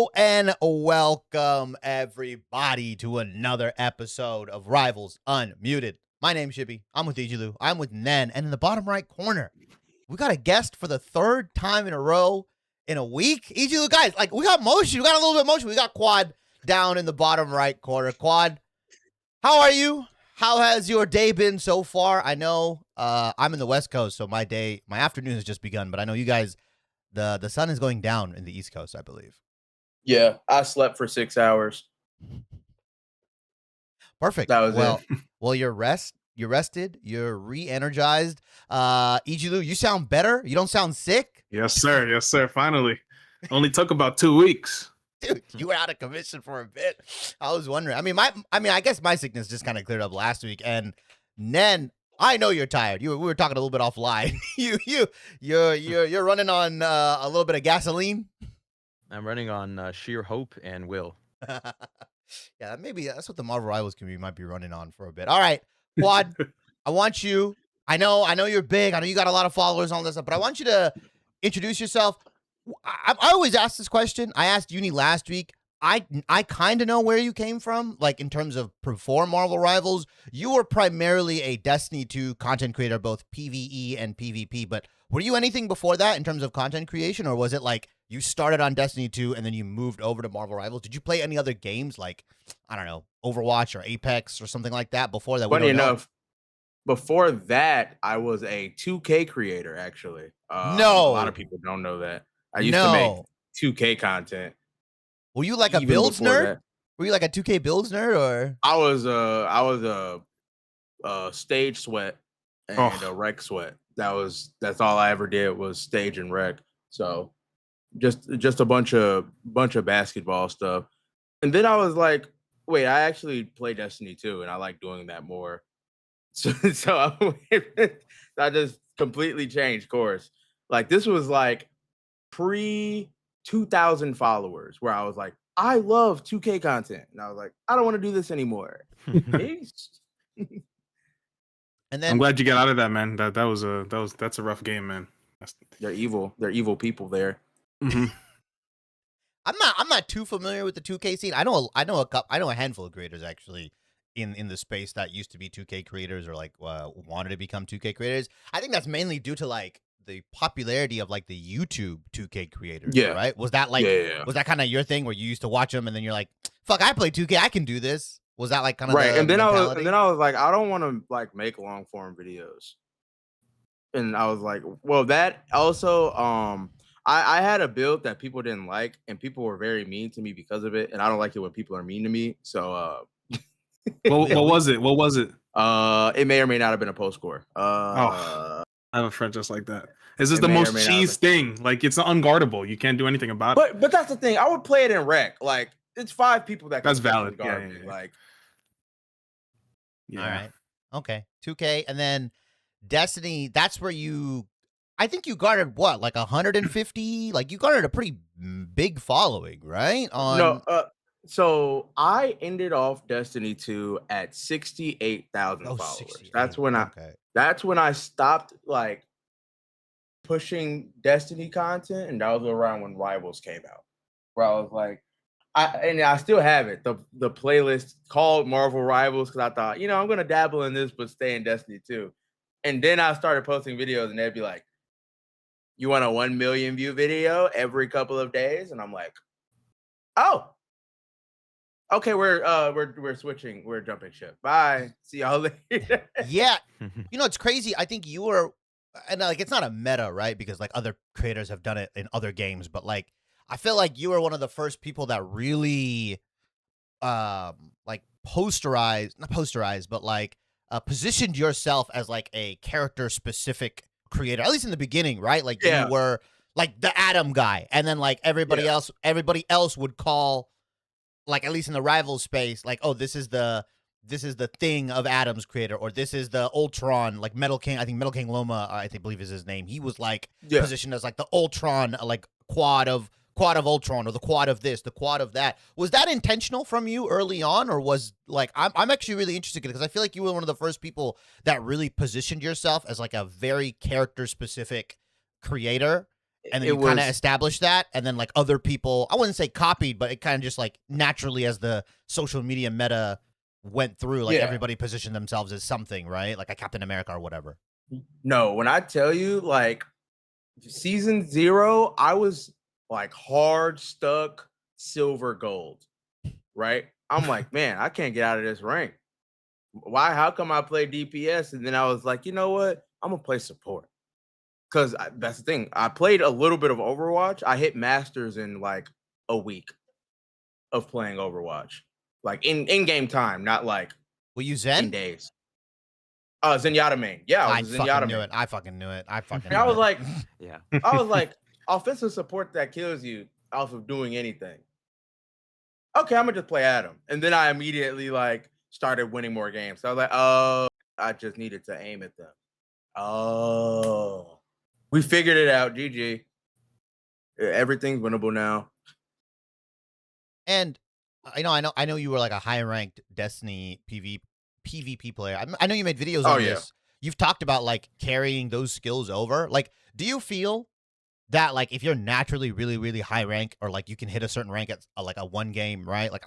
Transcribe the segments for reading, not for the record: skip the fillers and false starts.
Hello and welcome everybody to another episode of Rivals Unmuted. My name's Shippy. I'm with Egylou. I'm with Nenn. And in the bottom right corner, we got a guest for the third time in a row in a week. Egylou, guys, like we got motion. We got a little bit of motion. We got Quad down in the bottom right corner. Quad, how are you? How has your day been so far? I know I'm in the West Coast, so my afternoon has just begun, but I know you guys, the sun is going down in the East Coast, I believe. Yeah, I slept for 6 hours. Perfect. That was it. Well, you're rested, you're re-energized. Egylou, you sound better. You don't sound sick. Yes, sir. Yes, sir. Finally. Only took about 2 weeks. Dude, you were out of commission for a bit. I was wondering. I guess my sickness just kind of cleared up last week. And Nenn, I know you're tired. We were talking a little bit offline. You're running on a little bit of gasoline. I'm running on sheer hope and will. Yeah, maybe that's what the MarvelRivals community might be running on for a bit. All right, Quad, I want you. I know you're big. I know you got a lot of followers and all this stuff, but I want you to introduce yourself. I always ask this question. I asked Uni last week. I kind of know where you came from, like in terms of before MarvelRivals. You were primarily a Destiny 2 content creator, both PvE and PvP. But were you anything before that in terms of content creation, or was it like you started on Destiny 2 and then you moved over to MarvelRivals? Did you play any other games like, I don't know, Overwatch or Apex or something like that before that? Funny enough, before that, I was a 2K creator, actually. No. A lot of people don't know that. I used to make 2K content. Were you like a builds nerd? That. Were you like a 2K builds nerd, or? I was a stage sweat and a rec sweat. That's all I ever did was stage and rec. So just a bunch of basketball stuff. And then I was like, wait, I actually play Destiny 2 and I like doing that more. So I just completely changed course. Like this was like pre 2,000 followers where I was like, I love 2K content. And I was like, I don't want to do this anymore. Peace. And then I'm glad you got out of that, man. That's a rough game, man. They're evil. They're evil people there. Mm-hmm. I'm not too familiar with the 2K scene. I know a handful of creators actually in the space that used to be 2K creators or like wanted to become 2K creators. I think that's mainly due to like the popularity of like the YouTube 2K creators. Yeah. Right. Was that like was that kind of your thing where you used to watch them and then you're like, fuck, I play 2K, I can do this? Was that like kind of right? And then I was like, I don't want to like make long form videos. And I was like, well, that also I had a build that people didn't like and people were very mean to me because of it, and I don't like it when people are mean to me. So what was it? What was it? It may or may not have been a post score. I have a friend just like that. This is the most cheese thing. Like it's unguardable. You can't do anything about it. But that's the thing. I would play it in rec. Like it's 5 people that. That's valid. Yeah. Like. Yeah. All right. Okay. 2K and then Destiny. That's where I think you garnered what, like 150? Like you garnered a pretty big following, right? No. So I ended off Destiny 2 at 68,000 followers. 68. That's when I stopped like pushing Destiny content, and that was around when Rivals came out. Where I was like, I still have it, the playlist called MarvelRivals, because I thought, I'm gonna dabble in this but stay in Destiny 2. And then I started posting videos, and they'd be like, "You want a 1 million view video every couple of days?" And I'm like, "Oh. Okay, we're switching. We're jumping ship. Bye. See y'all later." Yeah. It's crazy. I think you were, and like, it's not a meta, right? Because like other creators have done it in other games, but like, I feel like you were one of the first people that really, like not posterized, but like positioned yourself as like a character specific creator, at least in the beginning, right? Like you were like the Adam guy, and then like everybody else would call, like at least in the rival space, like, oh, this is the thing of Adam's creator, or this is the Ultron, like Metal King. I think Metal King Loma, believe is his name. He was like positioned as like the Ultron, like quad of Ultron, or the quad of this, the quad of that. Was that intentional from you early on, or was like I'm actually really interested because I feel like you were one of the first people that really positioned yourself as like a very character specific creator, and then you kind of established that, and then like other people, I wouldn't say copied, but it kind of just like naturally as the social media meta went through, like everybody positioned themselves as something, right? Like a Captain America or whatever. No, when I tell you, like season 0, I was like hard stuck silver gold, right? I'm like, man, I can't get out of this rank. Why? How come I play DPS? And then I was like, you know what? I'm gonna play support. Because that's the thing. I played a little bit of Overwatch. I hit Masters in like a week of playing Overwatch. Like in game time, not like Will you Zen? in days. Zenyatta main. Yeah, I fucking knew it. I fucking knew it. I was like, yeah. I was like, offensive support that kills you off of doing anything. Okay, I'm gonna just play Adam. And then I immediately like started winning more games. So I was like, oh, I just needed to aim at them. Oh, we figured it out. GG. Everything's winnable now. And I know you were like a high ranked Destiny PvP player. I know you made videos on this. You've talked about like carrying those skills over. Like, do you feel that like if you're naturally really, really high rank, or like you can hit a certain rank at like a one game, right? Like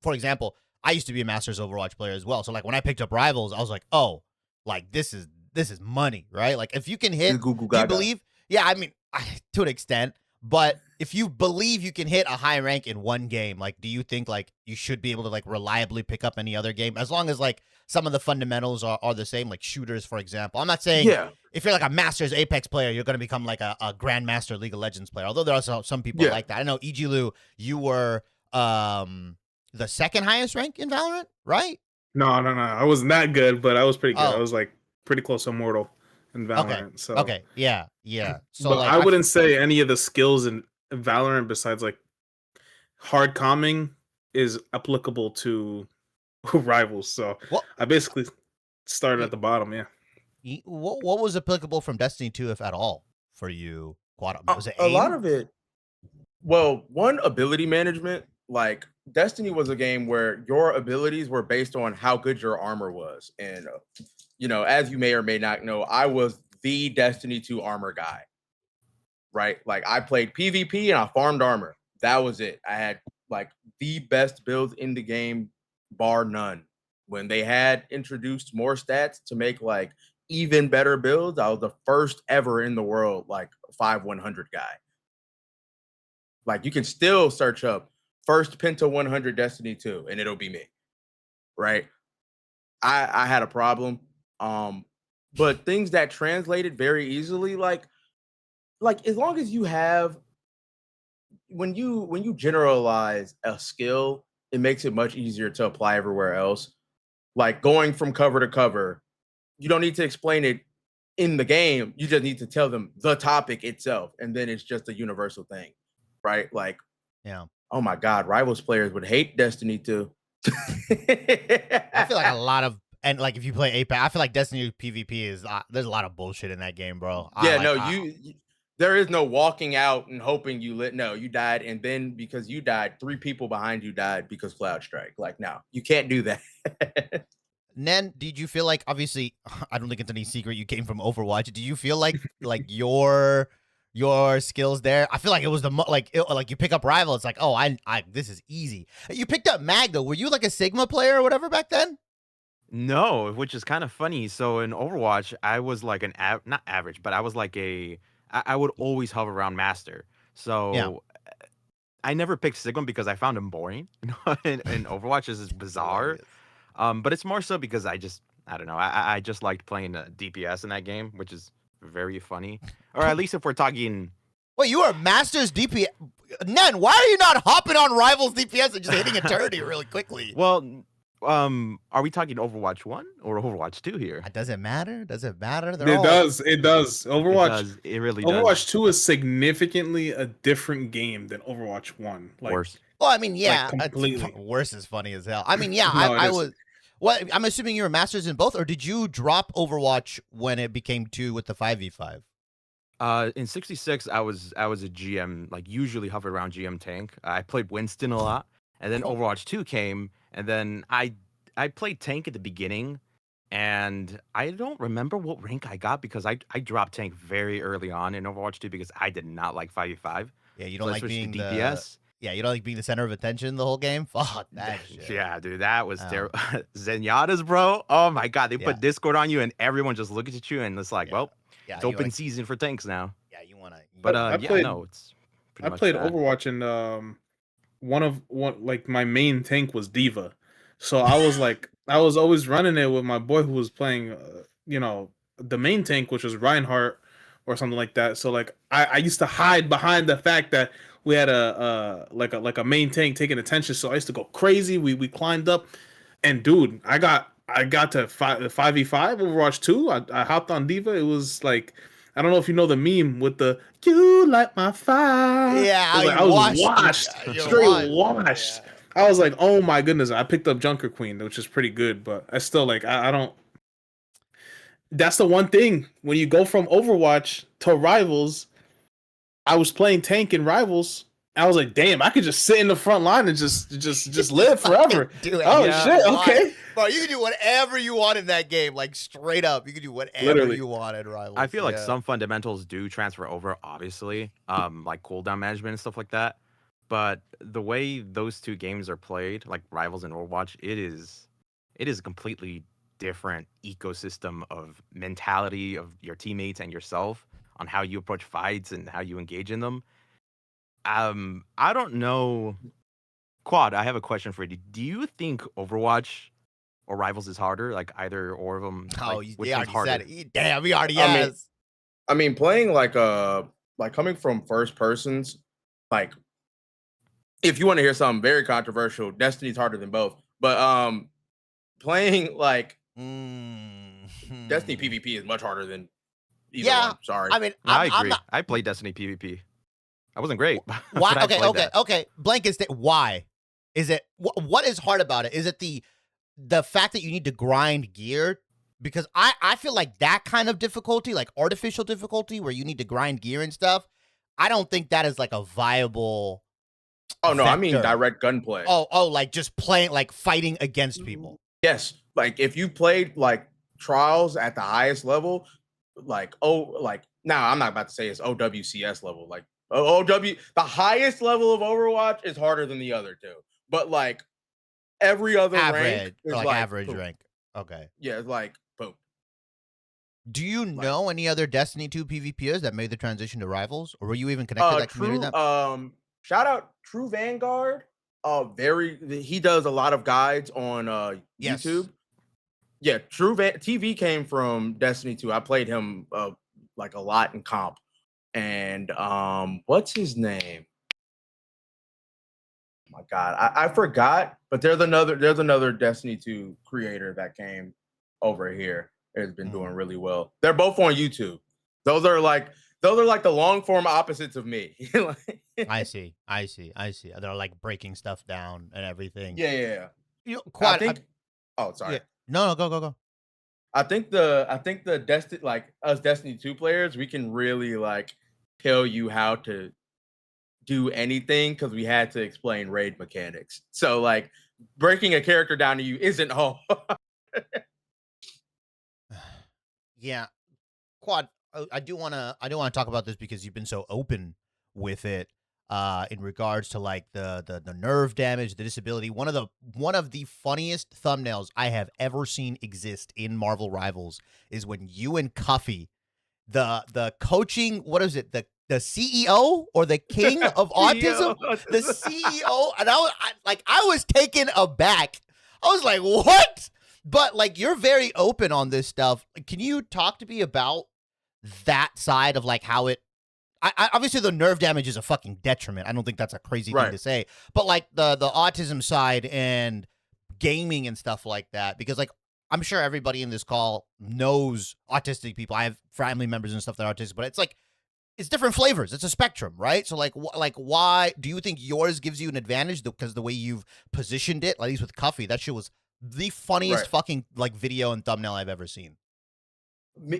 for example, I used to be a Masters Overwatch player as well. So like when I picked up Rivals, I was like, oh, like this is money, right? Like if you can hit, do you believe? Yeah, I mean, to an extent. But if you believe you can hit a high rank in one game, like, do you think like you should be able to like reliably pick up any other game as long as like some of the fundamentals are the same, like shooters, for example? I'm not saying if you're like a Masters Apex player, you're going to become like a Grandmaster League of Legends player. Although there are some people like that. I know Egylou, you were the second highest rank in Valorant, right? No. I wasn't that good, but I was pretty good. I was like pretty close to Immortal in Valorant. Okay. Yeah. So but like, I wouldn't say any of the skills in Valorant besides like hard calming is applicable to Rivals. So I basically started at the bottom. Yeah. What was applicable from Destiny 2, if at all, for you, Quad? Was it a lot of it? Well, one, ability management. Like Destiny was a game where your abilities were based on how good your armor was, and you know, as you may or may not know, I was the Destiny 2 armor guy, right? Like I played PvP and I farmed armor. That was it. I had like the best builds in the game, bar none. When they had introduced more stats to make like even better builds, I was the first ever in the world, like 5-100 guy. Like you can still search up first Penta 100 Destiny 2 and it'll be me, right? I had a problem. But things that translated very easily, like as long as you have, when you generalize a skill, it makes it much easier to apply everywhere else. Like going from cover to cover, you don't need to explain it in the game. You just need to tell them the topic itself, and then it's just a universal thing, right? Like, oh my God, Rivals players would hate Destiny 2. I feel like a lot of. And like if you play Apex, I feel like Destiny PvP is there's a lot of bullshit in that game, bro. There is no walking out and hoping you lit. No, you died, and then because you died, 3 people behind you died because Cloud strike. Like, no, you can't do that. Nenn, did you feel like, obviously, I don't think it's any secret you came from Overwatch. Did you feel like your skills there? I feel like it was like you pick up Rival, it's like, oh, I this is easy. You picked up Mag though. Were you like a Sigma player or whatever back then? No, which is kind of funny. So in Overwatch, I was like not average, but I was like I would always hover around Master. So I never picked Sigma because I found him boring. in Overwatch, this is bizarre. But it's more so because I don't know. I just liked playing DPS in that game, which is very funny. Or at least if we're talking. Wait, you are Masters DPS? Nenn, why are you not hopping on Rivals DPS and just hitting eternity really quickly? Well, are we talking Overwatch 1 or Overwatch 2 here? Does it matter? Does it matter? It does. Overwatch. It really does. Overwatch 2 is significantly a different game than Overwatch 1. Like, worse. Well, I mean, yeah, like completely. Worse is funny as hell. I mean, yeah, I was. What I'm assuming you were Masters in both, or did you drop Overwatch when it became 2 with the 5v5? In 66, I was a GM, like usually hovered around GM tank. I played Winston a lot, and then Overwatch 2 came. And then I played tank at the beginning, And I don't remember what rank I got because I dropped tank very early on in Overwatch 2 because I did not like 5v5. Yeah, you So don't I like switched to being the DPS. yeah, you don't like being the center of attention the whole game. Fuck that shit. Yeah, dude, that was terrible. Zenyatta's, bro. Oh my god, they put Discord on you and everyone just looks at you and it's like, well, it's open season for tanks now. Yeah, you wanna. But it's pretty much played that. Overwatch and one like my main tank was Diva, so I was like I was always running it with my boy who was playing you know, the main tank, which was Reinhardt or something like that. So like I used to hide behind the fact that we had a main tank taking attention, so I used to go crazy. We climbed up, and dude, I got to 5v5 Overwatch 2. I hopped on Diva. It was like, I don't know if you know the meme with the "you light my fire." Yeah, like, I was washed, straight washed. Yeah. I was like, oh my goodness. I picked up Junker Queen, which is pretty good, but I still like I don't. That's the one thing when you go from Overwatch to Rivals. I was playing tank in Rivals. I was like, damn, I could just sit in the front line and just live forever. Shit, okay. Bro, you can do whatever you want in that game, like straight up. You can do whatever you want in Rivals. I feel like some fundamentals do transfer over, obviously, like cooldown management and stuff like that. But the way those two games are played, like Rivals and Overwatch, it is a completely different ecosystem of mentality of your teammates and yourself on how you approach fights and how you engage in them. I don't know. Quad, I have a question for you. Do you think Overwatch or Rivals is harder? Like either or of them? Oh, like, which one's harder? Damn, he already has. I mean, playing like coming from first persons, like if you want to hear something very controversial, Destiny's harder than both. But playing like Destiny PvP is much harder than either one. Sorry. I mean, I agree. I played Destiny PvP. I wasn't great. Why? Okay. Blank is why? Is it what is hard about it? Is it the fact that you need to grind gear? Because I feel like that kind of difficulty, like artificial difficulty, where you need to grind gear and stuff, I don't think that is like a viable. Oh no, I mean direct gunplay. Oh, like just playing, like fighting against people. Yes, like if you played like trials at the highest level, like now I'm not about to say it's OWCS level, like the highest level of Overwatch is harder than the other two, but like every other rank is like average rank. Okay. Yeah, it's like boom. Do you know any other Destiny 2 PvPers that made the transition to Rivals, or were you even connected to that community? Shout out True Vanguard. He does a lot of guides on YouTube. Yeah, TV came from Destiny 2. I played him like a lot in comp. And what's his name? Oh my god, I forgot. But there's another Destiny 2 creator that came over here. Has been doing really well. They're both on YouTube. Those are like the long form opposites of me. I see. They're like breaking stuff down and everything. Yeah. You know, Quad, oh, sorry. Yeah. No, go. I think the Destiny, like us Destiny 2 players, we can really like tell you how to do anything because we had to explain raid mechanics. So like breaking a character down to you isn't hard. Yeah. Quad, I do want to talk about this because you've been so open with it in regards to like the nerve damage, the disability. One of the funniest thumbnails I have ever seen exist in Marvel Rivals is when you and Cuffy, the coaching, what is it, the CEO or the king of autism, the CEO, and I was taken aback. I was like, what? But like, you're very open on this stuff. Can you talk to me about that side of like how it? I obviously the nerve damage is a fucking detriment. I don't think that's a crazy thing to say. But like the autism side and gaming and stuff like that, because like I'm sure everybody in this call knows autistic people. I have family members and stuff that are autistic, but it's like it's different flavors. It's a spectrum, right? So like why do you think yours gives you an advantage? Because the way you've positioned it, at least with Cuffy, that shit was the funniest fucking like video and thumbnail I've ever seen.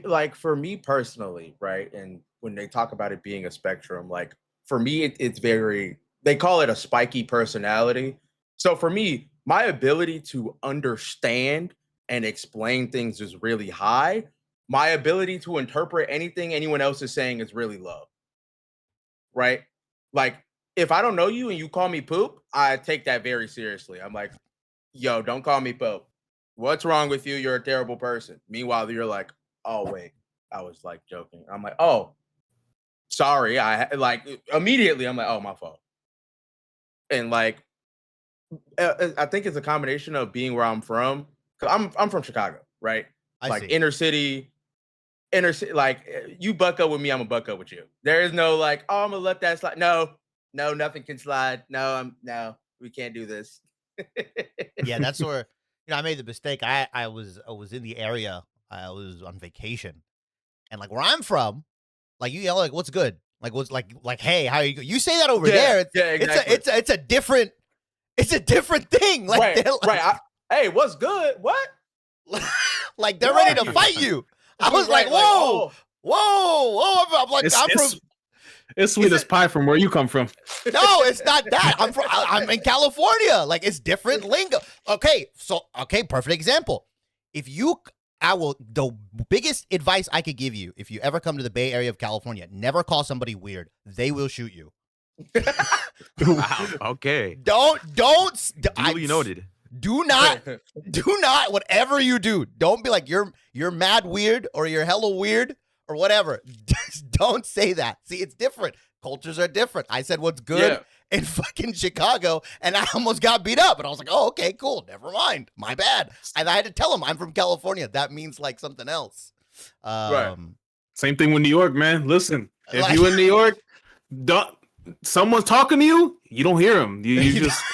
Like for me personally, right? And when they talk about it being a spectrum, like for me, it's very, they call it a spiky personality. So for me, my ability to understand and explain things is really high, my ability to interpret anything anyone else is saying is really low. Right? Like, if I don't know you and you call me poop, I take that very seriously. I'm like, yo, don't call me poop. What's wrong with you? You're a terrible person. Meanwhile, you're like, oh, wait, I was like joking. I'm like, oh, sorry. I like immediately, I'm like, oh, my fault. And like, I think it's a combination of being where I'm from. Cause I'm from Chicago, right? Like inner city, like you buck up with me, I'm gonna buck up with you. There is no like, oh, I'm gonna let that slide. No, nothing can slide. No, we can't do this. Yeah, that's where I made the mistake. I was in the area. I was on vacation, and like where I'm from, like you yell like, "What's good?" Like what's like hey, how you? You say that over there. Exactly. It's a different thing. Like right. Hey, what's good? What? Like they're ready to fight you. I was like, whoa. I'm like, it's sweet as pie from where you come from. No, it's not that. I'm in California. Like it's different lingo. Okay, perfect example. The biggest advice I could give you, if you ever come to the Bay Area of California, never call somebody weird. They will shoot you. Wow. Okay. Duly noted. Do not, whatever you do, don't be like, you're mad weird or you're hella weird or whatever. Just don't say that. See, it's different. Cultures are different. I said what's good in fucking Chicago and I almost got beat up. And I was like, oh, okay, cool. Never mind. My bad. And I had to tell him I'm from California. That means like something else. Right. Same thing with New York, man. Listen, if you in New York, someone's talking to you, you don't hear them. You just...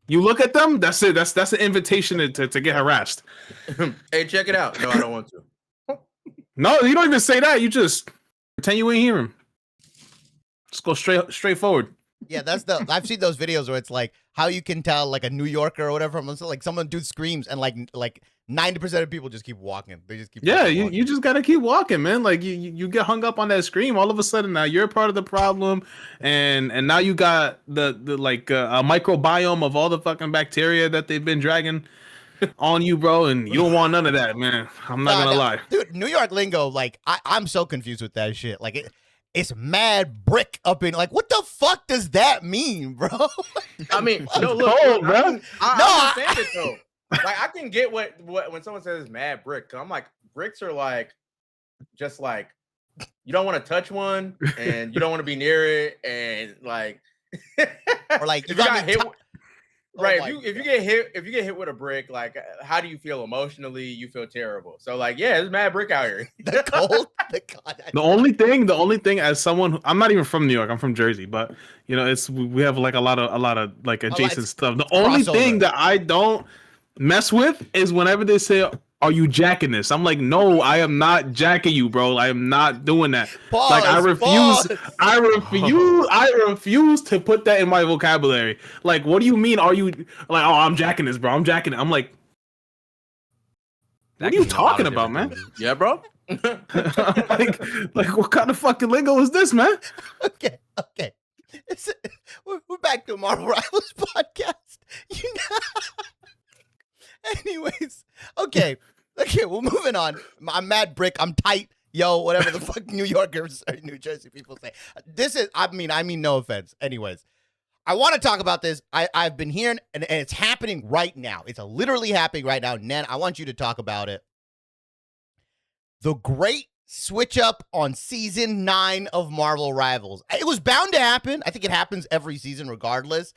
You look at them, that's it. That's an invitation to get harassed. Hey, check it out. No, I don't want to. No, you don't even say that. You just pretend you ain't hear him. Just go straight forward. Yeah, I've seen those videos where it's like how you can tell like a New Yorker or whatever, like someone dude screams and like 90% of people just keep walking. They just keep walking. You just gotta keep walking, man. Like you get hung up on that scream, all of a sudden now you're part of the problem, and now you got the like a microbiome of all the fucking bacteria that they've been dragging on you, bro, and you don't want none of that, man. I'm not gonna lie, dude. New York lingo, like I'm so confused with that shit. Like it's mad brick up in, like, what the fuck does that mean, bro? I mean, no, look, bro. I understand it though. Like I can get what when someone says mad brick, I'm like, bricks are like just like you don't want to touch one and you don't want to be near it, and like or like you got hit. Right, if you get hit with a brick, like how do you feel emotionally? You feel terrible. So like, yeah, it's mad brick out here. The cold, the only thing as someone, I'm not even from New York, I'm from Jersey, but you know, we have like a lot of like adjacent stuff. The only thing that I don't mess with is whenever they say, are you jacking this? I'm like, no, I am not jacking you, bro. I am not doing that. Like I refuse to put that in my vocabulary. Like, what do you mean? Are you like, oh, I'm jacking this, bro. I'm jacking it. I'm like, what are you talking about, man? Yeah, bro. like what kind of fucking lingo is this, man? Okay. We're back to Marvel Rivals podcast. You know. Anyways, okay, well, moving on. I'm mad brick. I'm tight, yo, whatever the fuck New Yorkers or New Jersey people say. I mean, no offense. Anyways, I want to talk about this. I've been hearing, and it's happening right now. It's literally happening right now. Nenn, I want you to talk about it. The great switch up on season 9 of Marvel Rivals. It was bound to happen. I think it happens every season regardless.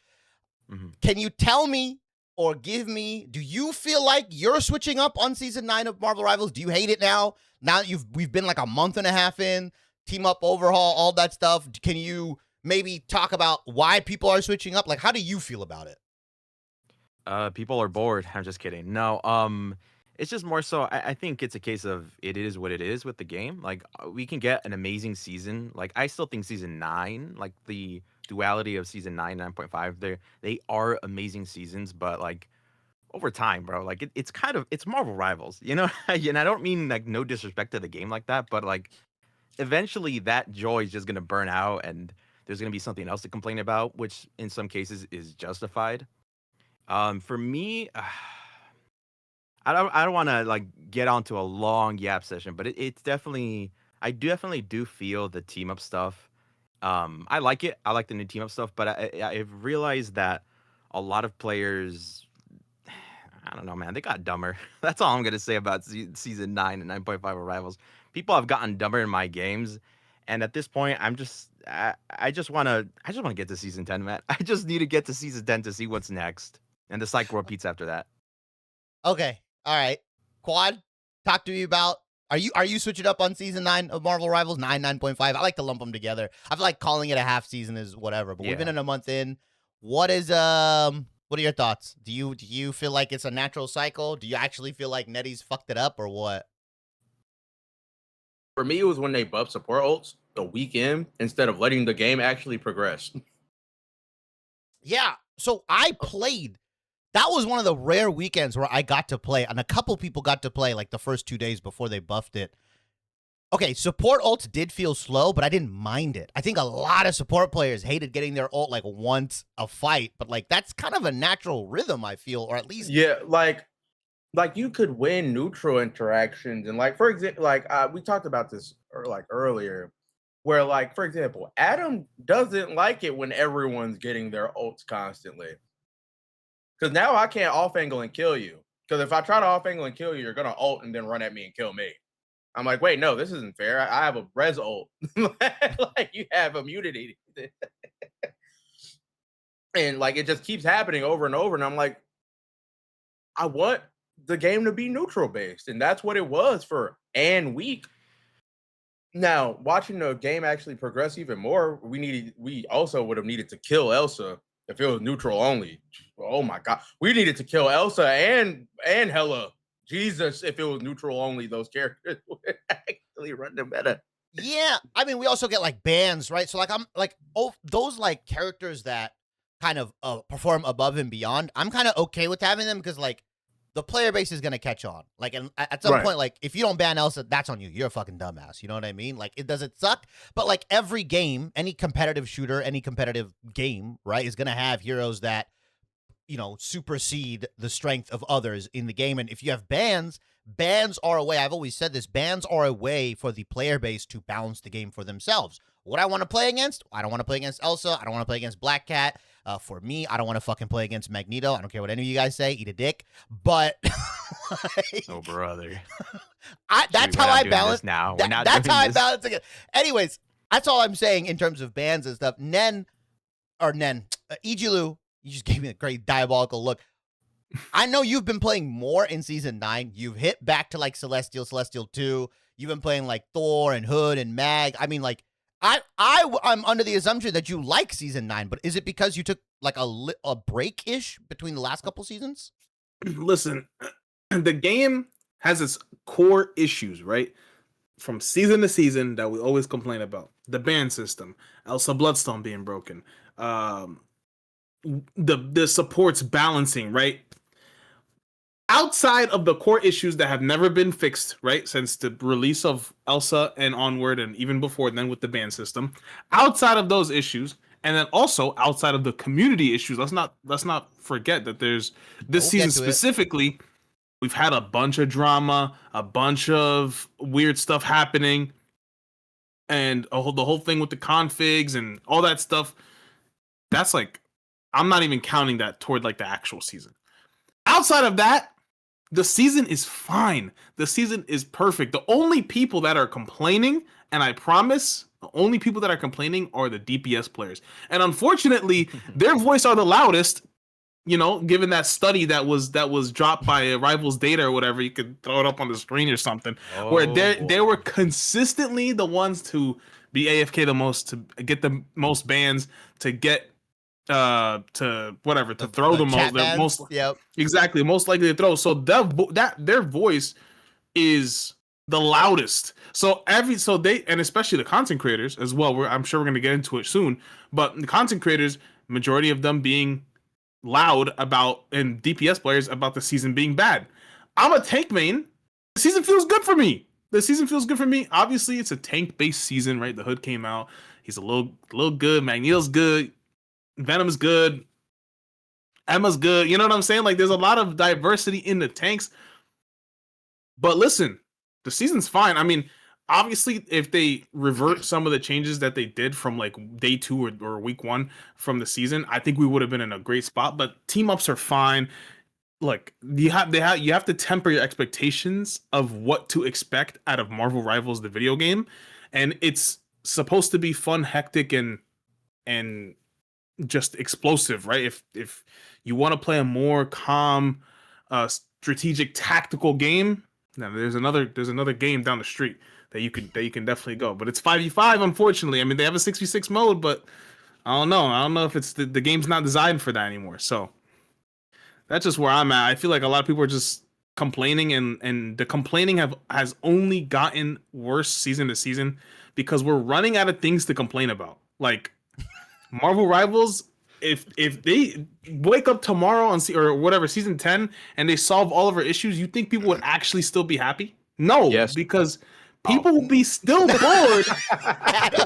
Mm-hmm. Can you tell me or give me, do you feel like you're switching up on season 9 of Marvel Rivals? Do you hate it now? Now that we've been like a month and a half in, team up overhaul, all that stuff. Can you maybe talk about why people are switching up? Like, how do you feel about it? People are bored. I'm just kidding. No, it's just more so, I think it's a case of it is what it is with the game. Like, we can get an amazing season. Like, I still think season 9, like the duality of season 9, 9.5, they are amazing seasons, but like over time, bro, like it's Marvel Rivals, you know. And I don't mean like no disrespect to the game like that, but like eventually that joy is just gonna burn out and there's gonna be something else to complain about, which in some cases is justified. For me, I don't want to like get onto a long yap session, but it's definitely I definitely do feel the team up stuff. I like it. I like the new team up stuff, but I've realized that a lot of players, I don't know, man, they got dumber. That's all I'm gonna say about season 9 and 9.5 Rivals. People have gotten dumber in my games, and at this point, I just wanna get to season 10, man. I just need to get to season 10 to see what's next, and the cycle repeats after that. Okay. All right. Quad, talk to me about are you switching up on season 9 of Marvel Rivals? 9, 9.5. I like to lump them together. I feel like calling it a half season is whatever, but we've been in a month in. What are your thoughts? Do you feel like it's a natural cycle? Do you actually feel like Netty's fucked it up or what? For me, it was when they buffed support ults the weekend instead of letting the game actually progress. Yeah. So I played. That was one of the rare weekends where I got to play, and a couple people got to play like the first 2 days before they buffed it. Okay, support ults did feel slow, but I didn't mind it. I think a lot of support players hated getting their ult like once a fight, but like that's kind of a natural rhythm, I feel, or at least like you could win neutral interactions, and like for example, like we talked about this earlier, where like for example, Adam doesn't like it when everyone's getting their ults constantly. Because now I can't off angle and kill you. Because if I try to off angle and kill you, you're gonna ult and then run at me and kill me. I'm like, wait, no, this isn't fair. I have a res ult. Like you have immunity. And like it just keeps happening over and over. And I'm like, I want the game to be neutral based. And that's what it was for an week. Now, watching the game actually progress even more, we also would have needed to kill Elsa if it was neutral only. Oh my god, we needed to kill Elsa and Hela. Jesus, if it was neutral only, those characters would actually run the meta. Yeah, I mean, we also get like bans, right? So like I'm like, oh, those like characters that kind of perform above and beyond. I'm kind of okay with having them because like the player base is gonna catch on. Like, and at some point, like if you don't ban Elsa, that's on you. You're a fucking dumbass. You know what I mean? Like, it doesn't suck, but like every game, any competitive shooter, any competitive game, right, is gonna have heroes that supersede the strength of others in the game. And if you have bans are a way. I've always said this. Bans are a way for the player base to balance the game for themselves. What I want to play against? I don't want to play against Elsa. I don't want to play against Black Cat. For me, I don't want to fucking play against Magneto. I don't care what any of you guys say. Eat a dick. But oh, brother. That's how I balance. Now that's how I balance it. Anyways, that's all I'm saying in terms of bans and stuff. Nenn, Egylou, you just gave me a great diabolical look. I know you've been playing more in season 9. You've hit back to like Celestial 2. You've been playing like Thor and Hood and Mag. I mean, like I'm under the assumption that you like season 9, but is it because you took like a break-ish between the last couple seasons? Listen, the game has its core issues, right? From season to season that we always complain about. The ban system, Elsa Bloodstone being broken, the supports balancing, right? Outside of the core issues that have never been fixed, right, since the release of Elsa and onward, and even before then with the ban system, outside of those issues, and then also outside of the community issues, let's not forget that there's this season specifically, we've had a bunch of drama, a bunch of weird stuff happening, and the whole thing with the configs and all that stuff. That's like, I'm not even counting that toward like the actual season. Outside of that, the season is fine. The season is perfect. The only people that are complaining, and I promise, the only people that are complaining are the DPS players. And unfortunately, their voice are the loudest, given that study that was dropped by Rivals Data or whatever. You could throw it up on the screen or something, where they were consistently the ones to be AFK the most, to get the most bans, to get throw the most yep. Exactly, most likely to throw. So that their voice is the loudest. So they, and especially the content creators as well, I'm sure we're going to get into it soon, but the content creators, majority of them being loud about, and DPS players about the season being bad. I'm a tank main. The season feels good for me. Obviously, it's a tank-based season, right? The Hood came out. He's a little good. Magneto's good. Venom's good. Emma's good. You know what I'm saying? Like, there's a lot of diversity in the tanks. But listen, the season's fine. I mean, obviously, if they revert some of the changes that they did from like day 2 or week 1 from the season, I think we would have been in a great spot. But team ups are fine. Look, you have to temper your expectations of what to expect out of Marvel Rivals, the video game, and it's supposed to be fun, hectic, and just explosive, right? If you want to play a more calm, strategic, tactical game, now there's another game down the street that you can definitely go. But it's 5v5, unfortunately. I mean, they have a 6v6 mode, but I don't know if it's the game's not designed for that anymore. So that's just where I'm at. I feel like a lot of people are just complaining, and the complaining has only gotten worse season to season because we're running out of things to complain about. Like Marvel Rivals, if they wake up tomorrow and see, or whatever, season 10, and they solve all of our issues, you think people would actually still be happy? No, yes. Because people will be still bored.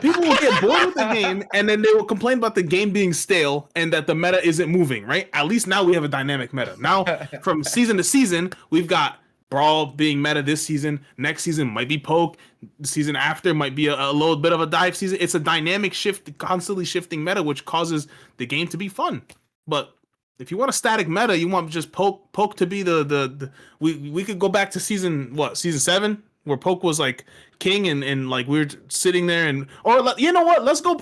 People will get bored with the game, and then they will complain about the game being stale and that the meta isn't moving, right? At least now we have a dynamic meta. Now, from season to season, we've got Brawl being meta this season. Next season might be Poke. The season after might be a little bit of a dive season. It's a dynamic shift, constantly shifting meta, which causes the game to be fun. But if you want a static meta, you want just Poke to be we could go back to season 7, where Poke was like king, and like we were sitting there, or you know what? Let's go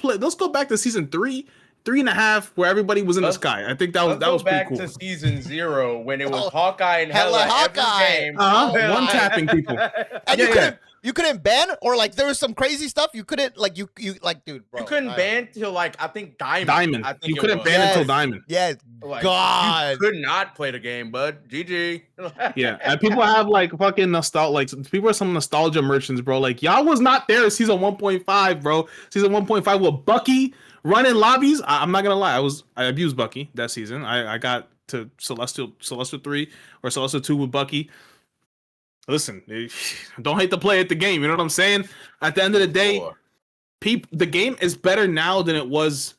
back to season 3.5, where everybody was in the sky. I think that was pretty back cool. To season 0 when it was Hawkeye and Hella every game. One tapping people. And you couldn't ban, or like there was some crazy stuff you couldn't like you like, dude, bro. You couldn't ban till like I think Diamond. I think you couldn't ban until Diamond. Yes. Like, God. You could not play the game, bud. GG. Yeah, and people have like fucking nostalgia. Like people are some nostalgia merchants, bro. Like y'all was not there season 1.5, bro. Season 1.5 with Bucky running lobbies. I'm not gonna lie, I abused Bucky that season. I got to Celestial 3 or Celestial 2 with Bucky. Listen, don't hate the play at the game. You know what I'm saying? At the end of the day, the game is better now than it was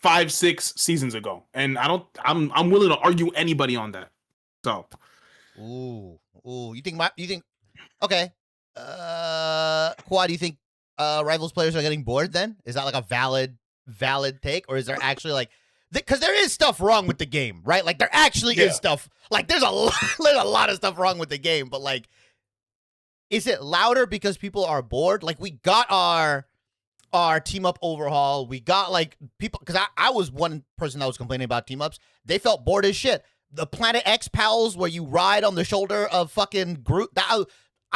5-6 seasons ago, and I'm willing to argue anybody on that. So, you think okay? Why do you think Rivals players are getting bored? Then is that like a valid take, or is there actually like? Because there is stuff wrong with the game, right? Like there actually is stuff. Like there's a lot of stuff wrong with the game, but like, is it louder because people are bored? Like we got our team up overhaul. We got like people, because I was one person that was complaining about team ups. They felt bored as shit. The Planet X pals where you ride on the shoulder of fucking Groot. I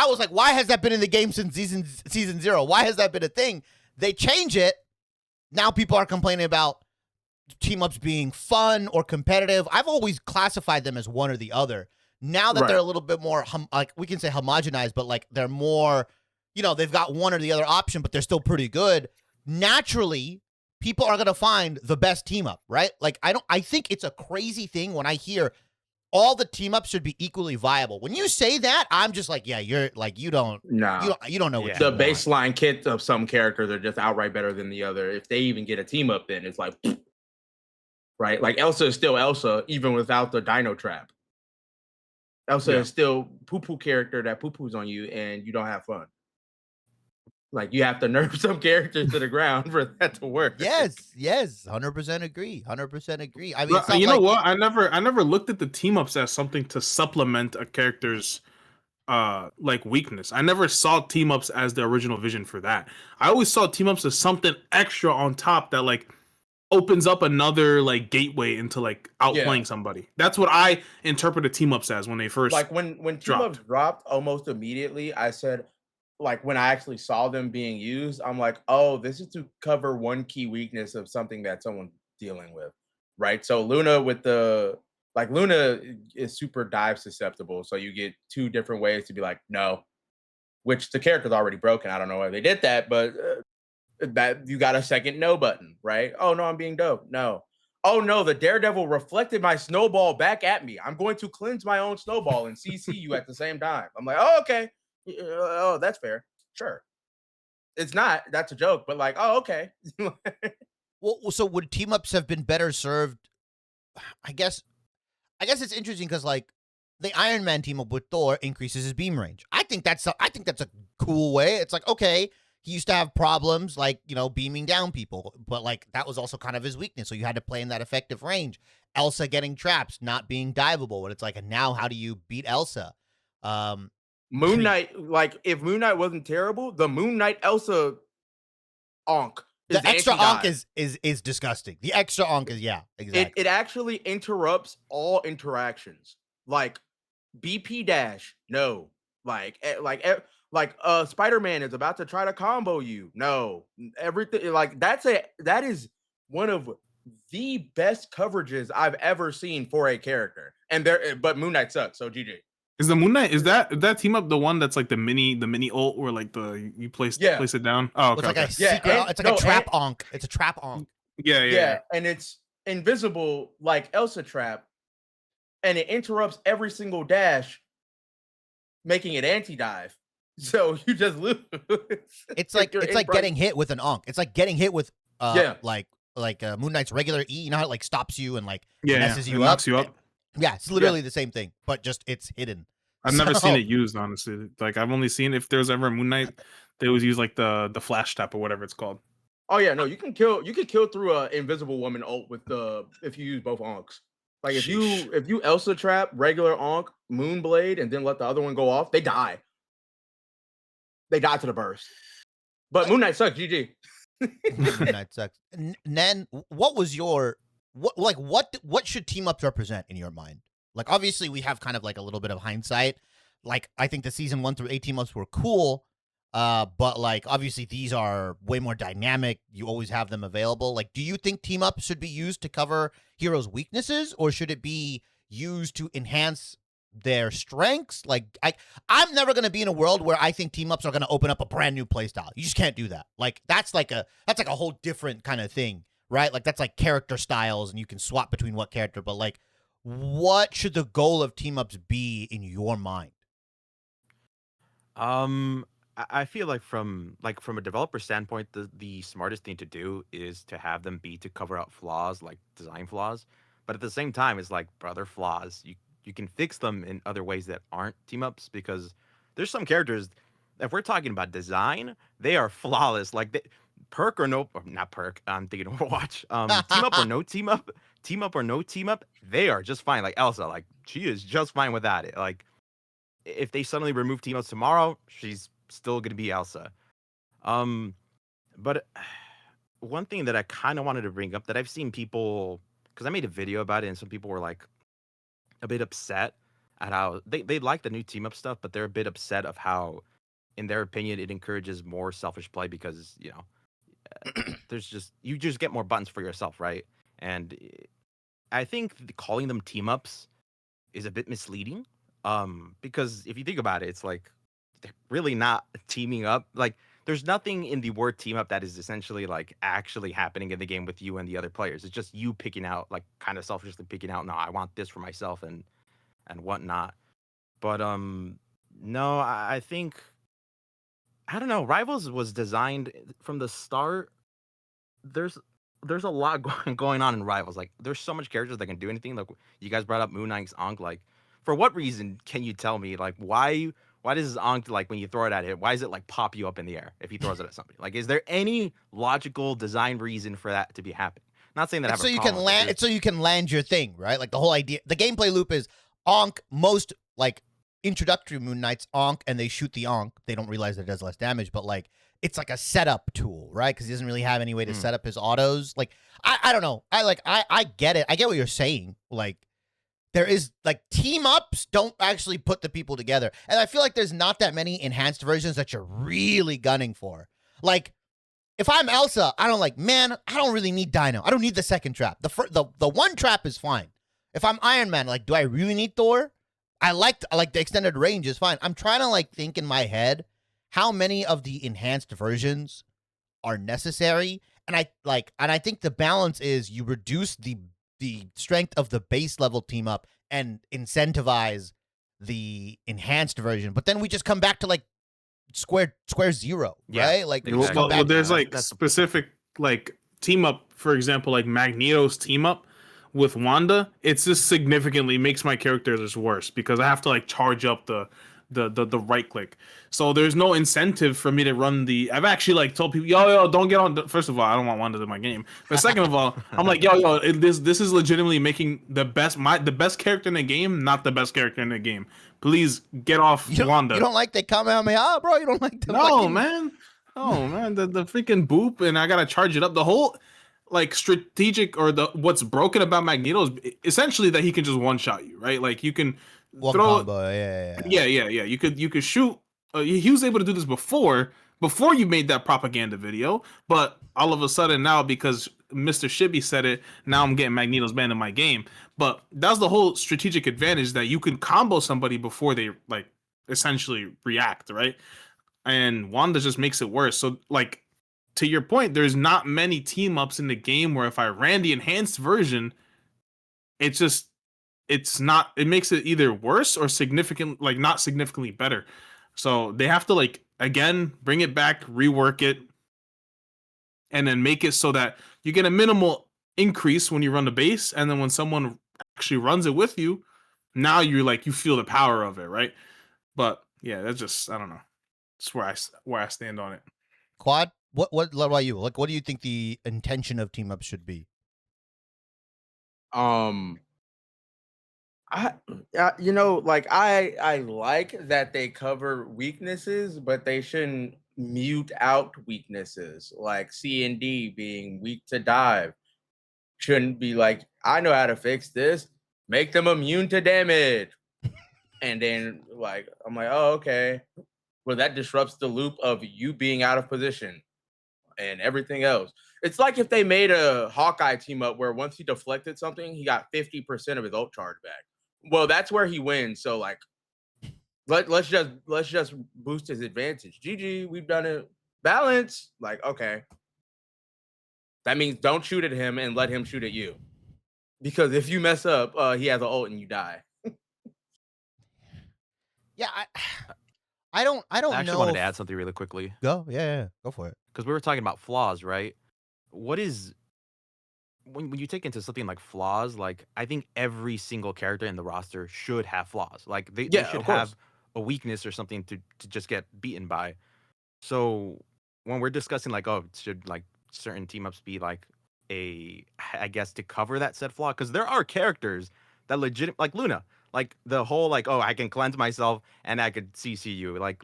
was like, why has that been in the game since season 0? Why has that been a thing? They change it. Now people are complaining about team ups being fun or competitive. I've always classified them as one or the other. Now that they're a little bit more like we can say homogenized, but like they're more, they've got one or the other option, but they're still pretty good. Naturally, people are gonna find the best team up, right? Like I think it's a crazy thing when I hear all the team ups should be equally viable. When you say that, I'm just like, yeah, you're like you don't know what the baseline kit of some characters are just outright better than the other. If they even get a team up, then it's like. Right, like Elsa is still Elsa even without the Dino Trap. Elsa is still poo-poo character that poo-poos on you and you don't have fun. Like you have to nerf some characters to the ground for that to work. Yes, 100% agree. 100% agree. I mean, you know what? I never looked at the team ups as something to supplement a character's like weakness. I never saw team ups as the original vision for that. I always saw team ups as something extra on top that like opens up another like gateway into like outplaying somebody. That's what I interpreted team ups as when they first like when team ups dropped almost immediately. I said, like when I actually saw them being used, I'm like, oh, this is to cover one key weakness of something that someone's dealing with, right? So Luna Luna is super dive susceptible, so you get 2 different ways to be like no, which the character's already broken. I don't know why they did that, but that you got a second no button, right? Oh no, I'm being dope. No. Oh no, the Daredevil reflected my snowball back at me. I'm going to cleanse my own snowball and CC you at the same time. I'm like, oh, okay. Oh, that's fair. Sure. It's not. That's a joke, but like, oh, okay. Well, so would team ups have been better served I guess it's interesting because like the Iron Man team up with Thor increases his beam range. I think that's a cool way. It's like, okay, he used to have problems like, you know, beaming down people, but like that was also kind of his weakness. So you had to play in that effective range. Elsa getting traps, not being diveable. But it's like, and now how do you beat Elsa? Moon Knight, like if Moon Knight wasn't terrible, the Moon Knight Elsa Onk. The extra onk is disgusting. The extra onk is, yeah, exactly. It actually interrupts all interactions. Like BP dash, no. Like Spider-Man is about to try to combo you. No. Everything like that is one of the best coverages I've ever seen for a character. But Moon Knight sucks, so GG. Is the Moon Knight, is that team up the one that's like the mini ult where like you place it down? Oh, okay. It's like a secret, it's like a trap onk. It's a trap onk. Yeah, and it's invisible like Elsa trap, and it interrupts every single dash, making it anti-dive. So you just lose. It's like getting hit with an onk. It's like getting hit with like Moon Knight's regular E. You know how it like stops you and like messes you up, knocks you up. Yeah, it's literally the same thing, but just it's hidden. I've never seen it used, honestly. Like I've only seen if there's ever a Moon Knight, they always use like the flash tap or whatever it's called. Oh yeah, no, you can kill through a Invisible Woman ult with if you use both onks. Like if you Elsa trap, regular onk, Moonblade, and then let the other one go off, they die. They die to the burst. But Moon Knight sucks, GG. Moon Knight sucks. Nenn, what was your what should team ups represent in your mind? Like obviously we have kind of like a little bit of hindsight. Like I think the season 1 through 8 team ups were cool. But like obviously these are way more dynamic. You always have them available. Like, do you think team up should be used to cover heroes' weaknesses, or should it be used to enhance their strengths? Like, I'm never gonna be in a world where I think team ups are gonna open up a brand new playstyle. You just can't do that. Like that's like a whole different kind of thing, right? Like that's like character styles, and you can swap between what character. But like, what should the goal of team ups be in your mind? I feel like from a developer standpoint, the smartest thing to do is to have them be to cover up flaws, like design flaws. But at the same time, it's like brother flaws. You can fix them in other ways that aren't team ups, because there's some characters, if we're talking about design, they are flawless. Like perk or no, or not perk. I'm thinking Overwatch. Team up or no team up, they are just fine. Like Elsa, like she is just fine without it. Like if they suddenly remove team ups tomorrow, she's still gonna be Elsa. But one thing that I kind of wanted to bring up that I've seen people, because I made a video about it, and some people were like a bit upset at how they like the new team up stuff, but they're a bit upset of how, in their opinion, it encourages more selfish play, because you just get more buttons for yourself, right? And I think calling them team ups is a bit misleading, because if you think about it, it's like they're really not teaming up. Like there's nothing in the word team up that is essentially like actually happening in the game with you and the other players. It's just you picking out, like kind of selfishly picking out, no, I want this for myself and whatnot. But no, I think, I don't know, Rivals was designed from the start. There's a lot going on in Rivals. Like there's so much characters that can do anything. Like you guys brought up Moon Knight's Onk. Like for what reason can you tell me? Like why does his Onk, like when you throw it at it, why does it like pop you up in the air if he throws it at somebody? Like is there any logical design reason for that to be happening? Not saying that I have a problem with it. It's so you can land your thing, right? Like the whole idea, the gameplay loop is Onk. Most like introductory Moon Knights Onk, and they shoot the Onk. They don't realize that it does less damage, but like it's like a setup tool, right? Because he doesn't really have any way to set up his autos. Like I don't know. I get it. I get what you're saying. Like there is like team ups don't actually put the people together, and I feel like there's not that many enhanced versions that you're really gunning for. Like if I'm Elsa, I don't really need Dino. I don't need the second trap. The one trap is fine. If I'm Iron Man, like, do I really need Thor? I like the extended range is fine. I'm trying to like think in my head how many of the enhanced versions are necessary, and I think the balance is you reduce the strength of the base level team up and incentivize the enhanced version, but then we just come back to like square zero, right? Like exactly. Well, there's like specific like team up, for example, like Magneto's team up with Wanda, it's just significantly makes my character just worse because I have to like charge up the right click. So there's no incentive for me to run the. I've actually like told people, yo, don't get on. First of all, I don't want Wanda in my game. But second of all, I'm like, yo, this is legitimately making the best character in the game, not the best character in the game. Please get off Wanda. You don't like the Kamehameha, bro? You don't like the man. Oh man, the freaking boop, and I gotta charge it up. The whole like strategic or what's broken about Magneto is essentially that he can just one shot you, right? Like you can throw combo. Yeah. You could shoot. He was able to do this before you made that propaganda video, but all of a sudden now because Mr. Shibby said it, now I'm getting Magneto's banned in my game. But that's the whole strategic advantage that you can combo somebody before they like essentially react, right? And Wanda just makes it worse. So like to your point, there's not many team ups in the game where if I ran the enhanced version, it makes it either worse or not significantly better. So they have to like again bring it back, rework it, and then make it so that you get a minimal increase when you run the base, and then when someone actually runs it with you, now you feel the power of it, right? But yeah, that's just I don't know. That's where I stand on it. Quad, what about you? Like, what do you think the intention of team ups should be? I like that they cover weaknesses, but they shouldn't mute out weaknesses. Like C&D being weak to dive shouldn't be like, I know how to fix this. Make them immune to damage. And then like I'm like, oh, okay. Well, that disrupts the loop of you being out of position and everything else. It's like if they made a Hawkeye team up where once he deflected something, he got 50% of his ult charge back. Well, that's where he wins. So like, let's just boost his advantage. GG, we've done it. Balance. Like, okay. That means don't shoot at him and let him shoot at you. Because if you mess up, he has an ult and you die. Yeah, I don't I actually know. wanted to add something really quickly. Go, yeah, go for it. Because we were talking about flaws, right? What is when you take into something like flaws? Like I think every single character in the roster should have flaws. Like they should have a weakness or something to just get beaten by. So when we're discussing like, oh, should like certain team ups be like I guess to cover that said flaw? Because there are characters that legit like Luna. Like the whole like, oh, I can cleanse myself and I could CC you. Like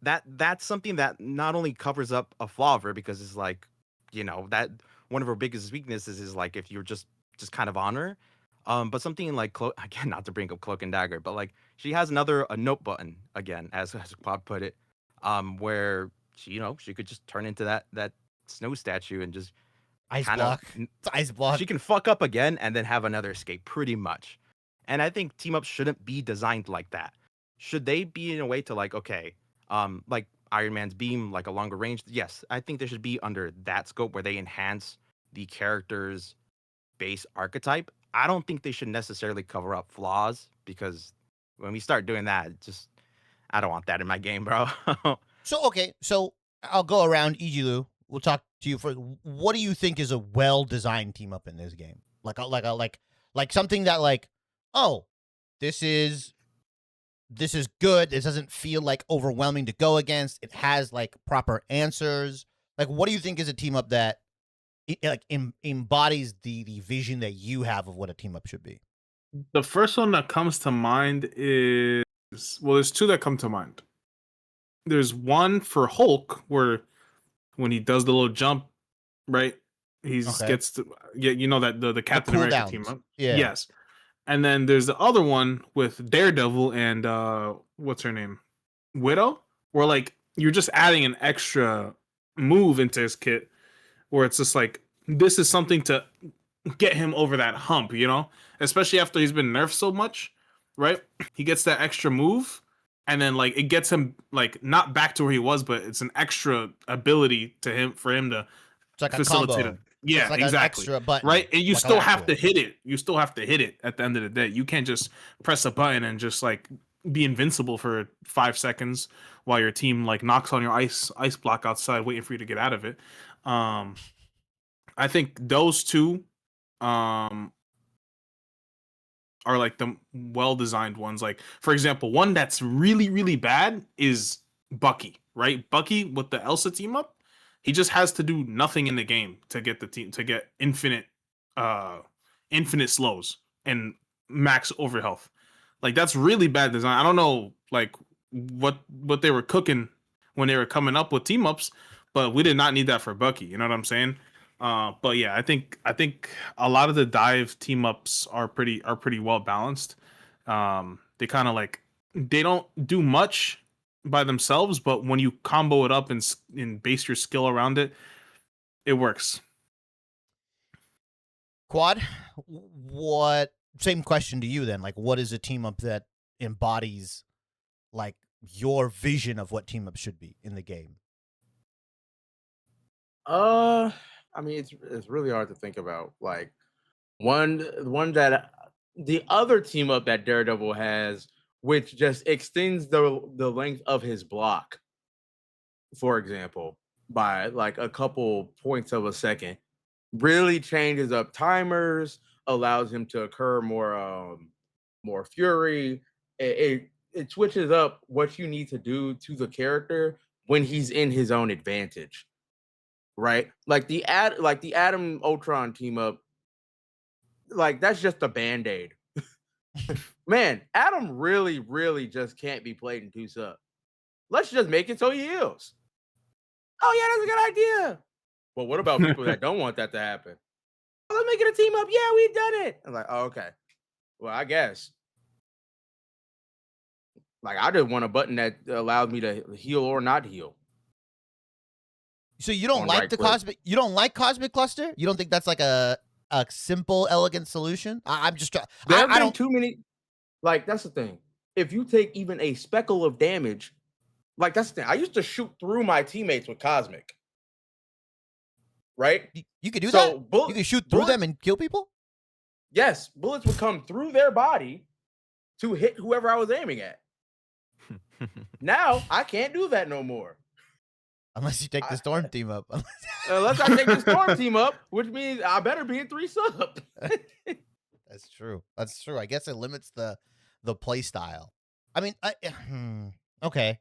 that's something that not only covers up a flaw of her because it's like, that one of her biggest weaknesses is like if you're just kind of on her. But something like again, not to bring up Cloak and Dagger, but like she has a note button again, as Bob put it, where she could just turn into that snow statue and just ice block. She can fuck up again and then have another escape pretty much. And I think team ups shouldn't be designed like that. Should they be in a way to like, okay, like Iron Man's beam, like a longer range? Yes, I think they should be under that scope where they enhance the character's base archetype. I don't think they should necessarily cover up flaws because when we start doing that, I don't want that in my game, bro. So I'll go around. Egylou, we'll talk to you first. What do you think is a well-designed team up in this game? Like something that like, oh, this is good. This doesn't feel like overwhelming to go against. It has like proper answers. Like, what do you think is a team up that embodies the vision that you have of what a team up should be? The first one that comes to mind is, well, there's two that come to mind. There's one for Hulk where when he does the little jump, right? Gets to that the Captain America team up. Yeah. Yes. And then there's the other one with Daredevil and what's her name? Widow, where like you're just adding an extra move into his kit where it's just like this is something to get him over that hump, especially after he's been nerfed so much, right? He gets that extra move and then like it gets him like not back to where he was, but it's an extra ability for him to facilitate it. Yeah, like exactly. Right, and you still have to hit it. You still have to hit it at the end of the day. You can't just press a button and just like be invincible for 5 seconds while your team like knocks on your ice block outside, waiting for you to get out of it. I think those two are like the well-designed ones. Like, for example, one that's really, really bad is Bucky, right? Bucky with the Elsa team up, he just has to do nothing in the game to get the team to get infinite slows and max overhealth. Like, that's really bad design. I don't know like what they were cooking when they were coming up with team ups, but we did not need that for Bucky. You know what I'm saying? But yeah, I think a lot of the dive team ups are pretty well balanced. They kind of like, they don't do much by themselves, but when you combo it up and base your skill around it, it works. Quad, what? Same question to you then. Like, what is a team up that embodies like your vision of what team up should be in the game? I mean, it's really hard to think about. Like one that the other team up that Daredevil has, which just extends the length of his block, for example, by like a couple points of a second, really changes up timers, allows him to occur more fury. It switches up what you need to do to the character when he's in his own advantage. Right? Like the Adam Ultron team up, like that's just a band-aid. Man, Adam really, really just can't be played in 2-sub. Let's just make it so he heals. Oh yeah, that's a good idea. But what about people that don't want that to happen? Oh, let's make it a team up. Yeah, we've done it. I'm like, oh, okay. Well, I guess. Like, I just want a button that allows me to heal or not heal. So you don't like the cosmic? You don't like Cosmic Cluster? You don't think that's like a simple, elegant solution? I'm just. There have been too many. Like, that's the thing. If you take even a speckle of damage, like that's the thing. I used to shoot through my teammates with Cosmic. Right? You could do that. You could shoot through them and kill people. Yes, bullets would come through their body to hit whoever I was aiming at. Now I can't do that no more. Unless you take the Storm team up. Unless I take the Storm team up, which means I better be in 3-sub. That's true. That's true. I guess it limits the play style. I mean, okay.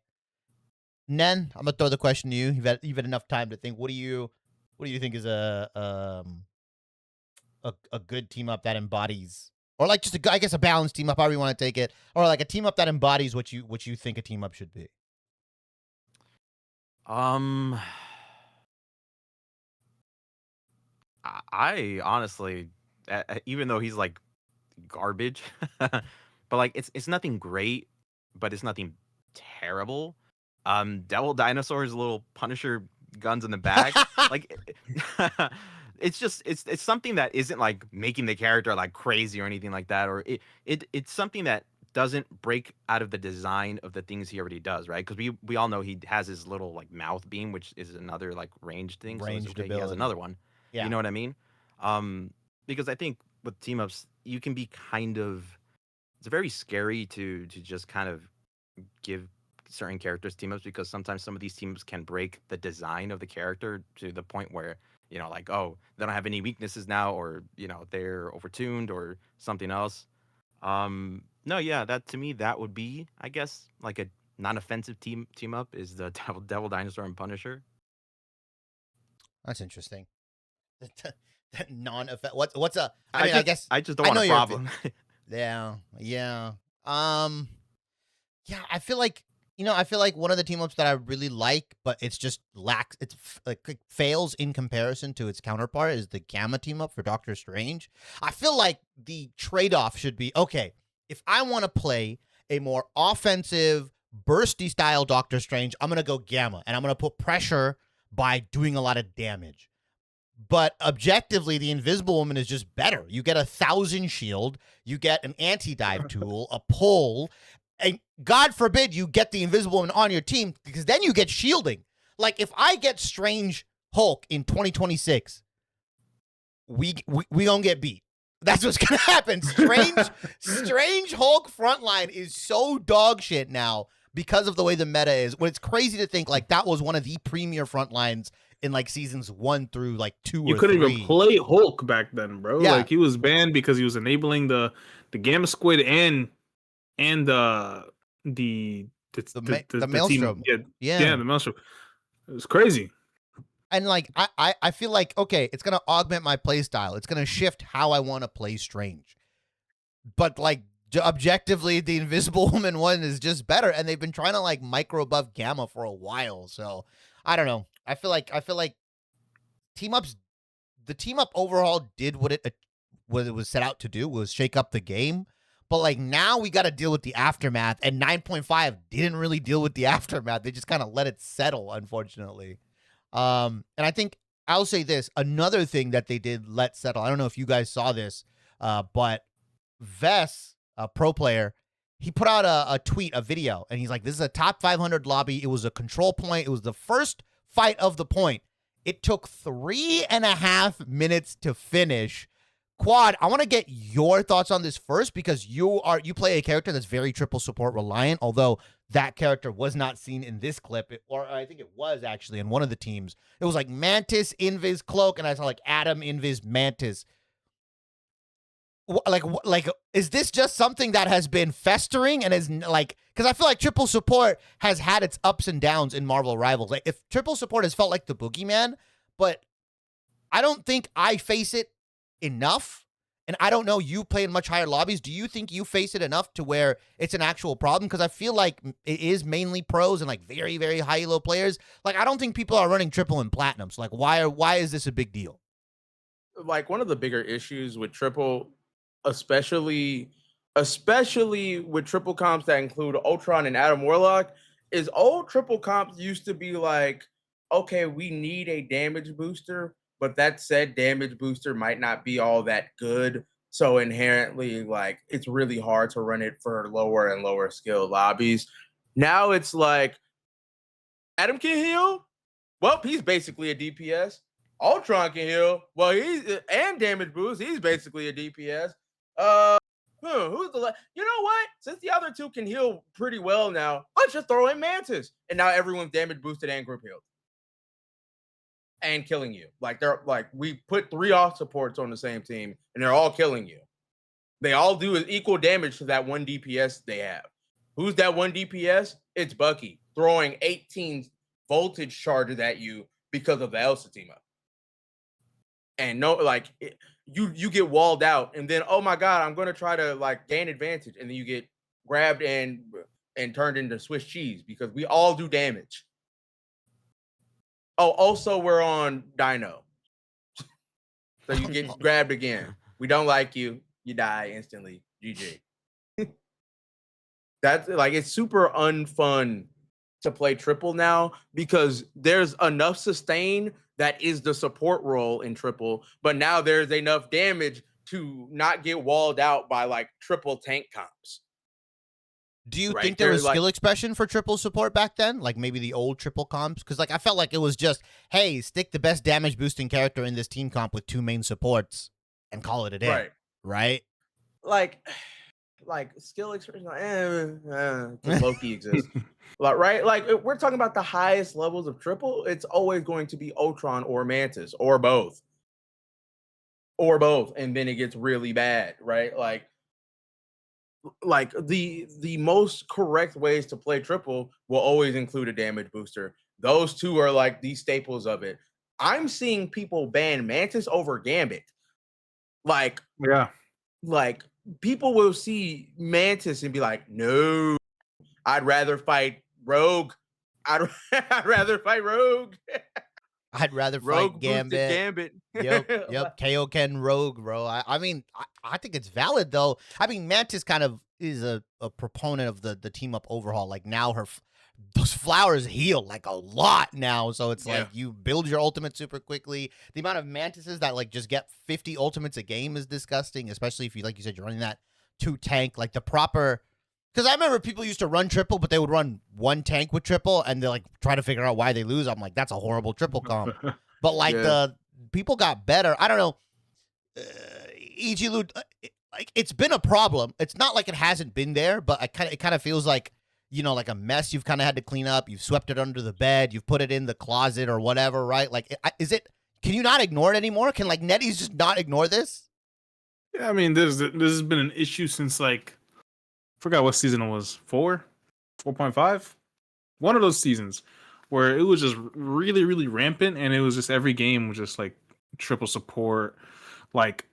Nenn, I'm gonna throw the question to you. You've had enough time to think. What do you think is a good team up that embodies, or like just a balanced team up, however you want to take it, or like a team up that embodies what you think a team up should be? I honestly, even though he's like garbage, but like it's nothing great, but it's nothing terrible. Devil Dinosaur's little Punisher guns in the back, like it's something that isn't like making the character like crazy or anything like that, or it's something that doesn't break out of the design of the things he already does, right? Because we all know he has his little like mouth beam, which is another like ranged thing. Ranged ability. He has another one. Yeah. You know what I mean? Because I think with team ups, you can be it's very scary to just kind of give certain characters team ups, because sometimes some of these teams can break the design of the character to the point where, you know, like, oh, they don't have any weaknesses now, or, you know, they're overtuned or something else. No, yeah, that to me, that would be, I guess, like a non-offensive team up is the Devil Dinosaur and Punisher. That's interesting. That non-offensive. What's a? I guess I just don't want a problem. Yeah. Yeah. I feel like one of the team ups that I really like, but it's just lacks. It's like fails in comparison to its counterpart is the Gamma team up for Doctor Strange. I feel like the trade-off should be, okay, if I want to play a more offensive, bursty style Doctor Strange, I'm going to go Gamma, and I'm going to put pressure by doing a lot of damage. But objectively, the Invisible Woman is just better. You get 1,000 shield, you get an anti-dive tool, a pull, and God forbid you get the Invisible Woman on your team, because then you get shielding. Like, if I get Strange Hulk in 2026, we gonna get beat. That's what's gonna happen. Strange Hulk frontline is so dog shit now because of the way the meta is. When it's crazy to think like that was one of the premier frontlines in like seasons 1 through like 2 You or couldn't 3. even play Hulk back then, bro. Yeah. Like he was banned because he was enabling the Gamma Squid and the Maelstrom. Team. Yeah, the Maelstrom. It was crazy. And like I feel like, okay, it's gonna augment my play style. It's gonna shift how I want to play Strange. But like objectively, the Invisible Woman one is just better, and they've been trying to like micro buff Gamma for a while. So I don't know. I feel like the team up overall did what it was set out to do, was shake up the game. But like now we got to deal with the aftermath, and 9.5 didn't really deal with the aftermath. They just kind of let it settle, unfortunately. And I think I'll say this, another thing that they did let settle. I don't know if you guys saw this, but Vess, a pro player, he put out a tweet, a video, and he's like, this is a top 500 lobby. It was a control point. It was the first fight of the point. It took 3.5 minutes to finish. Quad, I want to get your thoughts on this first, because you play a character that's very triple support reliant, although that character was not seen in this clip, or I think it was actually in one of the teams. It was like Mantis, Invis, Cloak, and I saw like Adam, Invis, Mantis. Like, is this just something that has been festering and is like, because I feel like triple support has had its ups and downs in Marvel Rivals. Like, if triple support has felt like the boogeyman, but I don't think I face it enough. And I don't know, you play in much higher lobbies. Do you think you face it enough to where it's an actual problem? Because I feel like it is mainly pros and like very, very high elo players. Like, I don't think people are running triple and platinum. So like, why is this a big deal? Like, one of the bigger issues with triple, especially with triple comps that include Ultron and Adam Warlock, is old triple comps used to be like, okay, we need a damage booster, but that said damage booster might not be all that good. So inherently, like, it's really hard to run it for lower and lower skill lobbies. Now it's like, Adam can heal? Well, he's basically a DPS. Ultron can heal. Well, and damage boost. He's basically a DPS. Who's the you know what? Since the other two can heal pretty well now, let's just throw in Mantis. And now everyone's damage boosted and group healed. And killing you. Like, they're like, we put 3 off supports on the same team and they're all killing you. They all do equal damage to that one DPS they have. Who's that one DPS? It's Bucky throwing 18 voltage charges at you because of the Elsa team up. And no, like, you get walled out, and then, oh my god, I'm gonna try to like gain advantage, and then you get grabbed and turned into Swiss cheese because we all do damage. Oh, also we're on Dino, so you get grabbed again. We don't like you. You die instantly. GG. That's like, it's super unfun to play triple now because there's enough sustain that is the support role in triple, but now there's enough damage to not get walled out by like triple tank comps. Do you think there was skill expression for triple support back then? Like maybe the old triple comps? Because like I felt like it was just, hey, stick the best damage boosting character in this team comp with 2 main supports and call it a day. Right? Like skill expression, Loki exists. Right? Like, if we're talking about the highest levels of triple, it's always going to be Ultron or Mantis or both. And then it gets really bad, right? Like the most correct ways to play triple will always include a damage booster. Those two are like the staples of it. I'm seeing people ban Mantis over Gambit. Like, yeah. Like, people will see Mantis and be like, no, I'd rather fight Rogue. I'd rather fight Rogue. I'd rather fight Gambit. Yep. Kaioken Rogue, bro. I mean, I think it's valid, though. I mean, Mantis kind of is a proponent of the team up overhaul. Like, now those flowers heal like a lot now. So it's like you build your ultimate super quickly. The amount of Mantises that like just get 50 ultimates a game is disgusting, especially if you, like you said, you're running that 2 tank, like the proper. Because I remember people used to run triple, but they would run 1 tank with triple, and they like try to figure out why they lose. I'm like, that's a horrible triple comp. But like the people got better. I don't know. Egylou, like, it's been a problem. It's not like it hasn't been there, but it kind of feels like like a mess you've kind of had to clean up. You've swept it under the bed. You've put it in the closet or whatever, right? Like, can you not ignore it anymore? Can like netties just not ignore this? Yeah, I mean, this has been an issue since like, I forgot what season it was, 4.5, one of those seasons where it was just really, really rampant, and it was just every game was just like triple support, like,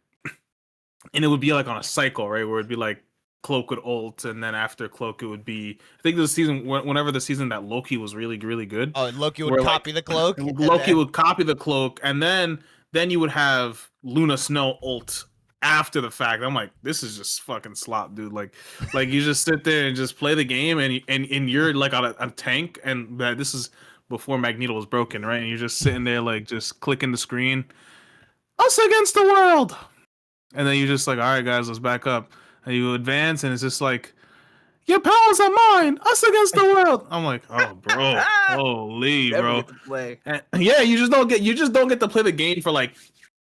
and it would be like on a cycle, right, where it'd be like Cloak would ult, and then after Cloak it would be, I think the season, whenever the season that Loki was really, really good. Oh, and Loki would copy the Cloak. Loki would copy the Cloak, and then you would have Luna Snow ult after the fact. I'm like, this is just fucking slop, dude. Like you just sit there and just play the game, and you're like on a tank, and this is before Magneto was broken, right? And you're just sitting there like just clicking the screen, us against the world, and then you're just like, all right, guys, let's back up, and you advance, and it's just like, your powers are mine, us against the world. I'm like, oh, bro, holy, bro. And, yeah, you just don't get to play the game for like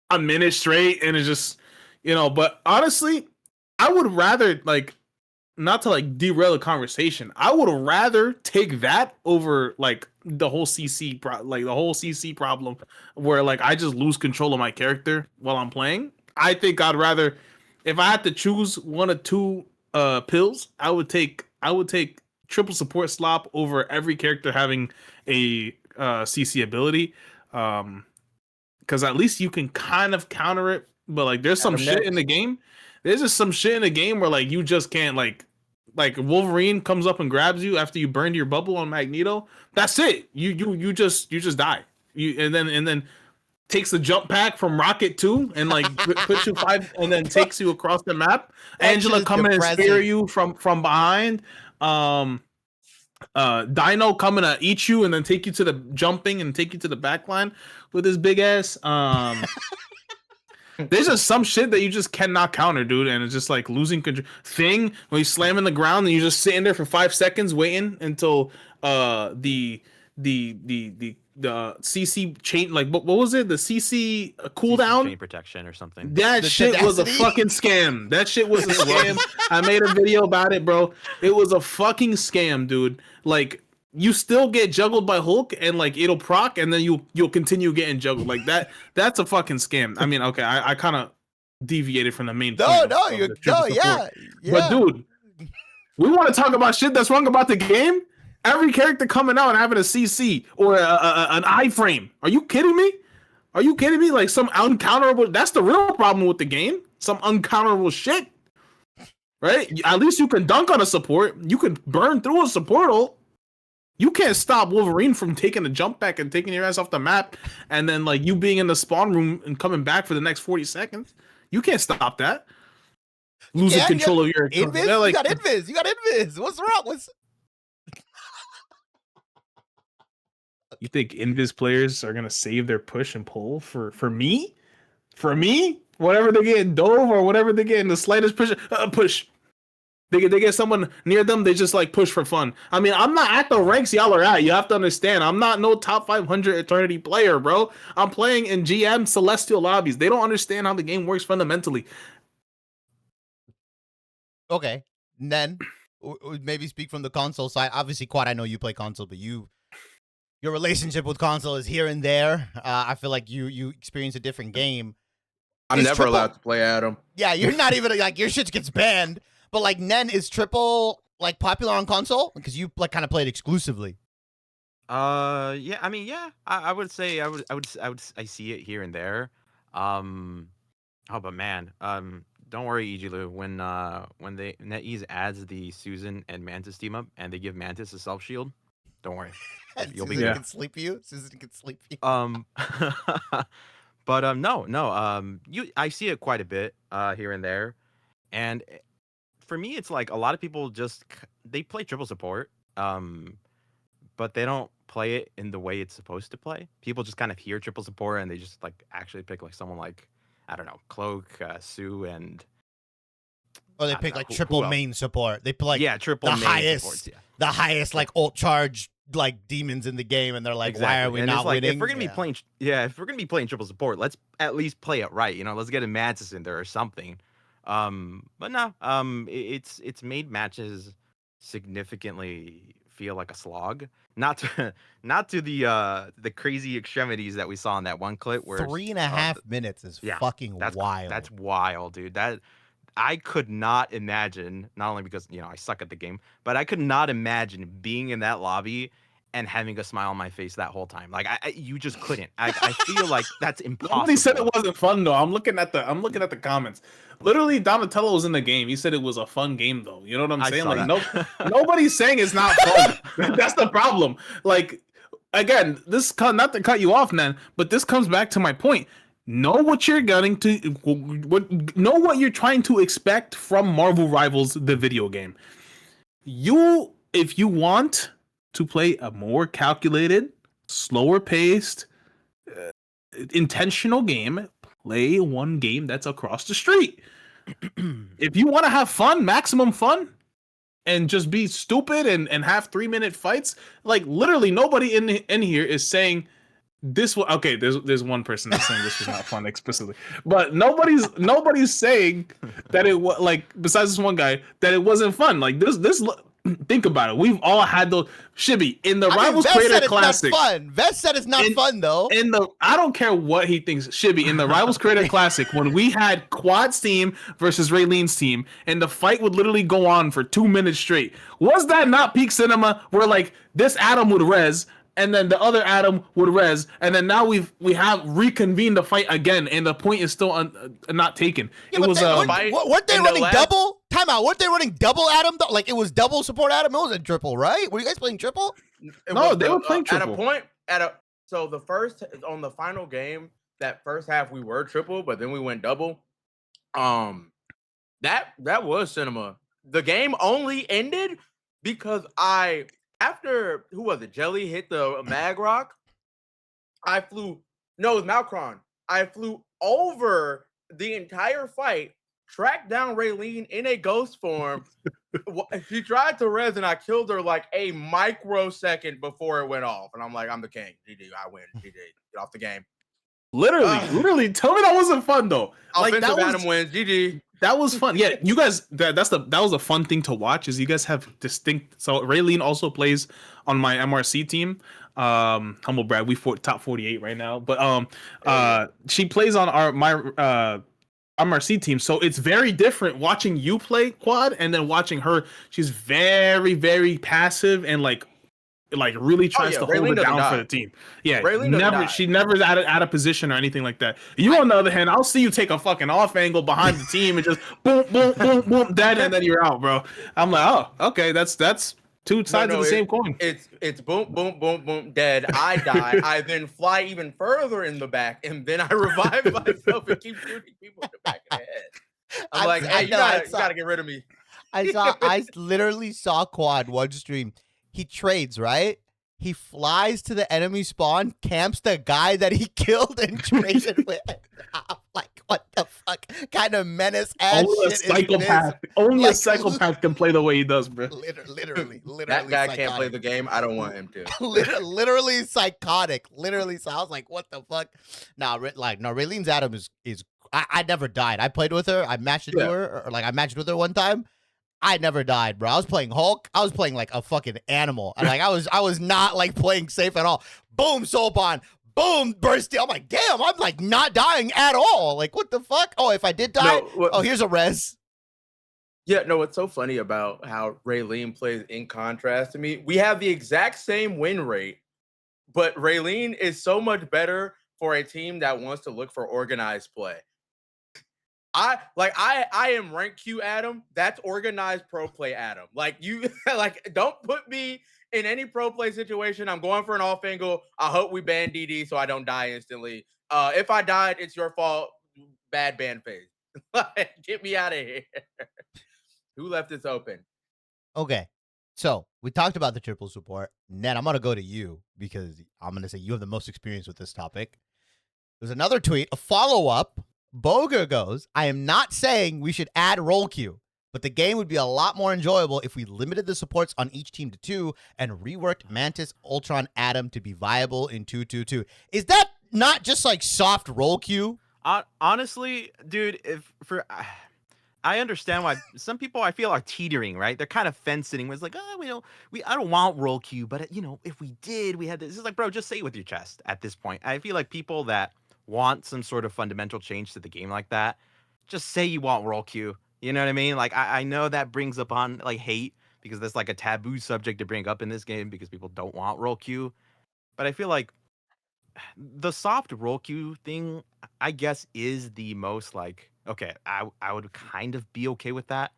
a minute straight, and it's just, but honestly, I would rather, like, not to like derail the conversation, I would rather take that over like the whole CC problem where like I just lose control of my character while I'm playing. I think I'd rather, if I had to choose one or two pills, I would take triple support slop over every character having a CC ability, because at least you can kind of counter it. But like, there's some shit in the game. There's just some shit in the game where like you just can't, like Wolverine comes up and grabs you after you burned your bubble on Magneto. That's it. You just die. And then takes the jump pack from Rocket 2 and like puts you 5 and then takes you across the map. Angela coming and spear you from behind. Dino coming to eat you and then take you to the jumping and take you to the back line with his big ass. There's just some shit that you just cannot counter, dude, and it's just like losing control. Thing when you slam in the ground and you're just sitting there for 5 seconds waiting until the CC chain, like what was it? The CC cooldown, chain protection or something. That shit was a fucking scam. That shit was a scam. I made a video about it, bro. It was a fucking scam, dude. Like, you still get juggled by Hulk, and like it'll proc, and then you'll continue getting juggled like that. That's a fucking scam. I mean, okay, I kind of deviated from the main. Yeah. But dude, we want to talk about shit that's wrong about the game. Every character coming out and having a CC or an iframe. Are you kidding me? Like some uncounterable. That's the real problem with the game. Some uncounterable shit, right? At least you can dunk on a support. You can burn through a support ult. You can't stop Wolverine from taking a jump back and taking your ass off the map, and then like you being in the spawn room and coming back for the next 40 seconds. You can't stop that. Losing control of your invis. Like, you got invis. What's wrong? You think invis players are gonna save their push and pull for me? For me? Whatever they get in dove or whatever they get in the slightest push. They get someone near them, they just like push for fun. I mean, I'm not at the ranks y'all are at. You have to understand. I'm not no top 500 Eternity player, bro. I'm playing in GM Celestial lobbies. They don't understand how the game works fundamentally. Okay. Then maybe speak from the console side. Obviously, Quad, I know you play console, but your relationship with console is here and there. I feel like you experience a different game. I'm never allowed to play Adam. Yeah, you're not even like, your shit gets banned. But like, Nenn, is triple like popular on console because you like kind of play it exclusively? Yeah. I mean, yeah. I would say I see it here and there. But man, don't worry, Egylou. When NetEase adds the Susan and Mantis team up and they give Mantis a self shield, don't worry, you'll be good. Susan can sleep you. But no. I see it quite a bit here and there, and for me, it's like a lot of people they play triple support, but they don't play it in the way it's supposed to play. People just kind of hear triple support and they just like actually pick like someone like, I don't know, Cloak, Sue, and or they pick like triple main support. They play like triple the main highest, supports, the highest like ult charge like demons in the game, and they're like, why are we not winning? If we're gonna be playing triple support, let's at least play it right. Let's get a Mantis in there or something. But no, it's made matches significantly feel like a slog. Not to the crazy extremities that we saw in that one clip where 3.5 minutes is fucking wild. That's wild, dude. That I could not imagine, not only because, I suck at the game, but I could not imagine being in that lobby and having a smile on my face that whole time. Like you just couldn't. I feel like that's impossible. Nobody said it wasn't fun though. I'm looking at the comments. Literally, Donatello was in the game. He said it was a fun game though. You know what I'm saying? Like nobody's saying it's not fun. That's the problem. Like again, not to cut you off, Nenn, but this comes back to my point. Know what you're getting to. Know what you're trying to expect from Marvel Rivals, the video game. If you want to play a more calculated, slower paced, intentional game, play one game that's across the street. If you want to have fun, maximum fun, and just be stupid and have 3-minute fights, like literally nobody in here is saying this. Okay, there's one person that's saying this was not fun explicitly, but nobody's saying that it was like, besides this one guy, that it wasn't fun. Like this. Think about it. We've all had those. Shibby in the Rivals Creator Classic. Vest said it's not fun though. I don't care what he thinks. Shibby in the Rivals Creator Classic, when we had Quad's team versus Raylene's team, and the fight would literally go on for 2 minutes straight. Was that not peak cinema? Where like this Adam would res, and then the other Adam would res, and then now we have reconvened the fight again, and the point is still not taken. Yeah, it was weren't they running double? Time out. Weren't they running double Adam? Like it was double support Adam. It wasn't triple, right? Were you guys playing triple? No, they were playing triple. So on the final game, that first half we were triple, but then we went double. That was cinema. The game only ended because after who was it? Jelly hit the mag rock. It was Malkron. I flew over the entire fight, tracked down Raylene in a ghost form. She tried to res and I killed her like a microsecond before it went off. And I'm like, I'm the king. GG, I win. GG, get off the game. Literally. Tell me that wasn't fun though. Offensive Adam wins. GG. That was fun. Yeah, you guys. That was a fun thing to watch. Is you guys have distinct. So Raylene also plays on my MRC team. Humble brag, we top 48 right now. But she plays on my MRC team, so it's very different watching you play Quad and then watching her. She's very, very passive and like really tries to hold it down for the team. Yeah, she never's out of position or anything like that. You on the other hand, I'll see you take a fucking off angle behind the team and just boom, boom, boom, boom, dead, and then you're out, bro. I'm like, oh, okay, that's two sides of the same coin. It's boom, boom, boom, boom, dead. I die. I then fly even further in the back, and then I revive myself and keep shooting people in the back of the head. I'm like, hey, you gotta get rid of me. I literally saw Quad one stream. He trades, right? He flies to the enemy spawn, camps the guy that he killed and traded with. I'm like, what the fuck kind of menace ass shit psychopath. is this? Only a psychopath can play the way he does, bro. Literally. That guy can't play the game. I don't want him to. literally psychotic. Literally. So I was like, what the fuck? Raylene's Adam is I never died. I played with her. I matched it to her. Or I matched with her one time. I never died, bro. I was playing Hulk. I was playing like a fucking animal. And I was not like playing safe at all. Boom, soul bond. Boom, burst. I'm like, damn, I'm like not dying at all. Like, what the fuck? Oh, if I did die, here's a res. Yeah, no, what's so funny about how Raylene plays in contrast to me, we have the exact same win rate, but Raylene is so much better for a team that wants to look for organized play. I am rank Q Adam. That's organized pro play Adam. Like you don't put me in any pro play situation. I'm going for an off angle. I hope we ban DD so I don't die instantly. If I died, it's your fault. Bad ban phase. Get me out of here. Who left this open? Okay. So we talked about the triple support. Nenn, I'm gonna go to you because I'm gonna say you have the most experience with this topic. There's another tweet, a follow-up. Boger goes, I am not saying we should add roll queue, but the game would be a lot more enjoyable if we limited the supports on each team to 2 and reworked Mantis, Ultron, Adam to be viable in 2-2-2. Is that not just like soft roll queue? Honestly, dude, I understand why some people I feel are teetering, right? They're kind of fence sitting. Where it's like, oh, I don't want roll Q, but if we did, we had this. It's like, bro, just say it with your chest. At this point, I feel like people that want some sort of fundamental change to the game like that, just say you want roll Q. You know what I mean? Like, I know that brings up on like hate because that's like a taboo subject to bring up in this game because people don't want roll Q. But I feel like the soft roll Q thing, I guess, is the most like, okay, I would kind of be okay with that.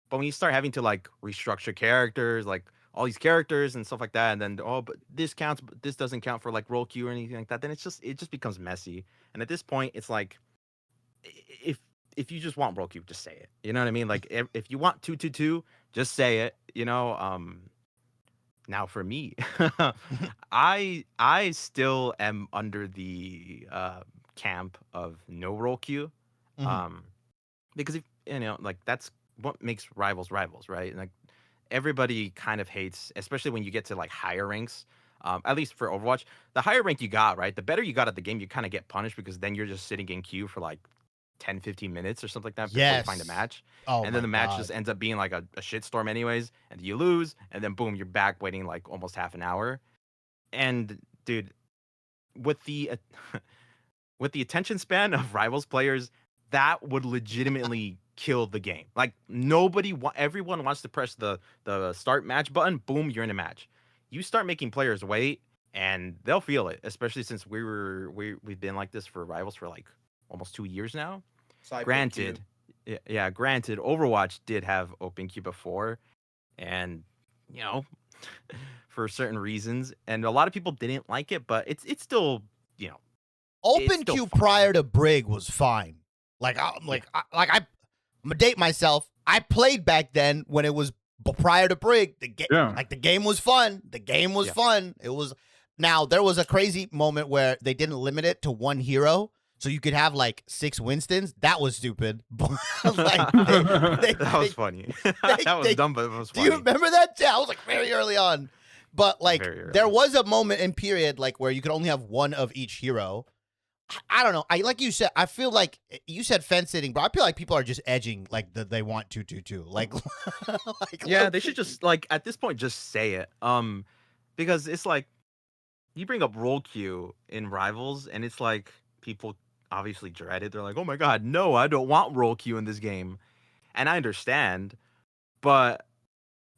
But when you start having to like restructure characters, like all these characters and stuff like that, and then but this counts, but this doesn't count for like roll Q or anything like that, then it just becomes messy. And at this point, it's like if you just want roll Q, just say it. You know what I mean? Like if you want 2-2-2, just say it. Now for me, I still am under the camp of no roll Q. Because if like that's what makes rivals, right? And like everybody kind of hates, especially when you get to like higher ranks. At least for Overwatch, the higher rank you got, right? The better you got at the game, you kind of get punished because then you're just sitting in queue for like 10-15 minutes or something like that before you find a match. And then the match just ends up being like a shitstorm anyways, and you lose, and then boom, you're back waiting like almost half an hour. And dude, with the attention span of rivals players, that would legitimately kill the game. Like everyone wants to press the start match button, boom, you're in a match. You start making players wait, and they'll feel it, especially since we've been like this for rivals for like almost 2 years now. Granted, Overwatch did have open queue before, and for certain reasons, and a lot of people didn't like it, but it's still open queue prior to Brig was fine. I'm gonna date myself. I played back then when it was prior to Brig. The game was fun. The game was fun. It was. Now there was a crazy moment where they didn't limit it to one hero. So you could have like 6 Winstons. That was stupid. That was funny. That was dumb, but it was funny. Do you remember that? Yeah, I was like very early on. But like there was a moment in period like where you could only have one of each hero. I don't know. Like you said, I feel like you said fence sitting, but I feel like people are just edging like they want 2-2-2. Like, they should just like at this point just say it. Because it's like you bring up roll queue in rivals, and it's like people obviously dread it. They're like, oh my god, no, I don't want roll queue in this game. And I understand, but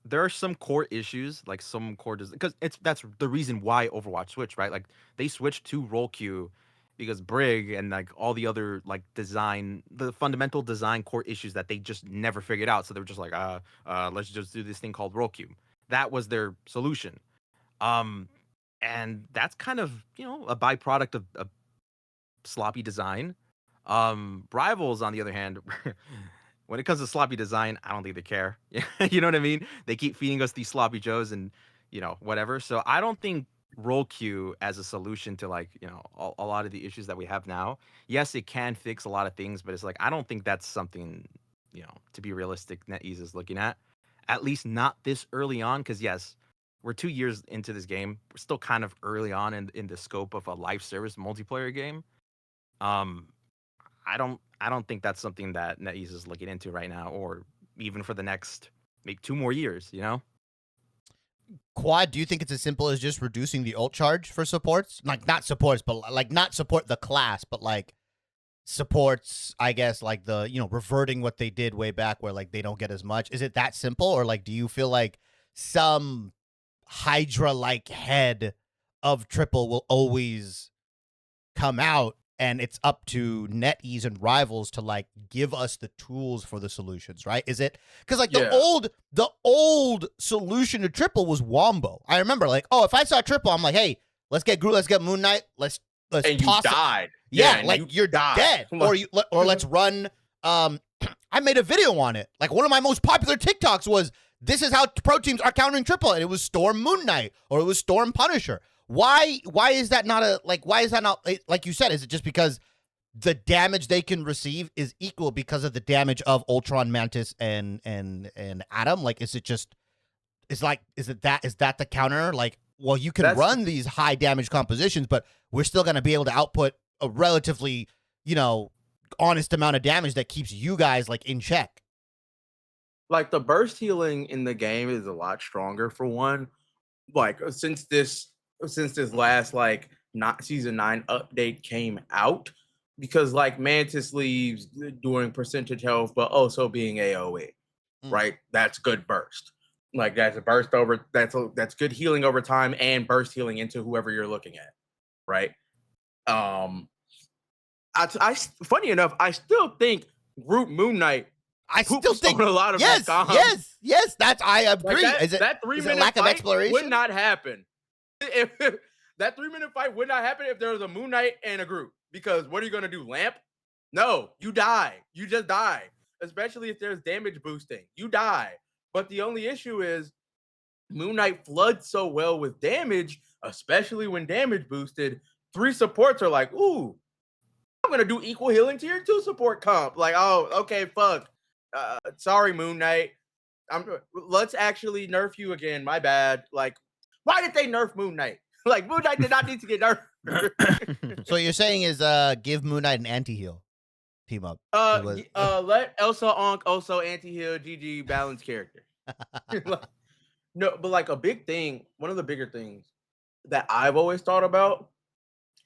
there are some core issues, like some core because that's the reason why Overwatch switched, right? Like they switched to roll queue because Brig and like all the other like the fundamental design core issues that they just never figured out. So they were just like, let's just do this thing called roll queue. That was their solution. And that's kind of, a byproduct of sloppy design. Rivals, on the other hand, when it comes to sloppy design, I don't think they care. You know what I mean? They keep feeding us these sloppy joes and, whatever. So I don't think roll queue as a solution to like, a lot of the issues that we have now. Yes, it can fix a lot of things, but it's like, I don't think that's something, to be realistic, NetEase is looking at least not this early on. Cause yes, we're 2 years into this game. We're still kind of early on in the scope of a live service multiplayer game. I don't think that's something that NetEase is looking into right now, or even for the next maybe 2 more years, Quad, do you think it's as simple as just reducing the ult charge for supports? Like not supports, but like not support the class, but like supports, I guess, like the, reverting what they did way back where like they don't get as much. Is it that simple? Or like do you feel like some Hydra-like head of triple will always come out, and it's up to NetEase and Rivals to like give us the tools for the solutions, right? Is it because like the old solution to triple was Wombo? I remember like, oh, if I saw triple, I'm like, hey, let's get Groot, let's get Moon Knight, let's and toss you died. it. Yeah, like you're dead, or let's run. I made a video on it. Like one of my most popular TikToks was, this is how pro teams are countering triple, and it was Storm Moon Knight or it was Storm Punisher. Why is that not like you said? Is it just because the damage they can receive is equal because of the damage of Ultron, Mantis, and Adam? Like, is that the counter? Like, well, you can run these high damage compositions, but we're still going to be able to output a relatively, honest amount of damage that keeps you guys like in check. like the burst healing in the game is a lot stronger for one. Like since this last like not season 9 update came out, because like Mantis leaves doing percentage health, but also being AoE, right? That's good burst. Like that's a burst over. That's good healing over time and burst healing into whoever you're looking at, right? I funny enough, I still think Root Moon Knight. I still think a lot of yes. That's I agree. Like that 3-minute lack of fight exploration would not happen. If that 3-minute fight would not happen if there was a Moon Knight and a group. Because what are you gonna do? Lamp? No, you die. You just die. Especially if there's damage boosting, you die. But the only issue is Moon Knight floods so well with damage, especially when damage boosted. 3 supports are like, ooh, I'm gonna do equal healing to your 2 support comp. Like, oh, okay, fuck. Sorry, Moon Knight. Let's actually nerf you again. My bad. Like, why did they nerf Moon Knight? Like, Moon Knight did not need to get nerfed. So you're saying is give Moon Knight an anti-heal team up. Let Elsa Onk also anti-heal GG balanced character. No, but like a big thing, one of the bigger things that I've always thought about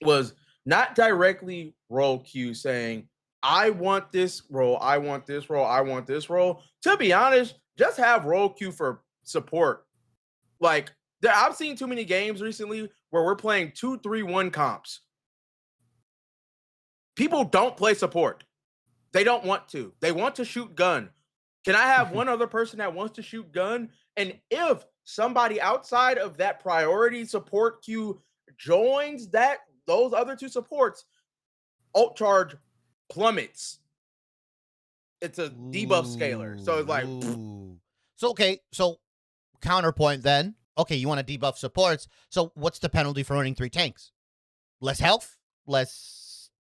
was not directly role queue saying, I want this role, I want this role, I want this role. To be honest, just have role queue for support. Like, I've seen too many games recently where we're playing 2-3-1 comps. People don't play support. They don't want to. They want to shoot gun. Can I have one other person that wants to shoot gun? And if somebody outside of that priority support queue joins those other 2 supports, ult charge plummets. It's a debuff scaler. So it's like So counterpoint then. Okay, you want to debuff supports. So what's the penalty for running 3 tanks? Less health? Less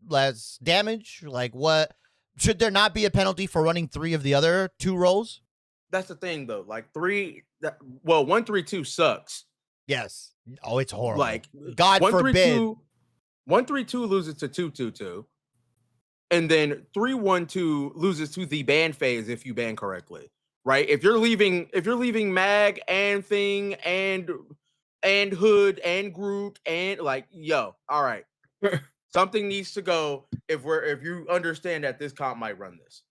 damage? Like what? Should there not be a penalty for running 3 of the other 2 roles? That's the thing though. Like 1-3-2 sucks. Yes. Oh, it's horrible. Like God forbid. 1-3-2 loses to 2-2-2. And then 3-1-2 loses to the ban phase if you ban correctly. Right? If you're leaving Mag and Thing and Hood and Groot and like, yo, all right. Something needs to go if you understand that this comp might run this.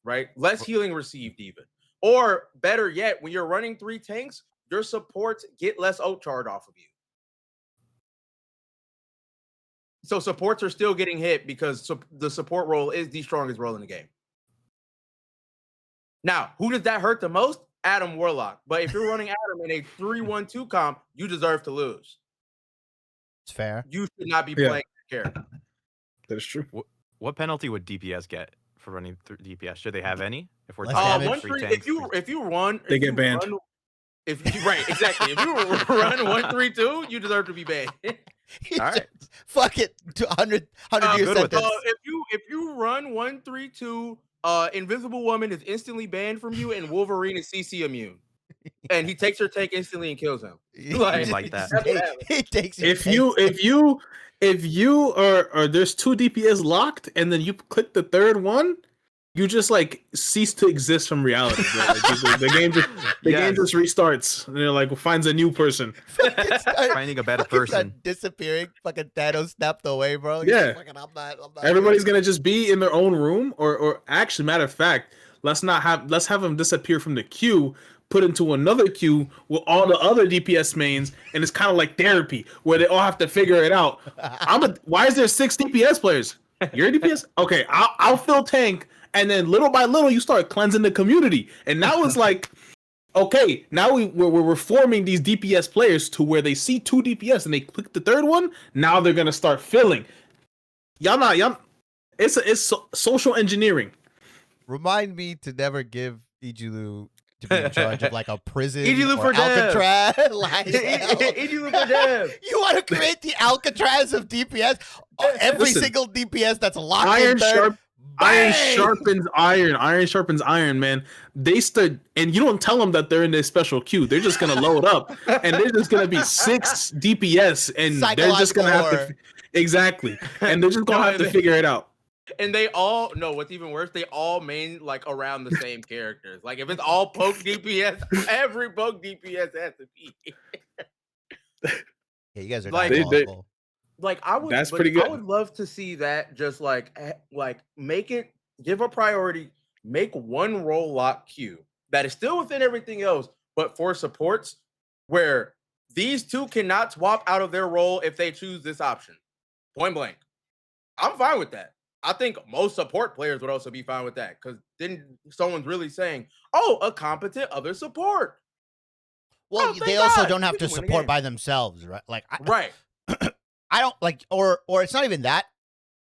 Right? Less healing received even. Or better yet, when you're running 3 tanks, your supports get less ult charge off of you. So supports are still getting hit because the support role is the strongest role in the game. Now, who does that hurt the most? Adam Warlock. But if you're running Adam in a 3-1-2 comp, you deserve to lose. It's fair. You should not be playing that character. That is true. What penalty would DPS get for running DPS? Should they have any? If we're if you run, they get banned. Right, exactly. If you run 1-3-2, you deserve to be banned. All right, fuck it. 100 year sentence. If you run 1-3-2, Invisible Woman is instantly banned from you, and Wolverine is CC immune, and he takes her tank instantly and kills him. Like that. He takes. If you are there's 2 DPS locked, and then you click the 3rd one, you just like cease to exist from reality. The game just restarts, and it like finds a new person. Finding a better person. Disappearing. Fucking Thanos snapped away, bro. Yeah. Fucking, I'm not Everybody's gonna just be in their own room, or actually, matter of fact, let's have them disappear from the queue, put into another queue with all the other DPS mains, and it's kind of like therapy where they all have to figure it out. Why is there 6 DPS players? You're a DPS? Okay, I'll fill tank. And then little by little, you start cleansing the community. And now it's like, okay, now we're forming these DPS players to where they see 2 DPS and they click the 3rd one. Now they're going to start filling. It's social engineering. Remind me to never give Egylou to be in charge of like a prison Egylou or for Alcatraz. Egylou for dev. You want to create the Alcatraz of DPS? Every single DPS that's locked in third. Iron sharpens iron. Iron sharpens iron, man. They stood, and you don't tell them that they're in this special queue. They're just gonna load up, and there's just gonna be 6 DPS, and they're just gonna have to exactly, and they're just gonna have to figure it out. And they all what's even worse, they all main like around the same characters. Like if it's all poke DPS, every poke DPS has to be. Yeah, you guys are like awful. Like I would, that's pretty good. I would love to see that. Just like make it, give a priority, make one role lock queue that is still within everything else, but for supports where these two cannot swap out of their role if they choose this option. Point blank. I'm fine with that. I think most support players would also be fine with that because then someone's really saying, "Oh, a competent other support." Well, they also don't have to support by themselves, right? Like, right. I don't like, or it's not even that.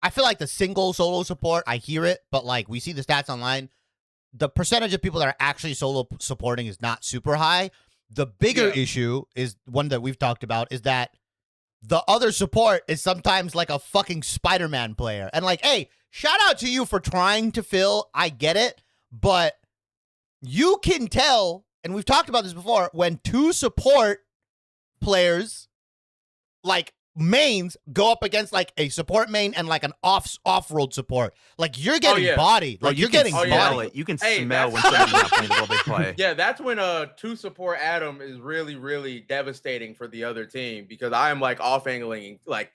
I feel like the single solo support, I hear it, but like we see the stats online, the percentage of people that are actually solo supporting is not super high. The bigger issue is one that we've talked about is that the other support is sometimes like a fucking Spider-Man player. And like, hey, shout out to you for trying to fill. I get it. But you can tell, and we've talked about this before, when two support players, like mains, go up against like a support main and like an off-road support. Like you're getting bodied. Like you're getting bodied. You can smell when somebody's not playing the role they play. Yeah, that's when two support Adam is really, really devastating for the other team because I am like off-angling, like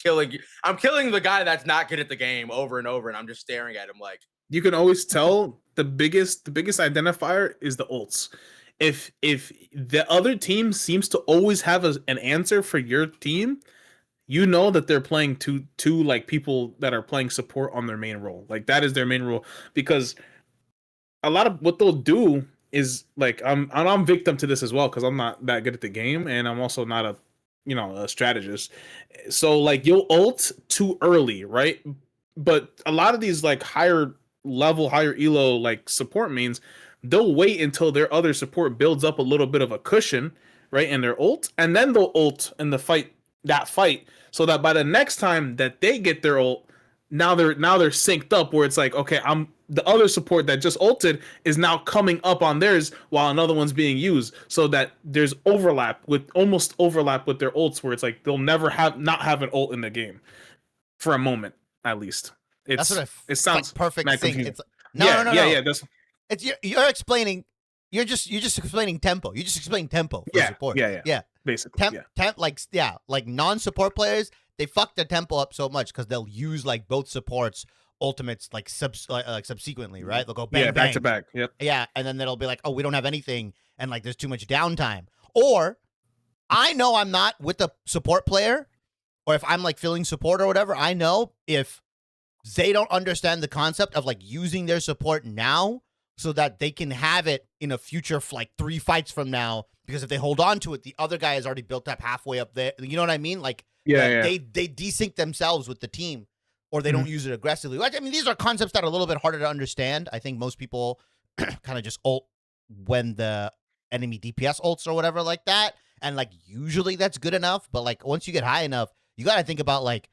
I'm killing the guy that's not good at the game over and over, and I'm just staring at him like. You can always tell the biggest identifier is the ults. If the other team seems to always have an answer for your team, you know that they're playing two like people that are playing support on their main role. Like that is their main role, because a lot of what they'll do is like I'm victim to this as well because I'm not that good at the game and I'm also not a strategist. So like you'll ult too early, right? But a lot of these like higher level, higher elo like support mains, they'll wait until their other support builds up a little bit of a cushion, right, in their ult, and then they'll ult in the fight, so that by the next time that they get their ult, now they're synced up where it's like, okay, I'm the other support that just ulted is now coming up on theirs while another one's being used, so that there's almost overlap with their ults where it's like they'll never not have an ult in the game for a moment at least. It sounds like perfect thing. Confusing. It's no. That's you're explaining. You're just explaining tempo. You just explain tempo for support. Yeah. Basically, like non-support players, they fuck their tempo up so much because they'll use like both supports ultimates like subsequently, right? They'll go bang, bang, back to back. Yep. Yeah, and then they'll be like, oh, we don't have anything, and like there's too much downtime. Or I know I'm not with the support player, or if I'm like filling support or whatever, I know if they don't understand the concept of like using their support now so that they can have it in a future like 3 fights from now. Because if they hold on to it, the other guy has already built up halfway up there. You know what I mean? Like, they desync themselves with the team, or they don't use it aggressively. I mean, these are concepts that are a little bit harder to understand. I think most people kind of just ult when the enemy DPS ults or whatever like that. And like, usually that's good enough. But like, once you get high enough, you got to think about like,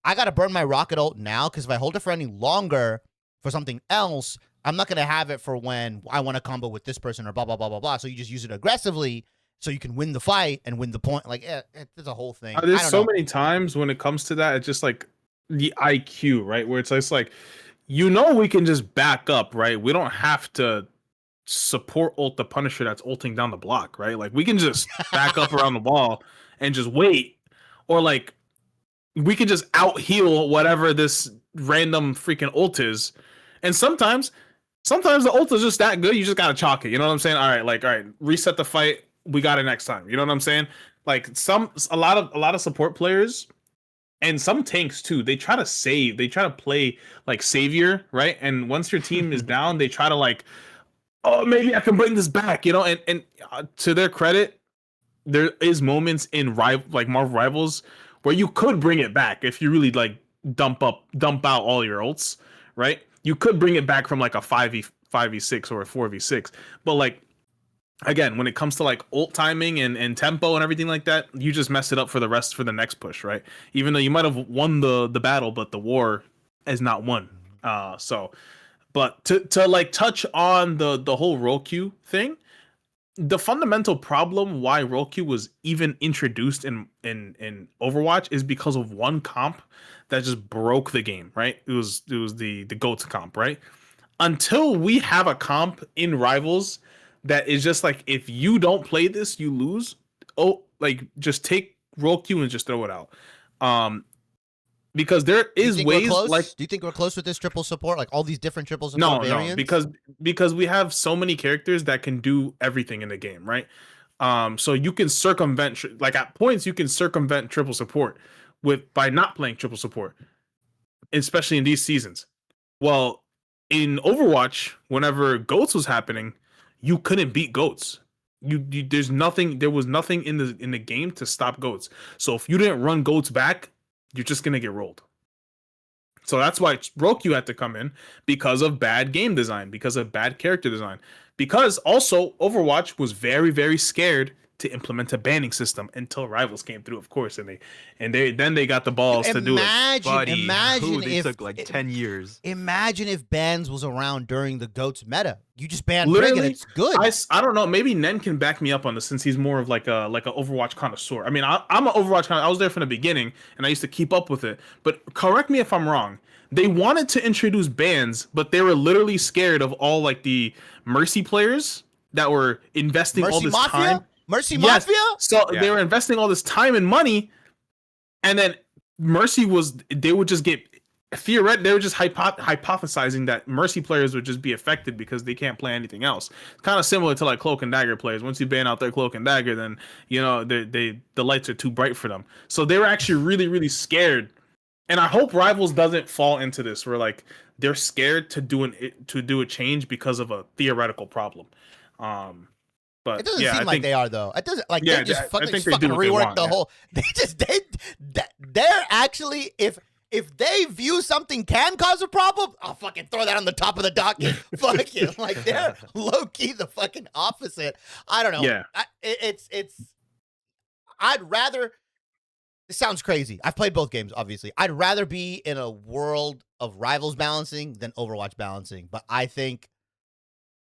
I got to burn my rocket ult now because if I hold it for any longer for something else, I'm not going to have it for when I want to combo with this person or blah, blah, blah, blah, blah. So you just use it aggressively so you can win the fight and win the point. Like, there's a whole thing. There's so many times when it comes to that, it's just like the IQ, right? Where it's like, we can just back up, right? We don't have to support ult the Punisher that's ulting down the block, right? Like, we can just back up around the wall and just wait. Or like, we can just out heal whatever this random freaking ult is. And sometimes the ult is just that good. You just gotta chalk it. You know what I'm saying? All right, reset the fight. We got it next time. You know what I'm saying? Like a lot of support players and some tanks too. They try to save. They try to play like savior, right? And once your team is down, they try to like, oh, maybe I can bring this back. You know, and to their credit, there is moments in Marvel Rivals where you could bring it back if you really like dump out all your ults, right? You could bring it back from like a 5v6 or a 4v6. But like, again, when it comes to like ult timing and tempo and everything like that, you just mess it up for the next push, right? Even though you might have won the battle, but the war is not won. But to like touch on the whole role queue thing, the fundamental problem why Roku was even introduced in Overwatch is because of one comp that just broke the game, right? It was the GOATS comp, right? Until we have a comp in Rivals that is just like, if you don't play this, you lose. Oh, like just take Roku and just throw it out. Because there is ways like, do you think we're close with this triple support, like all these different triple support variants? No, because we have so many characters that can do everything in the game, right? So you can circumvent, like at points you can circumvent triple support by not playing triple support, especially in these seasons. Well, in Overwatch, whenever GOATS was happening, you couldn't beat GOATS. There was nothing in the game to stop GOATS. So if you didn't run GOATS back, you're just gonna get rolled. So that's why Roku had to come in, because of bad game design, because of bad character design, because also Overwatch was very, very scared to implement a banning system until Rivals came through, of course, and they got the balls to do it. Imagine if it took like 10 years. Imagine if bans was around during the GOATS meta. You just ban literally, and it's good. I don't know. Maybe Nenn can back me up on this, since he's more of like a Overwatch connoisseur. I mean, I'm an Overwatch connoisseur. I was there from the beginning, and I used to keep up with it. But correct me if I'm wrong. They wanted to introduce bans, but they were literally scared of all like the Mercy players that were investing all this time. Mercy Mafia? So they were investing all this time and money, and then Mercy they would just get theoretically, they were just hypothesizing that Mercy players would just be affected because they can't play anything else. It's kind of similar to like Cloak and Dagger players. Once you ban out their Cloak and Dagger, then the lights are too bright for them. So they were actually really, really scared. And I hope Rivals doesn't fall into this where like they're scared to do a change because of a theoretical problem. But it doesn't seem like they are, though. It doesn't like they just fucking rework the whole. They're actually, if they view something can cause a problem, I'll fucking throw that on the top of the docket. Fuck it, like they're low key the fucking opposite. I don't know. Yeah, I'd rather. This sounds crazy. I've played both games, obviously. I'd rather be in a world of Rivals balancing than Overwatch balancing, but I think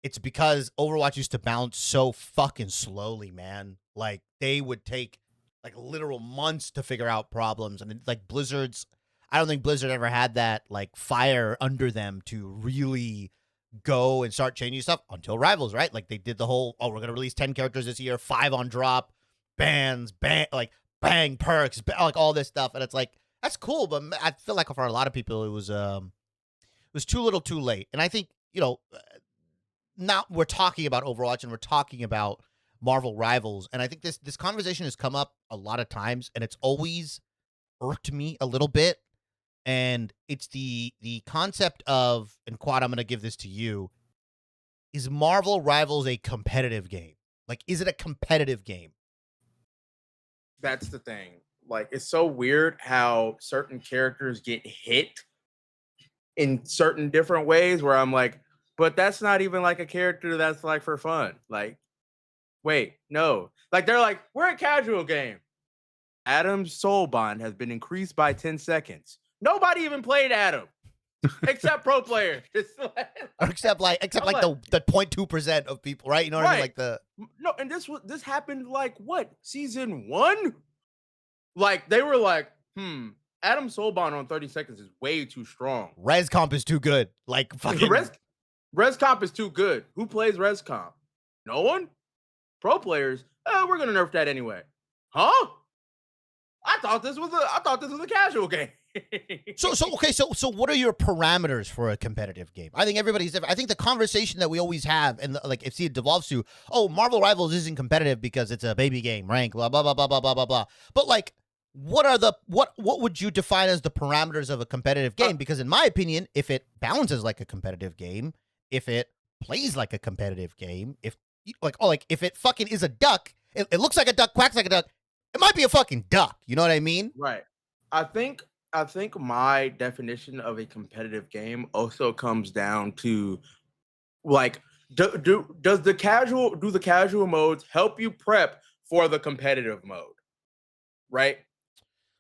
it's because Overwatch used to bounce so fucking slowly, man. Like, they would take, like, literal months to figure out problems. And, like, Blizzard's... I don't think Blizzard ever had that, like, fire under them to really go and start changing stuff until Rivals, right? Like, they did the whole, we're going to release 10 characters this year, 5 on drop, bang, perks, like, all this stuff. And it's like, that's cool, but I feel like for a lot of people, it was too little too late. And I think, now we're talking about Overwatch and we're talking about Marvel Rivals, and I think this conversation has come up a lot of times, and it's always irked me a little bit. And it's the concept of, and Quad, I'm going to give this to you, is Marvel Rivals a competitive game? Like, is it a competitive game? That's the thing. Like, it's so weird how certain characters get hit in certain different ways where I'm like, but that's not even like a character that's like for fun. Like, wait, no. Like, they're like, we're a casual game. Adam's soul bond has been increased by 10 seconds. Nobody even played Adam. Except pro players. except like the 0.2% of people, right? You know what I mean? Like no, and this happened like what? Season 1? Like, they were like, Adam's soul bond on 30 seconds is way too strong. Res comp is too good. Like, fucking Res comp is too good. Who plays Res comp? No one? Pro players? We're gonna nerf that anyway. Huh? I thought this was a casual game. So what are your parameters for a competitive game? I think everybody's different. I think the conversation that we always have, and like if it devolves to, Marvel Rivals isn't competitive because it's a baby game, rank, blah blah blah blah blah blah blah blah. But like, what would you define as the parameters of a competitive game? Because in my opinion, if it balances like a competitive game, if it plays like a competitive game, if it fucking is a duck, it looks like a duck, quacks like a duck, it might be a fucking duck. You know what I mean? Right. I think my definition of a competitive game also comes down to, like, do the casual modes help you prep for the competitive mode? Right?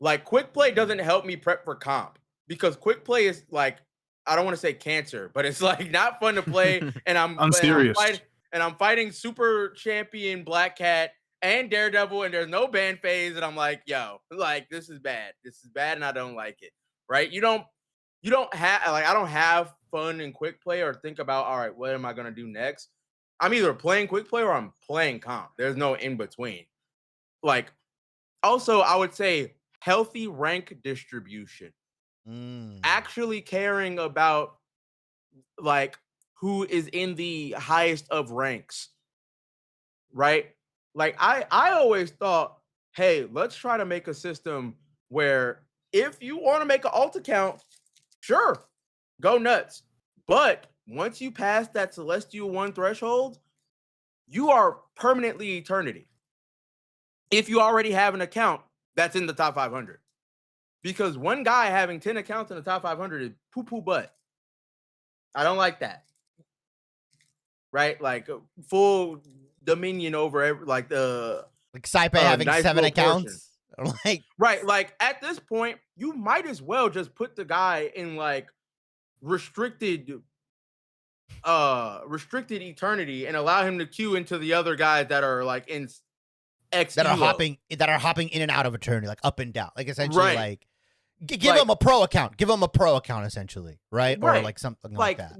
Like, quick play doesn't help me prep for comp, because quick play is like, I don't want to say cancer, but it's like not fun to play, and I'm serious. and I'm fighting Super Champion Black Cat and Daredevil, and there's no ban phase, and I'm like, yo, like this is bad. This is bad, and I don't like it. Right? You don't have like I don't have fun in quick play or think about, all right, what am I gonna do next? I'm either playing quick play or I'm playing comp. There's no in between. Like, also, I would say healthy rank distribution. Actually caring about like who is in the highest of ranks, right? Like I always thought, hey, let's try to make a system where if you want to make an alt account, sure, go nuts. But once you pass that Celestial 1 threshold, you are permanently eternity. If you already have an account that's in the top 500. Because one guy having 10 accounts in the top 500 is poo-poo butt. I don't like that. Right? Like full dominion over like the Saipe having nice 7 accounts. Like right, like at this point, you might as well just put the guy in like restricted eternity and allow him to queue into the other guys that are like in X that are hopping in and out of eternity, like up and down. Like essentially like give him a pro account. Give him a pro account essentially, right? Or like something like that.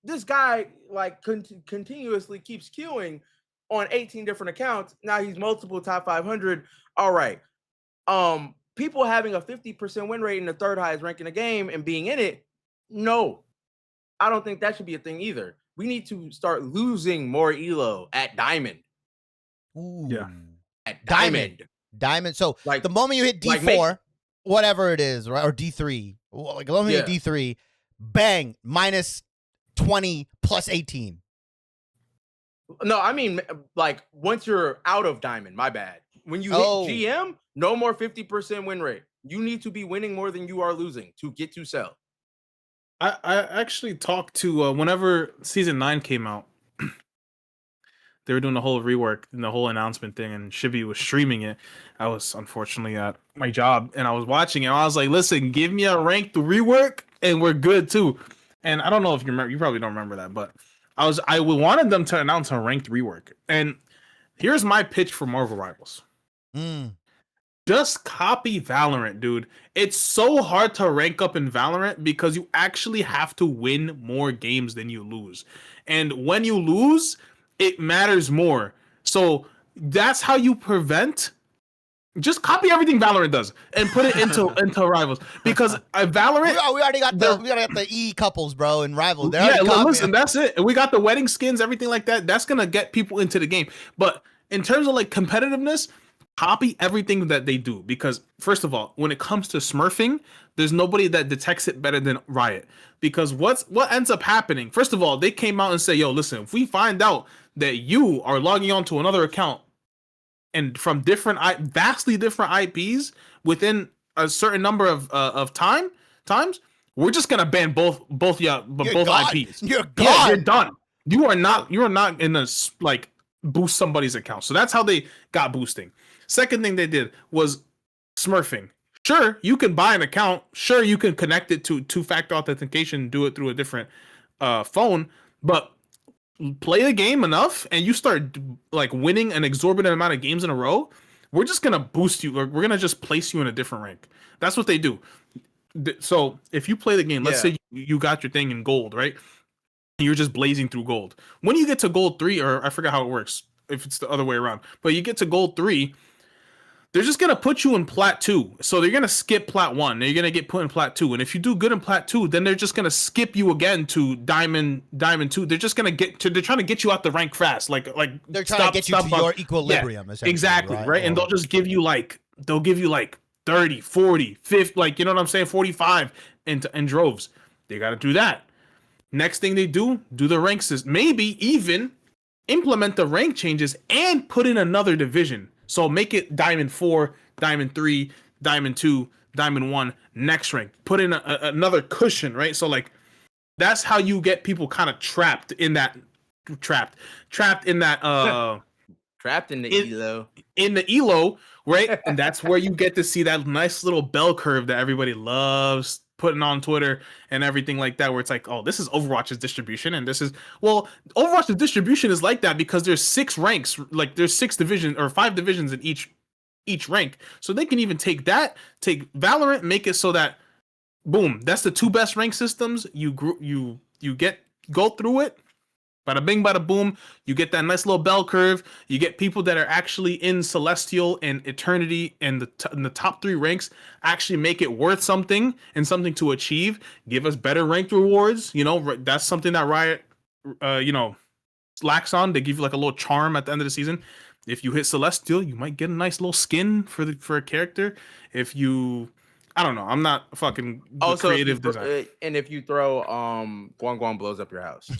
This guy like continuously keeps queuing on 18 different accounts. Now he's multiple top 500. All right. People having a 50% win rate in the third highest rank in the game and being in it, no. I don't think that should be a thing either. We need to start losing more elo at Diamond. Ooh. Yeah. At Diamond. So like the moment you hit D4, like whatever it is, right? Or D3, like the moment you hit D3, bang, minus 20 plus 18. No, I mean like once you're out of Diamond, my bad. When you hit GM, no more 50% win rate. You need to be winning more than you are losing to get to sell. I actually talked to whenever season 9 came out, they were doing the whole rework and the whole announcement thing, and Shibby was streaming it. I was unfortunately at my job, and I was watching it. And I was like, listen, give me a ranked rework, and we're good too. And I don't know if you remember, you probably don't remember that, but I wanted them to announce a ranked rework. And here's my pitch for MarvelRivals. Just copy Valorant, dude. It's so hard to rank up in Valorant because you actually have to win more games than you lose. And when you lose, it matters more. So that's how you prevent. Just copy everything Valorant does and put it into Rivals, because Valorant. We already got the E couples, bro, in Rivals. Listen, that's it. And we got the wedding skins, everything like that. That's gonna get people into the game. But in terms of like competitiveness, copy everything that they do, because first of all, when it comes to smurfing, there's nobody that detects it better than Riot. Because what ends up happening? First of all, they came out and say, "Yo, listen, if we find out that you are logging on to another account and from vastly different IPs within a certain number of times, we're just gonna ban both IPs. You're gone. Yeah, you're done. You are not in a like boost somebody's account." So that's how they got boosting. Second thing they did was smurfing. Sure, you can buy an account. Sure, you can connect it to two-factor authentication, do it through a different phone, but play the game enough and you start like winning an exorbitant amount of games in a row, we're just gonna boost you. We're gonna just place you in a different rank. That's what they do. So if you play the game, let's say you got your thing in gold, right? You're just blazing through gold. When you get to gold 3, or I forget how it works, if it's the other way around, but you get to gold 3, they're just going to put you in plat 2. So they're going to skip plat 1. You're going to get put in plat 2. And if you do good in plat 2, then they're just going to skip you again to diamond 2. They're just going to they're trying to get you out the rank fast. Like they're trying to get you to your equilibrium. Yeah, exactly. Right. And they'll just give you like 30, 40, 50, like, you know what I'm saying? 45 in droves. They got to do that. Next thing they do the rank system. Maybe even implement the rank changes and put in another division. So make it Diamond 4, Diamond 3, Diamond 2, Diamond 1, next rank. Put in another cushion, right? So like that's how you get people kind of trapped in the elo. In the elo, right? And that's where you get to see that nice little bell curve that everybody loves putting on Twitter and everything like that, where it's like, oh, this is Overwatch's distribution, and this is Overwatch's distribution is like that because there's 6 ranks, like there's 6 divisions or 5 divisions in each rank, so they can even take Valorant, make it so that boom, that's the 2 best rank systems. You go through it. Bada bing, bada boom. You get that nice little bell curve. You get people that are actually in Celestial and Eternity and in the top 3 ranks actually make it worth something and something to achieve. Give us better ranked rewards. You know, that's something that Riot, slacks on. They give you like a little charm at the end of the season. If you hit Celestial, you might get a nice little skin for a character. If you, I don't know. I'm not fucking creative design. And if you throw Guang blows up your house.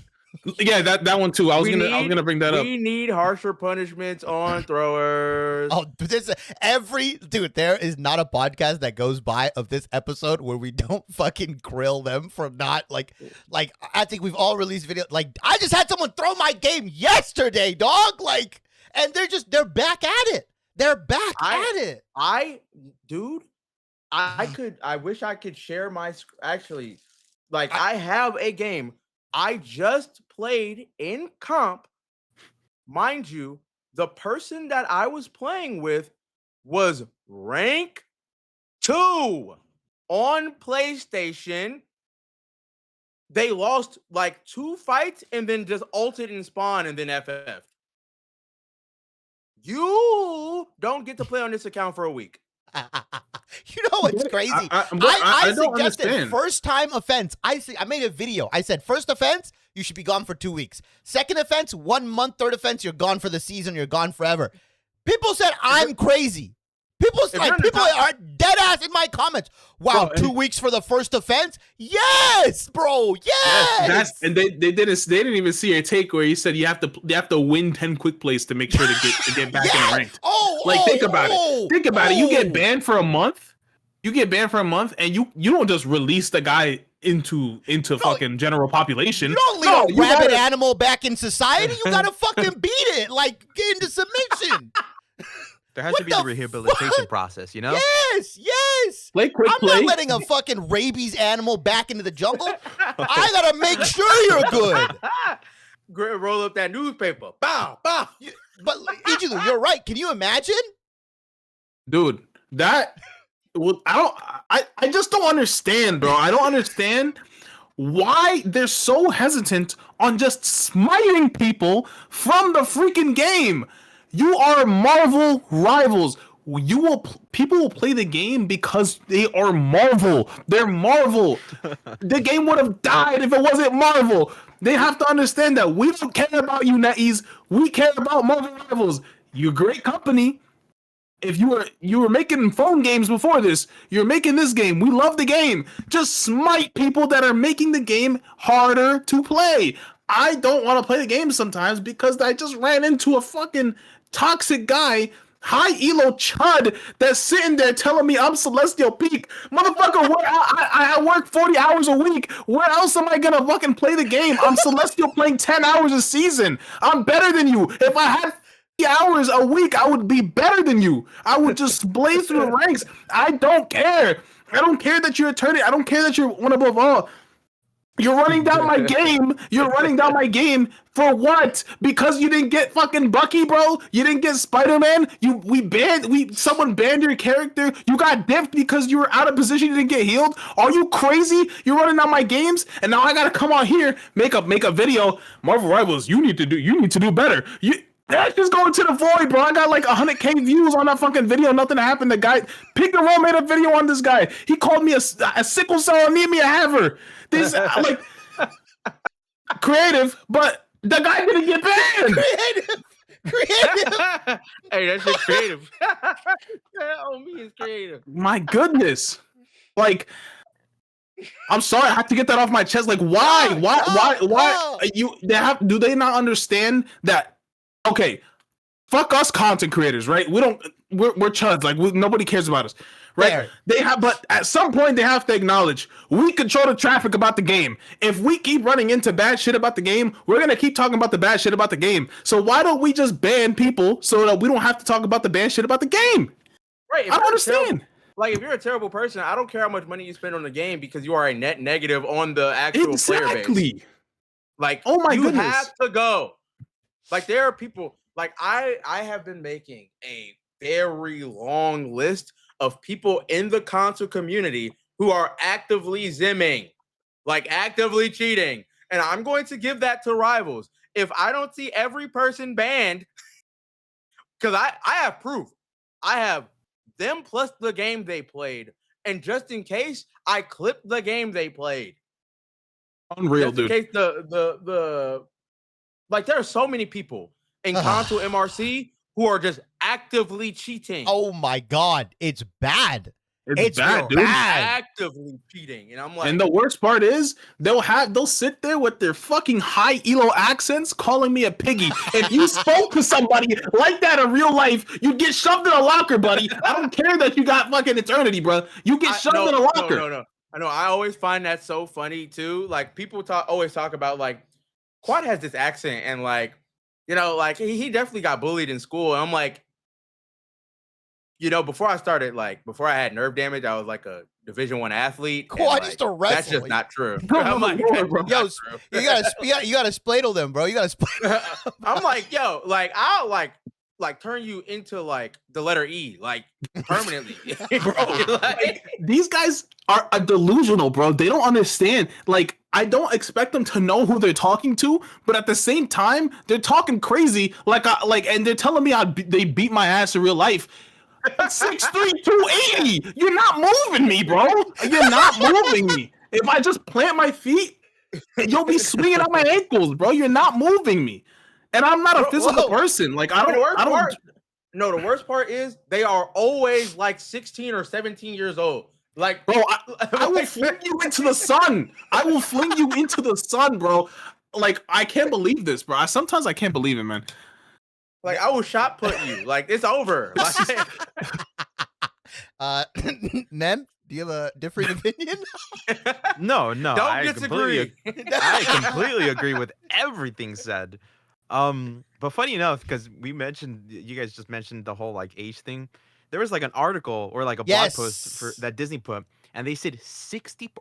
Yeah, that one too. I was gonna bring that up. We need harsher punishments on throwers. Oh, there is not a podcast that goes by of this episode where we don't fucking grill them for not like I think we've all released video. Like I just had someone throw my game yesterday, dog. Like, and they're back at it. They're back at it. I wish I could share my actually. Like I have a game. I just played in comp. Mind you, the person that I was playing with was rank 2 on PlayStation. They lost like 2 fights and then just ulted and spawned and then FF. You don't get to play on this account for a week. You know what's crazy? I suggested first time offense. I made a video. I said first offense, you should be gone for 2 weeks. Second offense, 1 month. Third offense, you're gone for the season. You're gone forever. People said I'm crazy. People are dead ass in my comments. Wow, 2 weeks for the first offense? Yes, bro. Yes. And they didn't even see your take where you said you have to win 10 quick plays to make sure to get back in the ranked. Think about it. Think about it. You get banned for a month. And you don't just release the guy into fucking general population. You don't leave a rabid animal back in society. You gotta fucking beat it, like get into submission. There has to be the rehabilitation process, you know? Yes. I'm not letting a fucking rabies animal back into the jungle. I gotta make sure you're good. Roll up that newspaper. Bow. But Egylou, you're right. Can you imagine? Dude, I just don't understand, bro. I don't understand why they're so hesitant on just smiting people from the freaking game. You are Marvel Rivals. People will play the game because they are Marvel. They're Marvel. The game would have died if it wasn't Marvel. They have to understand that we don't care about you, NetEase. We care about Marvel Rivals. You're a great company. If you were making phone games before this, you're making this game. We love the game. Just smite people that are making the game harder to play. I don't want to play the game sometimes because I just ran into a fucking toxic guy, high elo chud, that's sitting there telling me I'm Celestial Peak. Motherfucker, I work 40 hours a week. Where else am I gonna fucking play the game? I'm Celestial playing 10 hours a season. I'm better than you. If I had hours a week, I would be better than you. I would just blaze through the ranks. I don't care. I don't care that you're Eternity. I don't care that you're one above all. You're running down my game. You're running down my game for what? Because you didn't get fucking Bucky, bro. You didn't get Spider-Man. Someone banned your character. You got diffed because you were out of position. You didn't get healed. Are you crazy? You're running down my games, and now I gotta come on here make a video. Marvel Rivals, you need to do better. That's just going to the void, bro. I got like 100K views on that fucking video. Nothing happened. The guy, Pick the Roll made a video on this guy. He called me a sickle cell anemia haver. This like creative, but the guy didn't get banned. Creative. Hey, that's just creative. Oh, me is creative. My goodness. Like, I'm sorry, I have to get that off my chest. Like, why? Do they not understand that? Okay, fuck us content creators, right? We're chuds, like nobody cares about us, right? Fair. But at some point they have to acknowledge we control the traffic about the game. If we keep running into bad shit about the game, we're gonna keep talking about the bad shit about the game. So why don't we just ban people so that we don't have to talk about the bad shit about the game? Right. I don't understand. like if you're a terrible person, I don't care how much money you spend on the game because you are a net negative on the actual player base. Like, oh my goodness, you have to go. Like, there are people. Like, I have been making a very long list of people in the console community who are actively zimming, like actively cheating, and I'm going to give that to Rivals. If I don't see every person banned, because I have proof, I have them plus the game they played, and just in case, I clipped the game they played. Unreal, dude. In case the like, there are so many people in console MRC who are just actively cheating. Oh my god, it's bad. It's bad, dude. Actively cheating, and I'm like, and the worst part is they'll sit there with their fucking high elo accents calling me a piggy. If you spoke to somebody like that in real life, you'd get shoved in a locker, buddy. I don't care that you got fucking eternity, bro. You get shoved in a locker. No. I know. I always find that so funny too. Like, people always talk about, like, Quad has this accent, and like, you know, like he definitely got bullied in school. And I'm like, you know, before I had nerve damage, I was like a Division I athlete. Quad used to wrestle. That's just not true. I'm like, yo, you gotta spladle them, bro. You gotta spladle. I'm like, yo, like, I'll like turn you into like the letter E, like permanently. Bro, like, these guys are delusional, bro. They don't understand. Like, I don't expect them to know who they're talking to, but at the same time, they're talking crazy. And they're telling me they beat my ass in real life. 6'3", 280. You're not moving me, bro. You're not moving me. If I just plant my feet, you'll be swinging on my ankles, bro. You're not moving me. And I'm not a physical person. Like, No, the worst part is they are always like 16 or 17 years old. Like, bro, I will fling you into the sun. I will fling you into the sun, bro. Like, I can't believe this, bro. Sometimes I can't believe it, man. Like, I will shot put you. Like, it's over. Nenn, do you have a different opinion? No. Don't disagree. I completely agree with everything said. But funny enough, because you guys just mentioned the whole like age thing. There was like an article or like a blog post that Disney put, and they said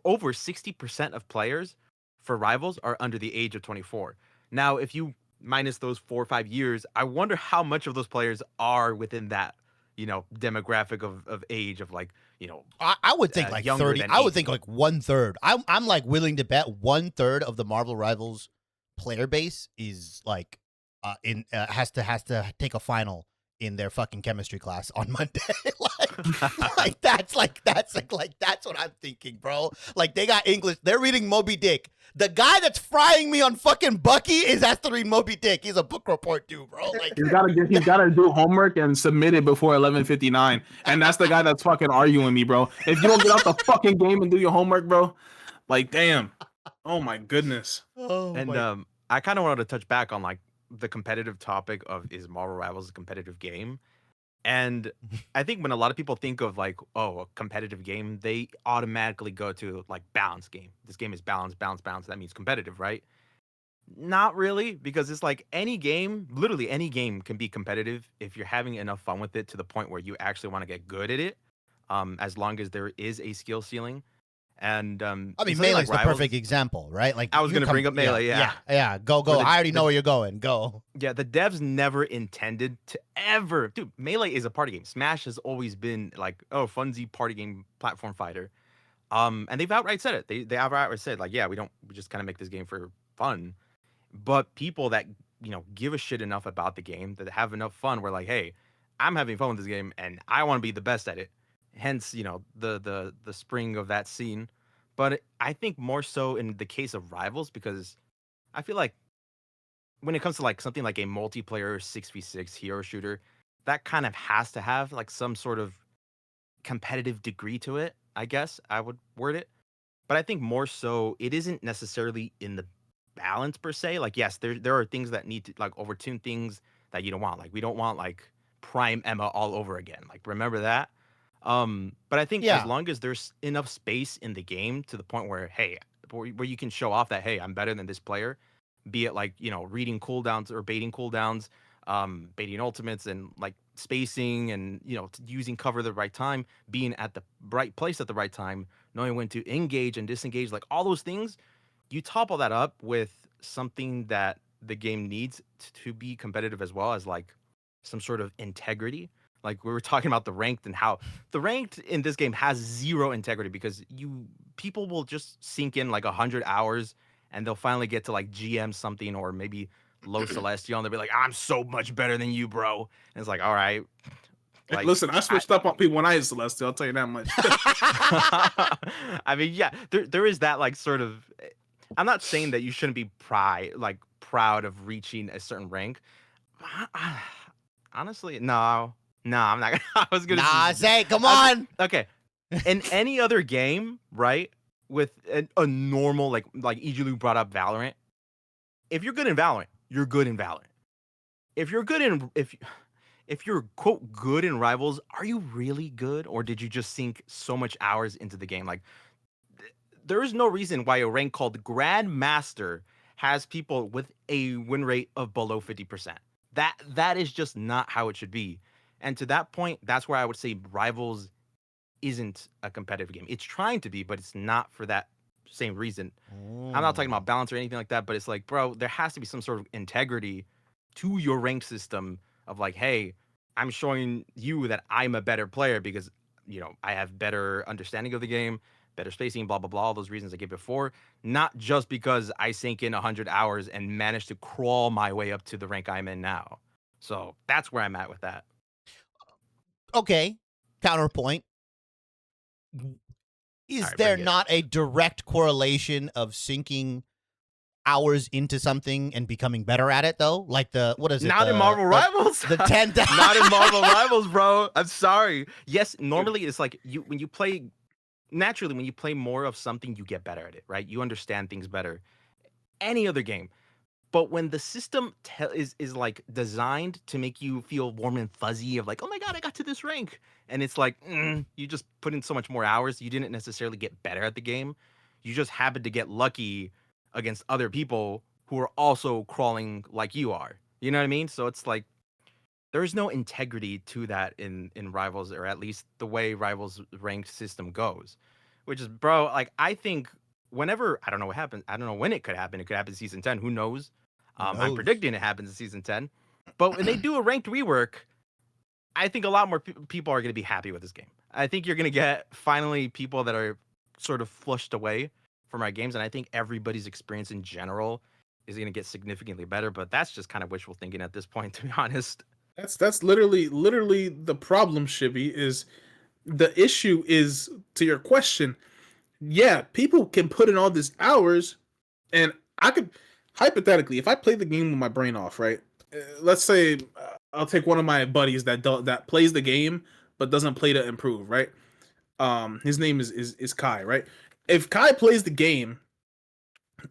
over 60% of players for Rivals are under the age of 24. Now, if you minus those 4 or 5 years, I wonder how much of those players are within that, you know, demographic of age of like, you know, I would think like 30. I would think like 1/3. I'm like willing to bet 1/3 of the Marvel Rivals player base is like has to take a final in their fucking chemistry class on Monday. that's what I'm thinking, bro. Like, they got English. They're reading Moby Dick. The guy that's frying me on fucking Bucky has to read Moby Dick. He's a book report too, bro. Like, he's gotta do homework and submit it before 11:59. And that's the guy that's fucking arguing me, bro. If you don't get out the fucking game and do your homework, bro, like, damn. Oh my goodness. I kind of wanted to touch back on like the competitive topic of, is Marvel Rivals a competitive game? And I think when a lot of people think of like, oh, a competitive game, they automatically go to like balance game. This game is balance. That means competitive, right? Not really, because it's like any game, literally any game can be competitive if you're having enough fun with it to the point where you actually want to get good at it, as long as there is a skill ceiling. And I mean, Melee's the perfect example, right? Like, I was going to bring up Melee, yeah. Go. I already know where you're going. Go. Yeah, the devs never intended to ever, dude. Melee is a party game. Smash has always been like, oh, funsy party game platform fighter. And they've outright said it. They outright said like, yeah, we just kind of make this game for fun. But people that, you know, give a shit enough about the game, that have enough fun, we're like, hey, I'm having fun with this game and I want to be the best at it. Hence, you know, the spring of that scene. But I think more so in the case of Rivals, because I feel like when it comes to like something like a multiplayer 6v6 hero shooter, that kind of has to have like some sort of competitive degree to it, I guess I would word it. But I think more so it isn't necessarily in the balance per se. Like, yes, there are things that need to like overtune things that you don't want. Like, we don't want like Prime Emma all over again. Like, remember that? But I think as long as there's enough space in the game to the point where, hey, where you can show off that, hey, I'm better than this player, be it like, you know, reading cooldowns or baiting cooldowns, baiting ultimates, and like spacing and using cover at the right time, being at the right place at the right time, knowing when to engage and disengage, like all those things, you top all that up with something that the game needs to be competitive as well, as like some sort of integrity. Like we were talking about the ranked and how the ranked in this game has zero integrity, because people will just sink in like 100 hours and they'll finally get to like GM something or maybe low Celestial, and they'll be like, I'm so much better than you, bro. And it's like, all right. Like, listen, I switched up on people when I had Celestial, I'll tell you that much. I mean, yeah, there is that like sort of, I'm not saying that you shouldn't be proud of reaching a certain rank. Honestly, no, I'm not gonna. I was gonna say, come on. Okay, in any other game, right? With a normal like Egylou brought up Valorant. If you're good in Valorant, you're good in Valorant. If you're good in if you're quote good in Rivals, are you really good, or did you just sink so much hours into the game? Like, there is no reason why a rank called Grandmaster has people with a win rate of below 50%. That is just not how it should be. And to that point, that's where I would say Rivals isn't a competitive game. It's trying to be, but it's not for that same reason. I'm not talking about balance or anything like that, but it's like, bro, there has to be some sort of integrity to your rank system of like, hey, I'm showing you that I'm a better player because, I have better understanding of the game, better spacing, blah, blah, blah, all those reasons I gave before, not just because I sank in 100 hours and managed to crawl my way up to the rank I'm in now. So that's where I'm at with that. Okay, counterpoint. Is there not a direct correlation of sinking hours into something and becoming better at it, though? Like what is it? Not in MarvelRivals. The 10. Not in MarvelRivals, bro. I'm sorry. Yes, normally it's like when you play more of something, you get better at it, right? You understand things better. Any other game. But when the system is like designed to make you feel warm and fuzzy of like, oh my God, I got to this rank. And it's like, you just put in so much more hours. You didn't necessarily get better at the game. You just happened to get lucky against other people who are also crawling like you are. You know what I mean? So it's like, there's no integrity to that in Rivals, or at least the way Rivals ranked system goes. Which is, bro, like, I think whenever, I don't know what happens. I don't know when it could happen. It could happen in season 10. Who knows? I'm predicting it happens in season 10. But when they do a ranked rework, I think a lot more people are going to be happy with this game. I think you're going to get finally people that are sort of flushed away from our games. And I think everybody's experience in general is going to get significantly better. But that's just kind of wishful thinking at this point, to be honest. That's literally the problem, Shibby, is the issue is, to your question, yeah, people can put in all these hours, and I could, hypothetically, if I play the game with my brain off, right? Let's say I'll take one of my buddies that plays the game but doesn't play to improve, right? His name is Kai, right? If Kai plays the game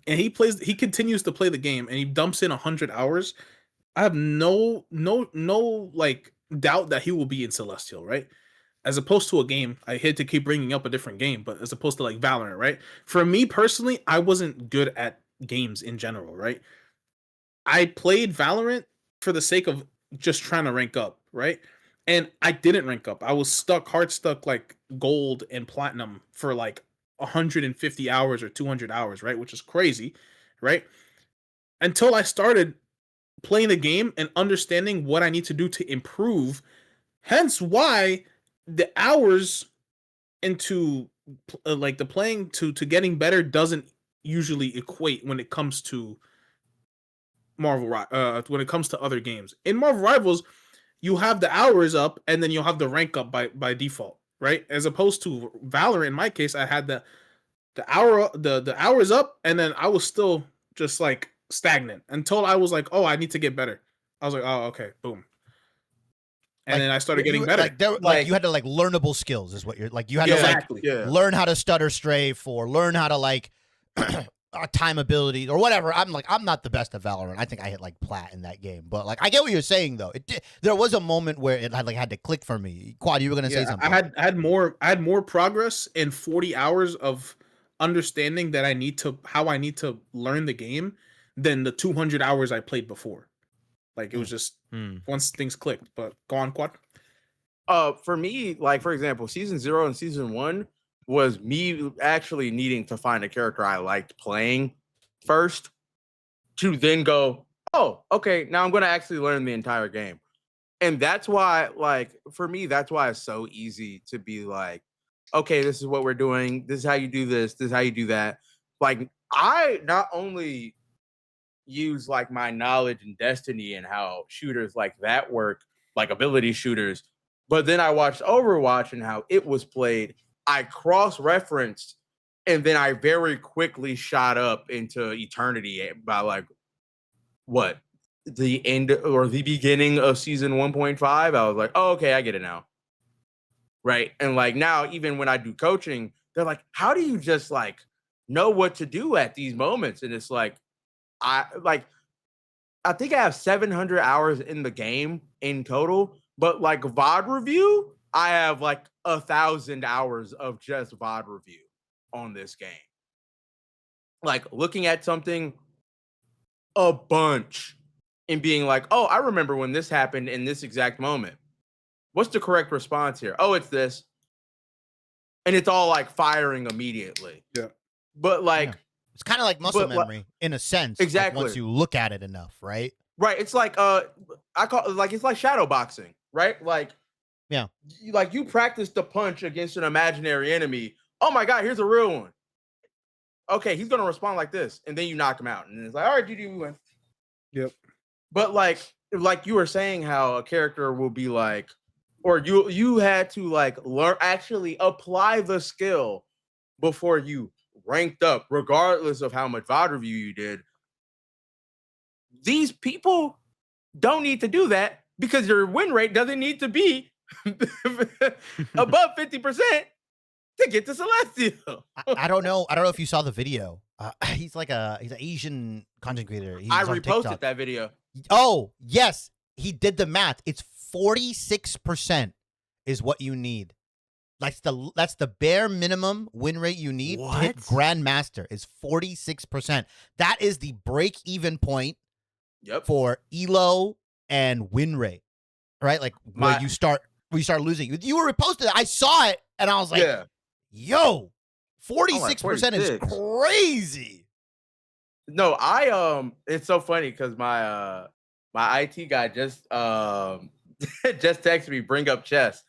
and he continues to play the game and he dumps in 100 hours, I have no like doubt that he will be in Celestial, right? As opposed to a game, I hate to keep bringing up a different game, but as opposed to like Valorant, right? For me personally, I wasn't good at games in general, right? I played Valorant for the sake of just trying to rank up, right? And I didn't rank up. I was hard stuck like gold and platinum for like 150 hours or 200 hours, right? Which is crazy, right? Until I started playing the game and understanding what I need to do to improve. Hence why the hours into like the playing to getting better doesn't usually equate when it comes to when it comes to other games. In Marvel Rivals, you have the hours up and then you'll have the rank up by default, right? As opposed to Valorant, in my case, I had the hours up and then I was still just like stagnant until I was like, oh, I need to get better. I was like, oh, okay, boom. And then I started getting better. Like you had to like learnable skills is what you're like. You had to learn how to stutter strafe or learn how to like time ability or whatever. I'm not the best at Valorant. I think I hit like plat in that game. But like I get what you're saying though. There was a moment where it had to click for me. Quad, you were gonna say something. I had more progress in 40 hours of understanding that how I need to learn the game than the 200 hours I played before. Like it was just once things clicked. But go on, Quad. For me, like for example, season 0 and season 1 was me actually needing to find a character I liked playing first, to then go, oh, okay, now I'm going to actually learn the entire game. And that's why, like, for me, that's why it's so easy to be like, okay, this is what we're doing. This is how you do this. This is how you do that. Like, I not only use like my knowledge in Destiny and how shooters like that work, like ability shooters, but then I watched Overwatch and how it was played. I cross-referenced, and then I very quickly shot up into Eternity by like, what? The end or the beginning of season 1.5. I was like, oh, okay, I get it now. Right. And like now, even when I do coaching, they're like, how do you just like know what to do at these moments? And it's like, I think I have 700 hours in the game in total, but like VOD review, I have like 1,000 hours of just VOD review on this game. Like looking at something a bunch and being like, oh, I remember when this happened in this exact moment. What's the correct response here? Oh, it's this. And it's all like firing immediately. Yeah. But like, it's kind of like muscle memory in a sense. Exactly. Like once you look at it enough, right? Right. It's like, I call it like, it's like shadow boxing, right? Like, yeah. Like you practice the punch against an imaginary enemy. Oh my God, here's a real one. Okay, he's going to respond like this. And then you knock him out. And it's like, all right, GG, we win. Yep. But like you were saying how a character will be like, or you had to like learn, actually apply the skill before you ranked up, regardless of how much VOD review you did. These people don't need to do that because your win rate doesn't need to be above 50% to get to Celestial. I don't know. I don't know if you saw the video. He's an Asian content creator. I reposted that video. Oh, yes. He did the math. It's 46% is what you need. That's the bare minimum win rate you need to hit Grandmaster is 46%. That is the break-even point for elo and win rate. Right? Like where you start losing. You were reposted. I saw it and I was like, yo, 46% is crazy. No, it's so funny because my IT guy just just texted me, bring up chess.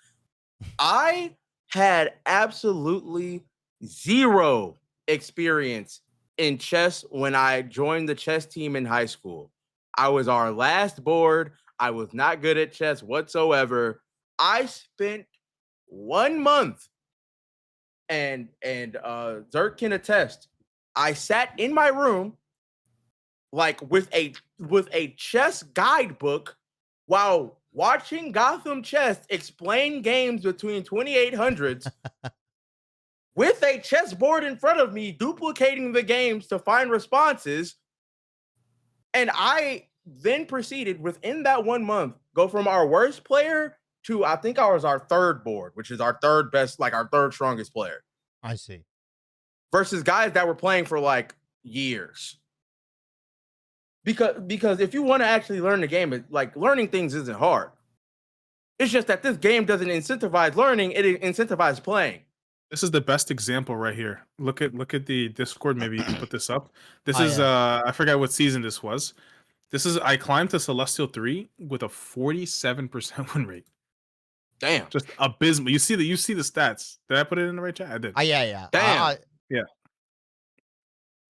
I had absolutely zero experience in chess when I joined the chess team in high school. I was our last board. I was not good at chess whatsoever. I spent 1 month, and Zerk can attest. I sat in my room like with a chess guidebook while watching Gotham Chess explain games between 2800s with a chessboard in front of me, duplicating the games to find responses. And I then proceeded within that 1 month, go from our worst player to I think I was our third board, which is our third best, like our third strongest player. I see. Versus guys that were playing for like years. Because if you want to actually learn the game, like learning things isn't hard. It's just that this game doesn't incentivize learning; it incentivizes playing. This is the best example right here. Look at the Discord. Maybe you can put this up. This is I forgot what season this was. This is I climbed to Celestial 3 with a 47% win rate. Damn, just abysmal. You see the stats. Did I put it in the right chat? I did. Yeah. Damn. Yeah.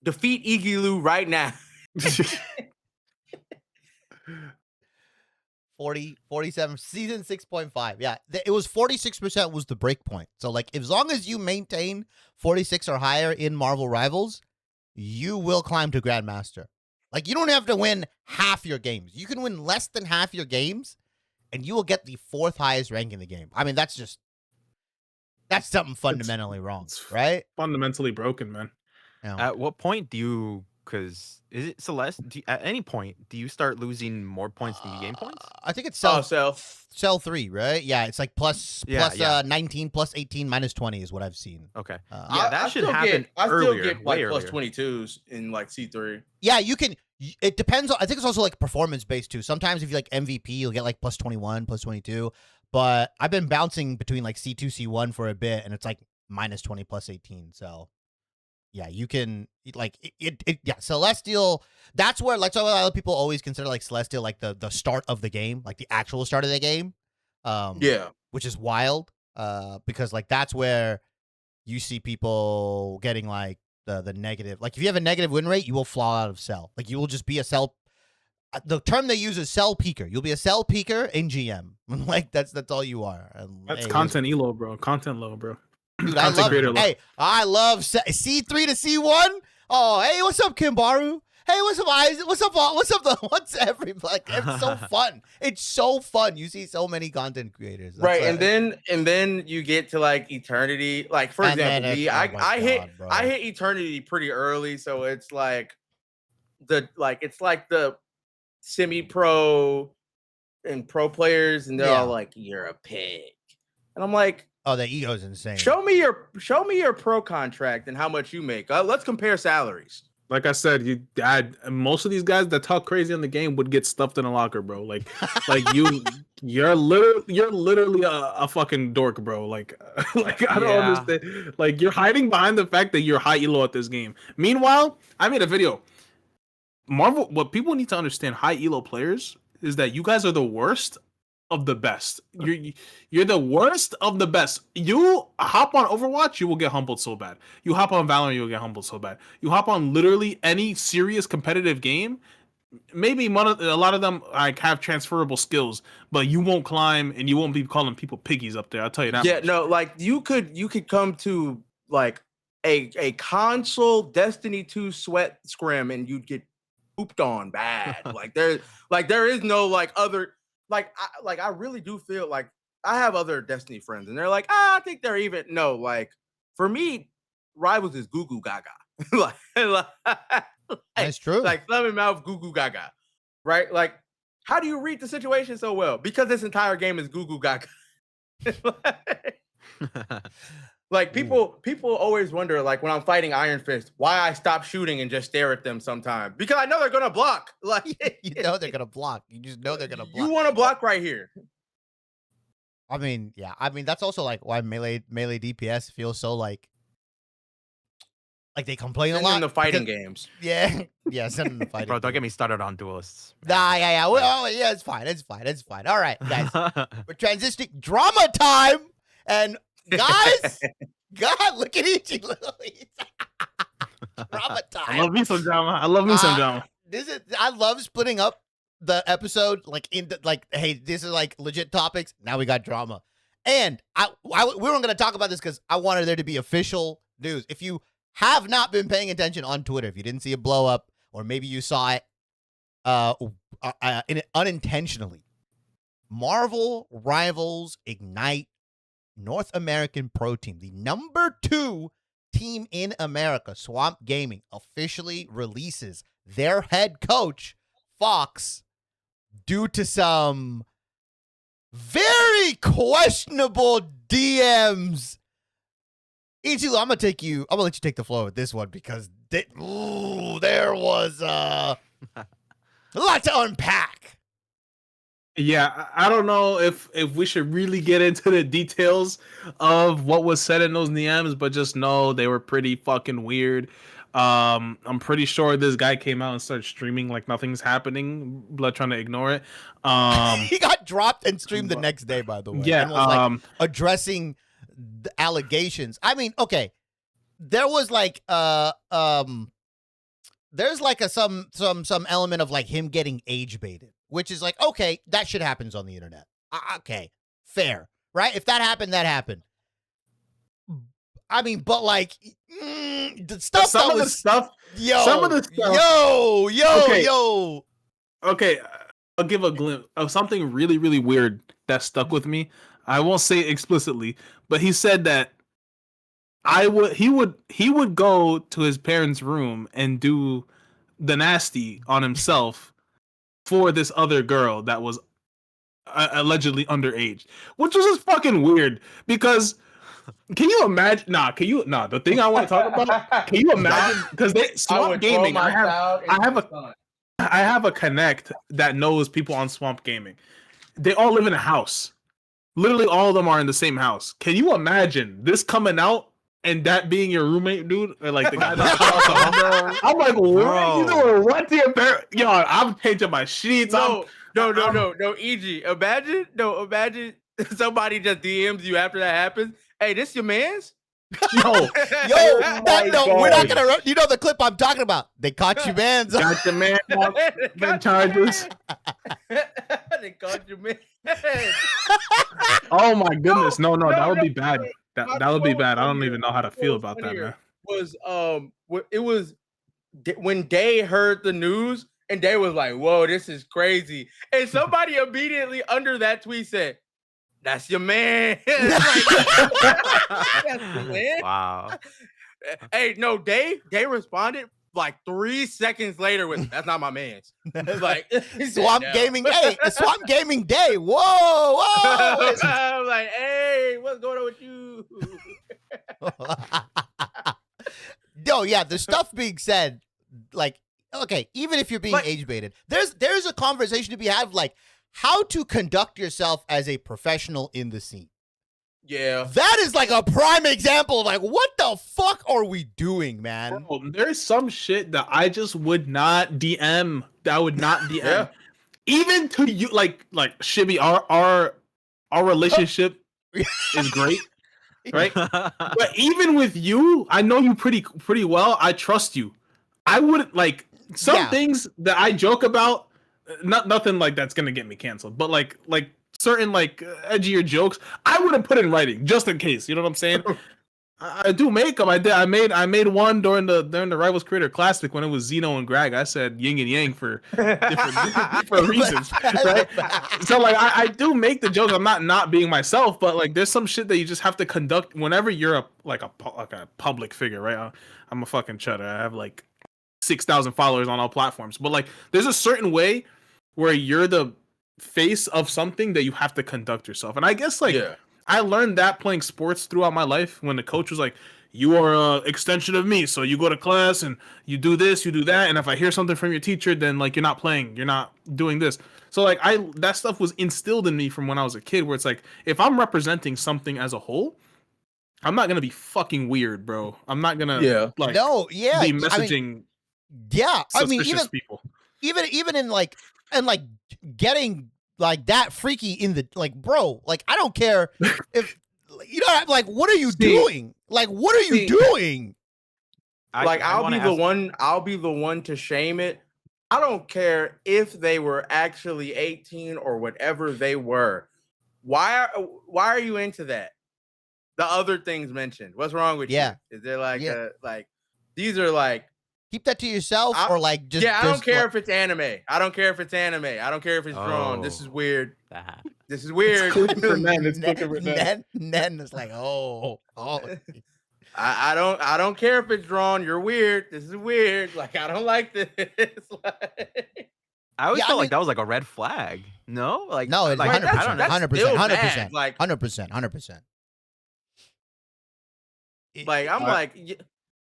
Defeat Egylou right now. 47 season 6.5. Yeah, it was 46% was the break point. So like as long as you maintain 46 or higher in Marvel Rivals, you will climb to Grandmaster. Like you don't have to win half your games. You can win less than half your games and you will get the 4th highest rank in the game. I mean, that's something fundamentally wrong, right? Fundamentally broken, man. Yeah. At what point do you, because is it Celeste? At any point, do you start losing more points than you gain points? I think it's cell 3, right? Yeah, it's like plus 19, plus 18, minus 20 is what I've seen. Okay. That should happen earlier. I still get like plus 22s in like C3. Yeah, you can It depends on, I think it's also like performance based too. Sometimes if you like MVP, you'll get like plus 21, plus 22. But I've been bouncing between like C2, C1 for a bit, and it's like minus 20, plus 18. So yeah, you can like yeah, Celestial. That's where like, so a lot of people always consider like Celestial like the start of the game, like the actual start of the game. Yeah, which is wild. Because like that's where you see people getting like the negative. Like if you have a negative win rate, you will fall out of cell. Like you will just be a cell. The term they use is cell peaker. You'll be a cell peaker in GM. Like that's all you are. That's content elo, bro. Content low, bro. Dude, I love C3 to C1. Oh, hey, what's up, Kimbaru? Hey, what's up, Isaac? What's everybody? Like, it's so fun. It's so fun. You see so many content creators. That's right, and then you get to like Eternity. Like for example, me, I hit Eternity pretty early, so it's like the semi-pro and pro players, and they're all like, "You're a pig," and I'm like, "Oh, the ego's insane." Show me your pro contract and how much you make. Let's compare salaries. Like I said, most of these guys that talk crazy on the game would get stuffed in a locker, bro. Like you're literally a fucking dork, bro. Like I don't understand. Like you're hiding behind the fact that you're high elo at this game. Meanwhile, I made a video. Marvel, what people need to understand, high elo players, is that you guys are the worst of the best. You're the worst of the best. You hop on Overwatch, you will get humbled so bad. You hop on Valorant, you will get humbled so bad. You hop on literally any serious competitive game, maybe a lot of them like have transferable skills, but you won't climb and you won't be calling people piggies up there. I'll tell you that. Yeah, much. no, like you could come to like a console Destiny 2 sweat scrim and you'd get pooped on bad. there is no like other. I really do feel like I have other Destiny friends and they're like, I think they're even. No, like for me, Rivals is goo goo gaga. That's true. Like thumb mouth goo goo gaga, right? Like, how do you read the situation so well? Because this entire game is goo goo gaga. Like people always wonder, like when I'm fighting Iron Fist, why I stop shooting and just stare at them sometimes. Because I know they're gonna block. Like you know they're gonna block. You just know they're gonna block. You want to block right here. I mean, yeah. I mean, that's also like why melee DPS feels so like they complain a lot in the fighting games. Yeah, yeah. Send them the fighting. Bro, don't get me started on duelists. Nah, yeah. Well, yeah, it's fine. All right, guys, we're transitioning drama time and. Guys, God, look at Ichilou. Drama time. I love me some drama. I love splitting up the episode like into like, hey, this is like legit topics. Now we got drama, and we weren't going to talk about this because I wanted there to be official news. If you have not been paying attention on Twitter, if you didn't see a blow up, or maybe you saw it unintentionally, MarvelRivals Ignite North American Pro Team, the #2 team in America, Swamp Gaming, officially releases their head coach, Fauwkz, due to some very questionable DMs. Egylou, I'm gonna let you take the floor with this one because there was a lot to unpack. Yeah, I don't know if we should really get into the details of what was said in those DMs, but just know they were pretty fucking weird. I'm pretty sure this guy came out and started streaming like nothing's happening, blood trying to ignore it. He got dropped and streamed the next day, by the way. Yeah, and was like addressing the allegations. I mean, okay, there was like there's like some element of like him getting age baited. Which is like, okay, that shit happens on the internet. Okay, fair, right? If that happened, that happened. I mean, but like, the stuff some of the stuff. Okay, I'll give a glimpse of something really, really weird that stuck with me. I won't say it explicitly, but he said that he would go to his parents' room and do the nasty on himself for this other girl that was allegedly underage, which was just fucking weird. Because can you imagine? The thing I want to talk about. Can you imagine? Because they Swamp Gaming. I have I have a connect that knows people on Swamp Gaming. They all live in a house. Literally, all of them are in the same house. Can you imagine this coming out and that being your roommate, dude? Or like the guy that's I'm like, what? Bro. You know what? Yo, I'm changing my sheets. No, EG. Imagine somebody just DMs you after that happens. Hey, this your man's? We're not gonna. You know the clip I'm talking about. They caught you, man. Got your man. The charges. They caught you, man. Oh my goodness! No, that would be bad. That would be bad. I don't even know how to feel about that, man. It was when Day heard the news and Day was like, "Whoa, this is crazy," and somebody immediately under that tweet said, "That's your man." That's your man. Wow. Hey, no, Day responded like 3 seconds later with, "That's not my man's." Like Swamp Gaming. Hey, Swamp Gaming Day. Whoa. I'm like, hey, what's going on with you? No, yeah, the stuff being said, like, okay, even if you're being age baited, there's a conversation to be had, like how to conduct yourself as a professional in the scene. Yeah, that is like a prime example of like, what the fuck are we doing, man? Bro, there's some shit that I just would not DM. That I would not DM. Yeah. Even to you, like Shibby, our relationship is great, right? But even with you, I know you pretty well. I trust you. I wouldn't like some things that I joke about. Nothing like that's gonna get me canceled, but like certain like edgier jokes, I wouldn't put in writing just in case. You know what I'm saying? I do make them. I made one during the Rivals Creator Classic when it was Zeno and Greg. I said yin and yang for different reasons, right? So like I do make the jokes. I'm not being myself, but like there's some shit that you just have to conduct whenever you're a public figure, right? I'm a fucking cheddar. I have like 6,000 followers on all platforms, but like there's a certain way where you're the face of something that you have to conduct yourself. And I guess I learned that playing sports throughout my life when the coach was like, you are an extension of me. So you go to class and you do this, you do that. And if I hear something from your teacher, then like you're not playing, you're not doing this. So like that stuff was instilled in me from when I was a kid, where it's like, if I'm representing something as a whole, I'm not going to be fucking weird, bro. I'm not going to be messaging suspicious people. Even in like, and like getting like that freaky in the like, bro, like I don't care if you know, like what are you doing? Like what are you doing? I'll be the one to shame it. I don't care if they were actually 18 or whatever they were. Why are you into that? The other things mentioned. What's wrong with you? Is there like these are like, keep that to yourself, or like just. Yeah, I don't care if it's anime. I don't care if it's drawn. This is weird. This is weird. Nenn is like, I don't care if it's drawn. You're weird. This is weird. Like I don't like this. I always felt like that was like a red flag. No, like no, it's like, 100%, like 100%. Like I'm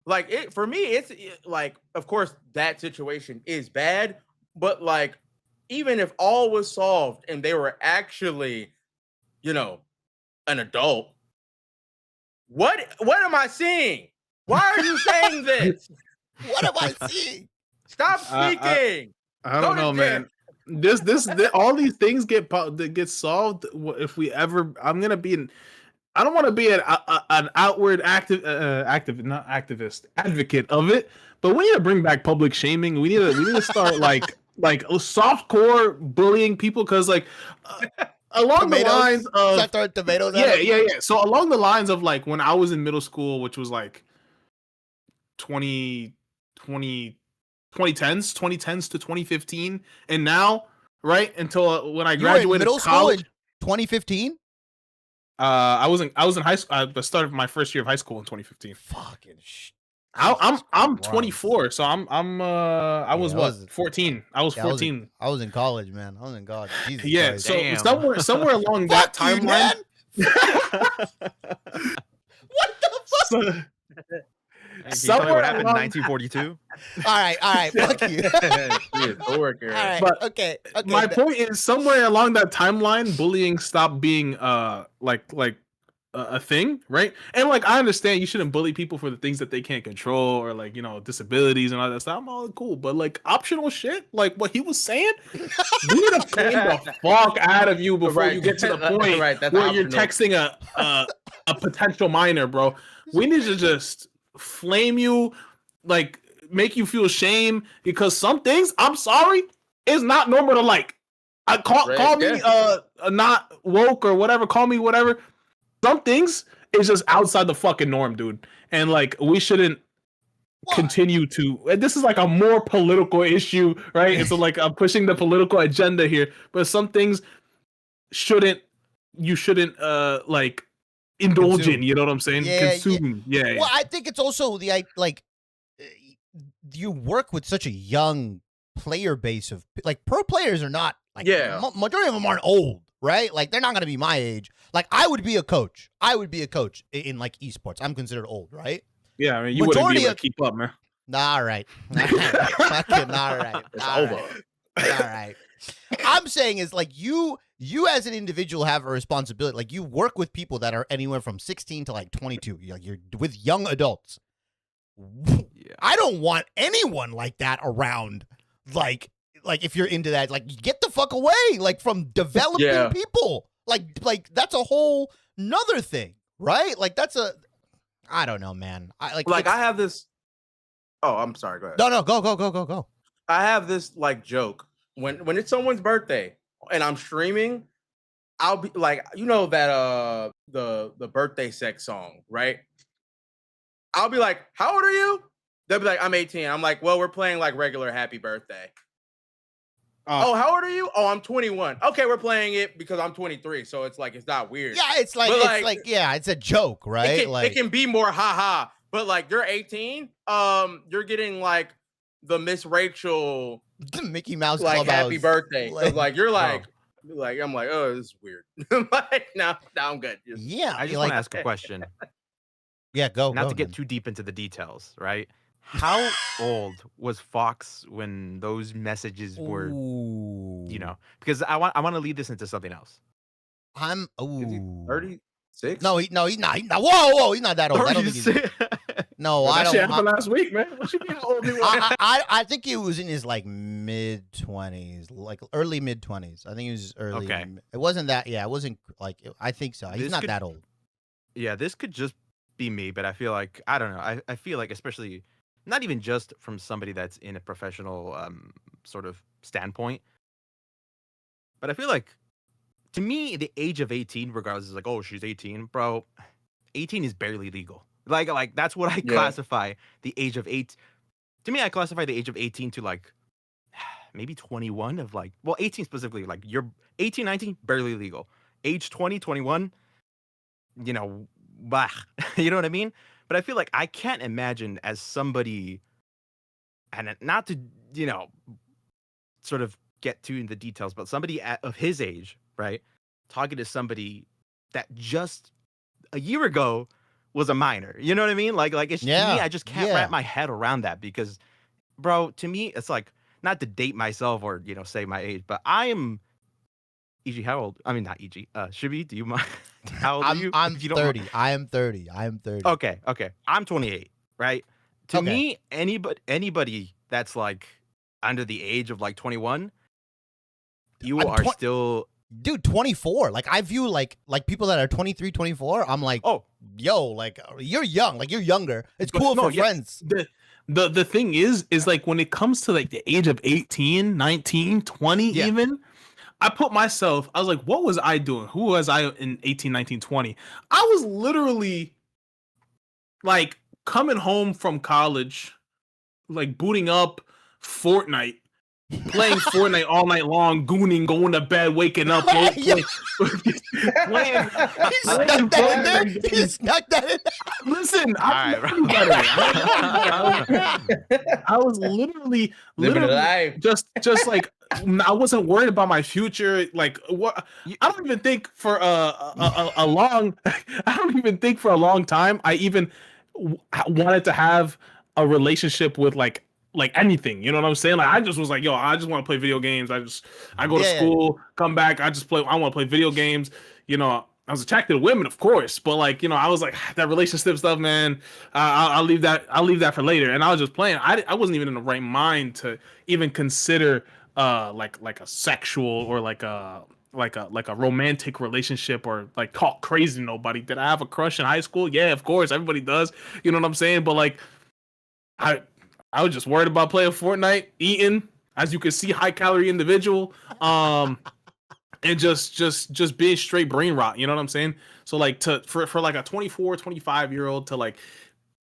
like it for me. It's like, of course, that situation is bad, but like, even if all was solved and they were actually, you know, an adult, what am I seeing? Why are you saying this? What am I seeing? Stop speaking. I don't know, man. This all these things get solved if we ever. I'm gonna be in. I don't want to be an outward advocate of it, but we need to bring back public shaming. We need to start like softcore bullying people, because like along the lines of tomatoes. Yeah. So along the lines of like when I was in middle school, which was like 2010s to 2015, and now right until when I graduated middle college, school in 2015. I was in high school. I started my first year of high school in 2015. Fucking I'm 24, so I was 14. I was 14. I was in college, man. I was in college. Jesus yeah, Christ. so Damn. somewhere along that timeline. What the fuck? Somewhere what happened in 1942. All right, fuck you. All right, but okay. My point is, somewhere along that timeline, bullying stopped being like a thing, right? And like, I understand you shouldn't bully people for the things that they can't control, or like, you know, disabilities and all that stuff. I'm all cool, but like optional shit, like what he was saying, we need to flame the fuck out of you before you get to the point where optional. You're texting a potential minor, bro. We need to just flame you, like make you feel shame, because some things, I'm sorry, is not normal to like. Call me not woke or whatever. Call me whatever. Some things is just outside the fucking norm, dude. And like, we shouldn't continue to. This is like a more political issue, right? And so like, I'm pushing the political agenda here, but some things you shouldn't like indulge in. You know what I'm saying? Consume. Yeah. Well, I think it's also like you work with such a young player base of like pro players are not like majority of them aren't old. Right? Like, they're not going to be my age. Like, I would be a coach. In like esports. I'm considered old, right? Yeah, I mean, you wouldn't be able to keep up, man. All right. Fucking all right. All right. I'm saying is like you as an individual have a responsibility. Like, you work with people that are anywhere from 16 to like 22. You're with young adults. Yeah. I don't want anyone like that around. Like if you're into that, like, get the fuck away, like, from developing people. Like that's a whole nother thing, right? Like, I don't know, man. I have this. Oh, I'm sorry. Go ahead. No, go. I have this like joke when it's someone's birthday and I'm streaming. I'll be like, you know that the birthday sex song, right? I'll be like, how old are you? They'll be like, I'm 18. I'm like, well, we're playing like regular happy birthday. Oh, how old are you? Oh, I'm 21. Okay, we're playing it because I'm 23, so it's like, it's not weird. Yeah, it's a joke, right? It can be more haha, but like, you're 18, you're getting like the Miss Rachel Mickey Mouse like Clubhouse. happy birthday. Like you're like I'm like, oh, this is weird. Like, now I'm good. I just want to ask a question. Yeah, go. Not to get too deep into the details, right? How old was Fauwkz when those messages were, you know? Because I want to lead this into something else. I'm 36. No, he's not. Whoa, he's not that old. I don't think he's. No, well, I don't. That shit happened last week, man. What you mean? How old he was? I think he was in his like mid-20s, like early mid-20s. I think he was early. Okay. It wasn't that. Yeah, it wasn't like. I think so. He's not that old. Yeah, this could just be me, but I feel like I don't know. I feel like, especially. Not even just from somebody that's in a professional sort of standpoint, but I feel like, to me, the age of 18, regardless, is like, oh, she's 18, bro. 18 is barely legal. Like that's what I classify the age of 8. To me, I classify the age of 18 to like maybe 21 of like, well, 18 specifically, like you're 18, 19, barely legal. Age 20, 21, you know, bah, you know what I mean? But I feel like I can't imagine as somebody, and not to, you know, sort of get too in the details, but somebody of his age, right? Talking to somebody that just a year ago was a minor. You know what I mean? Like it's to me, I just can't wrap my head around that because, bro, to me, it's like, not to date myself or, you know, say my age, but I am, E.G., how old? I mean, not E.G. Shibi, do you mind? How old are you? I'm 30. I am 30. Okay. I'm 28, right? To me, anybody that's like under the age of like 21, you are still... Dude, 24. Like, I view like people that are 23, 24, I'm like, oh, yo, like, you're young. Like, you're younger. It's cool for friends. The thing is like, when it comes to like the age of 18, 19, 20 even... I put myself, I was like, what was I doing? Who was I in 18, 19, 20? I was literally like coming home from college, like booting up Fortnite, playing Fortnite all night long, gooning, going to bed, waking up, playing. He snuck that in there. Listen, I was literally just like, I wasn't worried about my future. Like, what? I don't even think for a long time I even wanted to have a relationship with like anything, you know what I'm saying? Like I just was like, yo, I just want to play video games. I go to school, come back, I want to play video games. You know, I was attracted to women, of course, but like, you know, I was like that relationship stuff, man. I'll leave that for later. And I was just playing. I wasn't even in the right mind to even consider like a sexual or like a romantic relationship or like talk crazy to nobody. Did I have a crush in high school? Yeah, of course, everybody does. You know what I'm saying? But like, I was just worried about playing Fortnite, eating, as you can see, high calorie individual, and just being straight brain rot. You know what I'm saying? So like for like a 24, 25-year-old to like,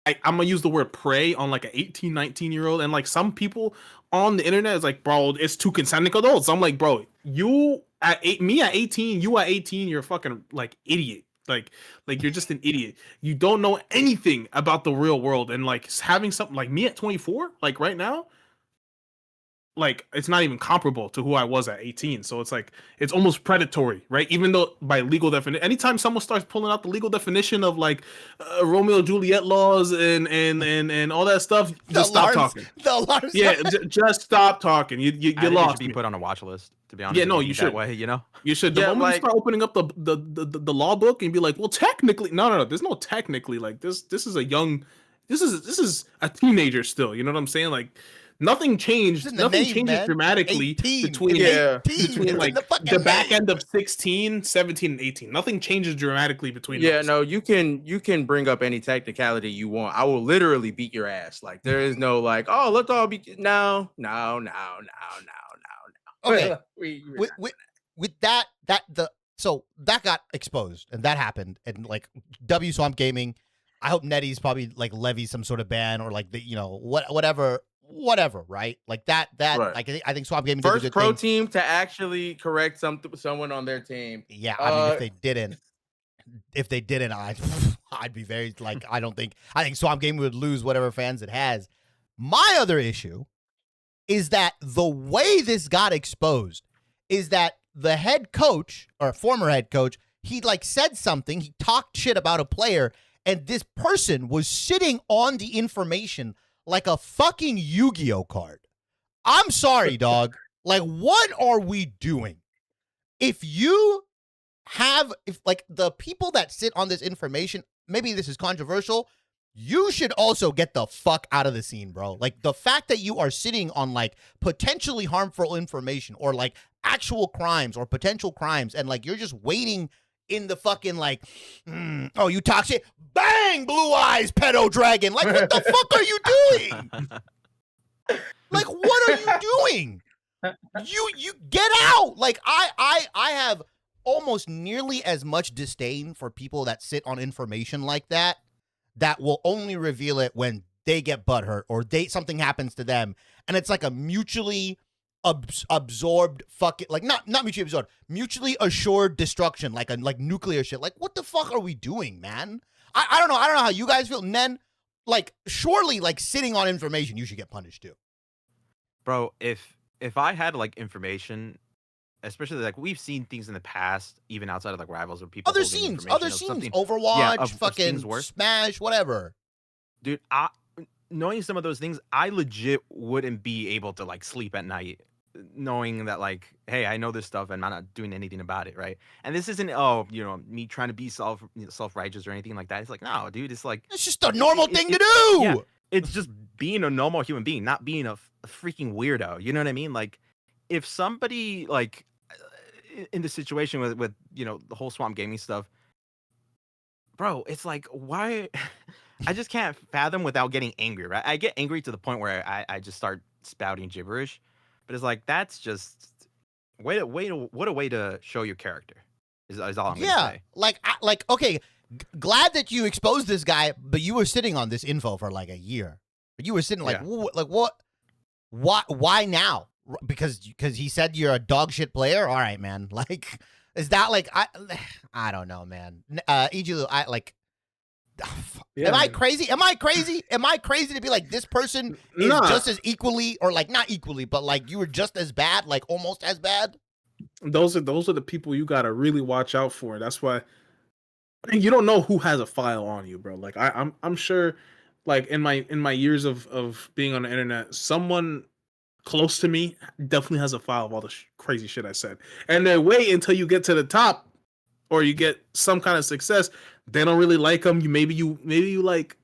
I'm gonna use the word prey on like an 18, 19-year-old, and like some people on the internet is like, bro, it's two consenting adults. I'm like, bro, you at 18, you at 18, you're a fucking like idiot. Like you're just an idiot. You don't know anything about the real world, and like having something like me at 24, like right now, like it's not even comparable to who I was at 18. So it's like it's almost predatory, right? Even though by legal definition, anytime someone starts pulling out the legal definition of like Romeo and Juliet laws and all that stuff, just stop talking. The alarms. Yeah, just stop talking. You lost. You should be put on a watch list. To be honest, yeah, no, you should. That way, you know, you should. The moment you start opening up the law book and be like, well, technically, no. There's no technically. Like this is a young, this is a teenager still. You know what I'm saying? Like. Nothing changed. Nothing changes dramatically between like the back end of 16, 17, and 18. Nothing changes dramatically between those. No, you can bring up any technicality you want. I will literally beat your ass. Like there is no like, oh, let's all be no. Okay. with that so that got exposed and that happened and like W Swamp Gaming. I hope Nettie's probably like levy some sort of ban or like the whatever, right? Like that. Right. Like I think Swamp Gaming first did a good pro thing. team to actually correct someone on their team. Yeah, I mean, if they didn't, I'd be very like I think Swamp Gaming would lose whatever fans it has. My other issue is that the way this got exposed is that the head coach or former head coach, he like said something, he talked shit about a player, and this person was sitting on the information like a fucking Yu-Gi-Oh card. I'm sorry, dog. Like, what are we doing? If like the people that sit on this information, maybe this is controversial, you should also get the fuck out of the scene, bro. Like the fact that you are sitting on like potentially harmful information or like actual crimes or potential crimes and like you're just waiting in the fucking like, oh, you talk shit, bang, blue eyes, pedo dragon. Like, what the fuck are you doing? Like, what are you doing? You get out. Like, I have almost nearly as much disdain for people that sit on information like that will only reveal it when they get butthurt or something happens to them, and it's like a mutually absorbed fucking like not mutually absorbed, mutually assured destruction, like nuclear shit. Like what the fuck are we doing, man? I don't know how you guys feel. Nenn, like surely like sitting on information you should get punished too. Bro, if I had like information, especially like we've seen things in the past, even outside of like Rivals, where people other scenes, Overwatch, fucking Smash, whatever. Dude, knowing some of those things, I legit wouldn't be able to like sleep at night, knowing that like, hey, I know this stuff and I'm not doing anything about it, right? And this isn't me trying to be self-righteous or anything like that. It's like, no, dude, it's like it's just a normal thing to do. Yeah, it's just being a normal human being, not being a freaking weirdo. You know what I mean? Like, if somebody like in the situation with the whole Swamp Gaming stuff, bro, it's like, why? I just can't fathom without getting angry, right? I get angry to the point where I just start spouting gibberish, but it's like that's just what a way to show your character is all I'm gonna say. Like okay, glad that you exposed this guy, but you were sitting on this info for like a year. You were sitting like what? Why now? Because he said you're a dog shit player. All right, man. Like, is that like I don't know, man. Egylou, am I crazy? Am I crazy to be like this person is just as equally or like not equally, but like you were just as bad, like almost as bad? Those are the people you gotta really watch out for. That's why you don't know who has a file on you, bro. Like I'm sure, like in my years of being on the internet, someone close to me definitely has a file of all the crazy shit I said, and they wait until you get to the top or you get some kind of success. They don't really like them. Maybe you like,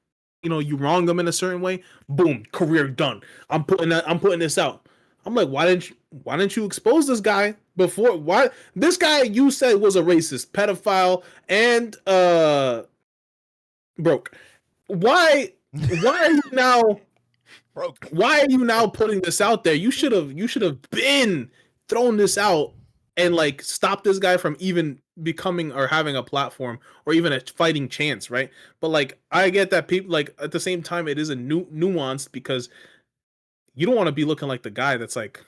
you wrong them in a certain way. Boom, career done. I'm putting this out. I'm like, why didn't you expose this guy before? Why this guy you said was a racist, pedophile, and broke? Why are you now broke? Why are you now putting this out there? You should have been thrown this out and like stop this guy from even becoming or having a platform or even a fighting chance, right? But like I get that people, like, at the same time it is a nuanced, because you don't want to be looking like the guy that's like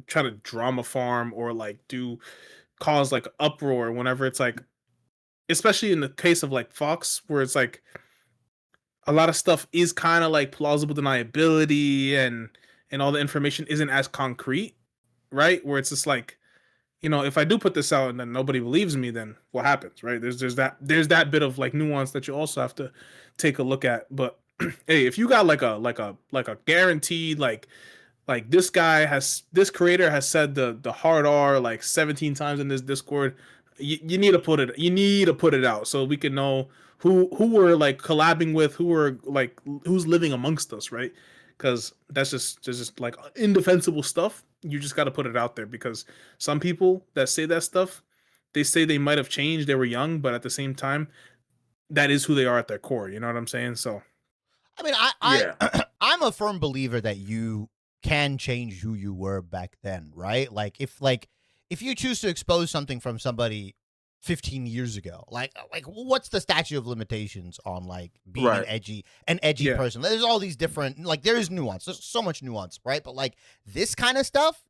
trying to drama farm or like cause like uproar whenever it's like, especially in the case of like Fauwkz, where it's like a lot of stuff is kind of like plausible deniability and all the information isn't as concrete, right? Where it's just like, if I do put this out and then nobody believes me, then what happens, right? There's that bit of like nuance that you also have to take a look at. But hey, if you got like a guaranteed like this creator has said the hard R like 17 times in this Discord, you need to put it out so we can know who we're like collabing with, who's living amongst us, right? Because that's just like indefensible stuff. You just got to put it out there, because some people that say that stuff, they say they might have changed, they were young, but at the same time, that is who they are at their core. You know what I'm saying? So, I mean, I'm a firm believer that you can change who you were back then, right? Like if you choose to expose something from somebody 15 years ago, like what's the statute of limitations on like being an edgy person? There's all these different, like, there is nuance. There's so much nuance, right? But like this kind of stuff,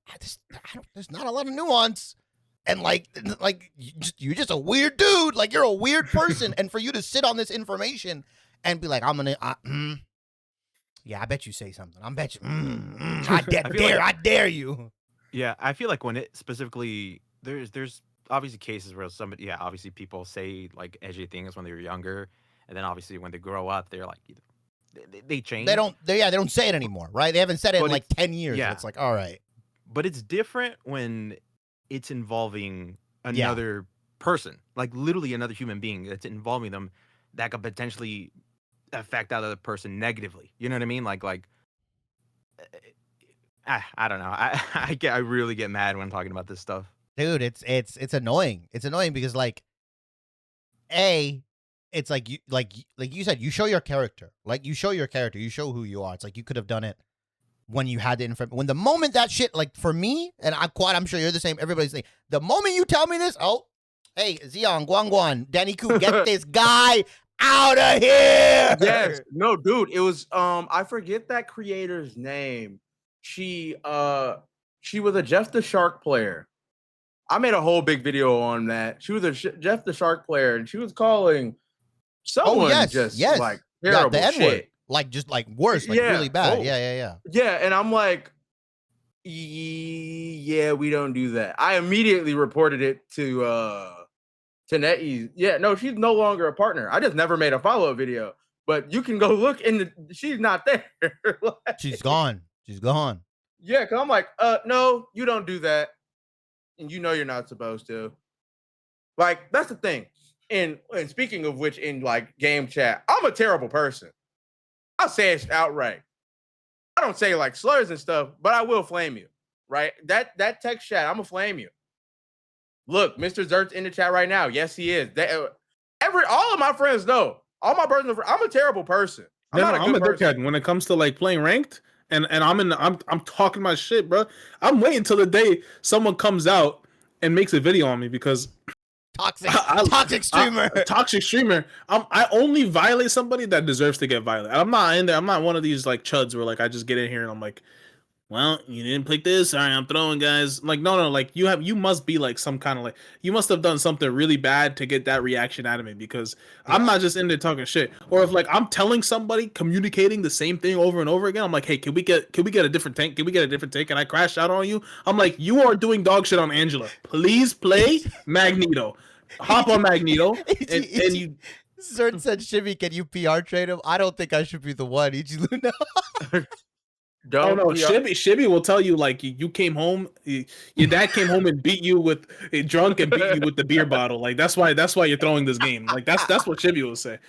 there's not a lot of nuance. And like you're just a weird dude. Like, you're a weird person. And for you to sit on this information and be like, yeah, I bet you say something. I bet you. I dare you. Yeah, I feel like when it specifically, there's obviously cases where obviously people say like edgy things when they were younger, and then obviously when they grow up, they're like, they change. They don't say it anymore, right? They haven't said it in like 10 years. Yeah. It's like, all right. But it's different when it's involving another person, like literally another human being that's involving them, that could potentially affect that other person negatively. You know what I mean? Like I don't know. I really get mad when talking about this stuff. Dude, it's annoying. It's annoying because like, it's like you said, you show your character. Like, you show your character, you show who you are. It's like you could have done it when you had the information. When the moment that shit, like for me, and I'm sure you're the same, everybody's saying, the moment you tell me this, oh, hey, Xiong, Guan, Danny Koo, get this guy out of here. Yes. No, dude, it was I forget that creator's name. She was a Jeff the Shark player. I made a whole big video on that. She was a Jeff the Shark player, and she was calling someone like terrible the N-word. shit. Like, just like worse, like really bad. Oh. Yeah. Yeah, and I'm like, yeah, we don't do that. I immediately reported it to NetEase. Yeah, no, she's no longer a partner. I just never made a follow-up video. But you can go look she's not there. Like, she's gone. Yeah, cause I'm like, no, you don't do that. And you know you're not supposed to. Like, that's the thing. And speaking of which, in like game chat, I'm a terrible person. I'll say it outright. I don't say like slurs and stuff, but I will flame you, right? That text chat, I'm gonna flame you. Look, Mr. Zert's in the chat right now. Yes, he is. All of my friends know. All my personal friends, I'm a terrible person. I'm a dickhead when it comes to like playing ranked, and I'm talking my shit, bro. I'm waiting till the day someone comes out and makes a video on me, because toxic streamer. Toxic streamer. I only violate somebody that deserves to get violated. I'm not in there. I'm not one of these like chuds where like I just get in here and I'm like, well, you didn't pick this. All right, I'm throwing, guys. Like, no. Like, you must be like some kind of like, you must have done something really bad to get that reaction out of me, because I'm not just in there talking shit. Or if like I'm telling somebody, communicating the same thing over and over again, I'm like, hey, can we get a different tank? Can we get a different tank? And I crash out on you. I'm like, you are doing dog shit on Angela. Please play Magneto. hop on Magneto, and you. Zert said, "Shivy, can you PR trade him?" I don't think I should be the one. Egylou, no. Oh no, Shibby will tell you like you came home, your dad came home and beat you with drunk and beat you with the beer bottle. Like that's why you're throwing this game. Like that's what Shibby will say.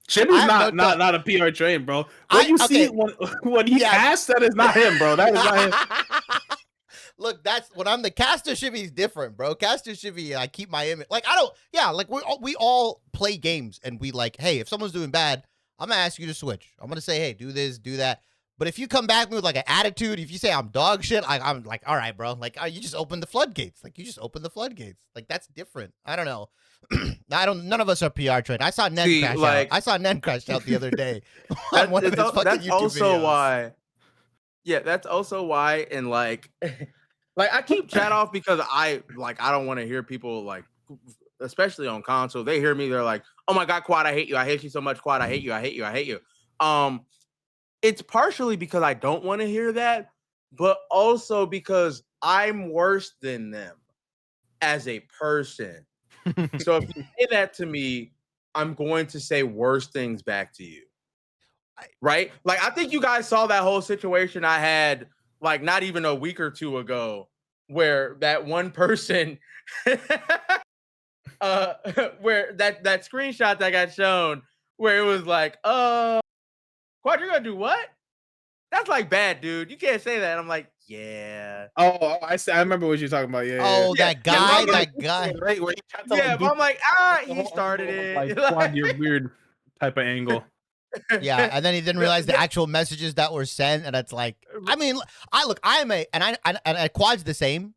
Shibby's not a PR train, bro. What you see when he casts, that is not him, bro. That is not him. Look, that's when I'm the caster. Shivy's different, bro. Caster Shivy, I keep my image. Like I don't. Yeah, like we all play games and we like, hey, if someone's doing bad, I'm gonna ask you to switch. I'm gonna say, hey, do this, do that. But if you come back with like an attitude, if you say I'm dog shit, I'm like, all right, bro. Like you just open the floodgates. Like you just open the floodgates. Like that's different. I don't know. None of us are PR trained. I saw Nenn crash out. I saw Nenn crash out the other day on one of his fucking YouTube also videos. Why. Yeah, that's also why. And like I keep chat off because I don't want to hear people like, especially on console. They hear me. They're like, oh my god, Quad, I hate you. I hate you so much, Quad. I hate you. I hate you. I hate you. It's partially because I don't want to hear that, but also because I'm worse than them as a person. So if you say that to me, I'm going to say worse things back to you. Right? Like, I think you guys saw that whole situation I had, like, not even a week or two ago, where that one person, where that screenshot that got shown, where it was like, Quad, you're gonna do what? That's like bad, dude. You can't say that. And I'm like, yeah. Oh, I remember what you're talking about. Yeah. Oh, yeah. that guy, that guy. Right, where yeah, but I'm like, he started it. Like, Quad, your weird type of angle. Yeah, and then he didn't realize the actual messages that were sent, and it's like, I mean, Quad's the same.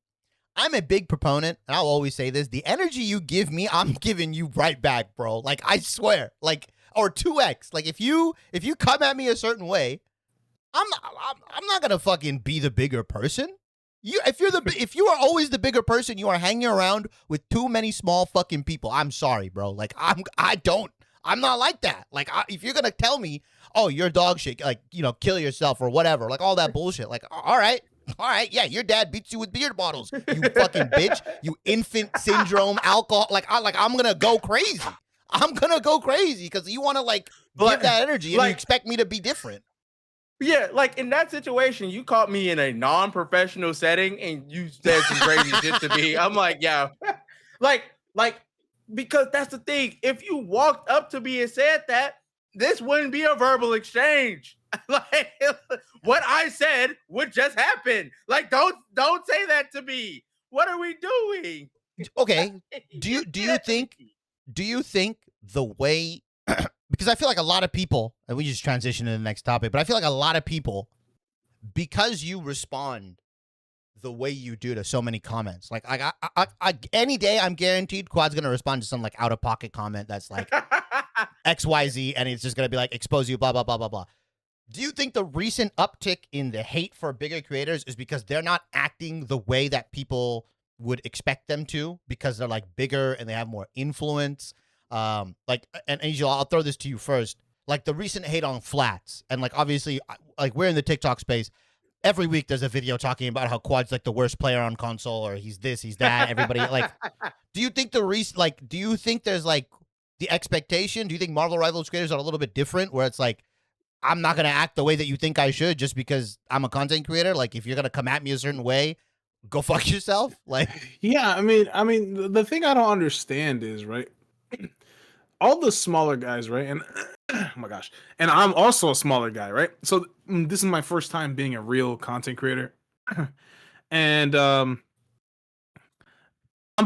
I'm a big proponent, and I'll always say this: the energy you give me, I'm giving you right back, bro. Like I swear, like. Or 2x. Like if you come at me a certain way, I'm not gonna fucking be the bigger person. If you are always the bigger person, you are hanging around with too many small fucking people. I'm sorry, bro. Like I'm not like that. Like if you're gonna tell me, oh, you're dog shit, like kill yourself or whatever, like all that bullshit. Like all right, yeah, your dad beats you with beer bottles, you fucking bitch, you infant syndrome alcohol. Like I'm gonna go crazy. I'm gonna go crazy because you want to give that energy and you expect me to be different. Yeah, like in that situation, you caught me in a non-professional setting and you said some crazy shit to me. I'm like, yeah, like because that's the thing. If you walked up to me and said that, this wouldn't be a verbal exchange. Like what I said would just happen. Like don't say that to me. What are we doing? Okay. Do you think the way, because I feel like a lot of people, and we just transition to the next topic, but I feel like a lot of people, because you respond the way you do to so many comments, like I any day I'm guaranteed Quad's gonna respond to some like out of pocket comment that's like XYZ, and it's just gonna be like expose you, blah blah blah blah blah. Do you think the recent uptick in the hate for bigger creators is because they're not acting the way that people would expect them to because they're like bigger and they have more influence? And Angel, I'll throw this to you first. Like the recent hate on flats, and like obviously, like we're in the TikTok space. Every week there's a video talking about how Quad's like the worst player on console, or he's this, he's that. Everybody like, do you think do you think there's like the expectation? Do you think MarvelRivals creators are a little bit different, where it's like, I'm not gonna act the way that you think I should just because I'm a content creator? Like if you're gonna come at me a certain way, go fuck yourself. Like, yeah, I mean, the thing I don't understand is, right, all the smaller guys, right, and oh my gosh, and I'm also a smaller guy, right? So this is my first time being a real content creator, and I'm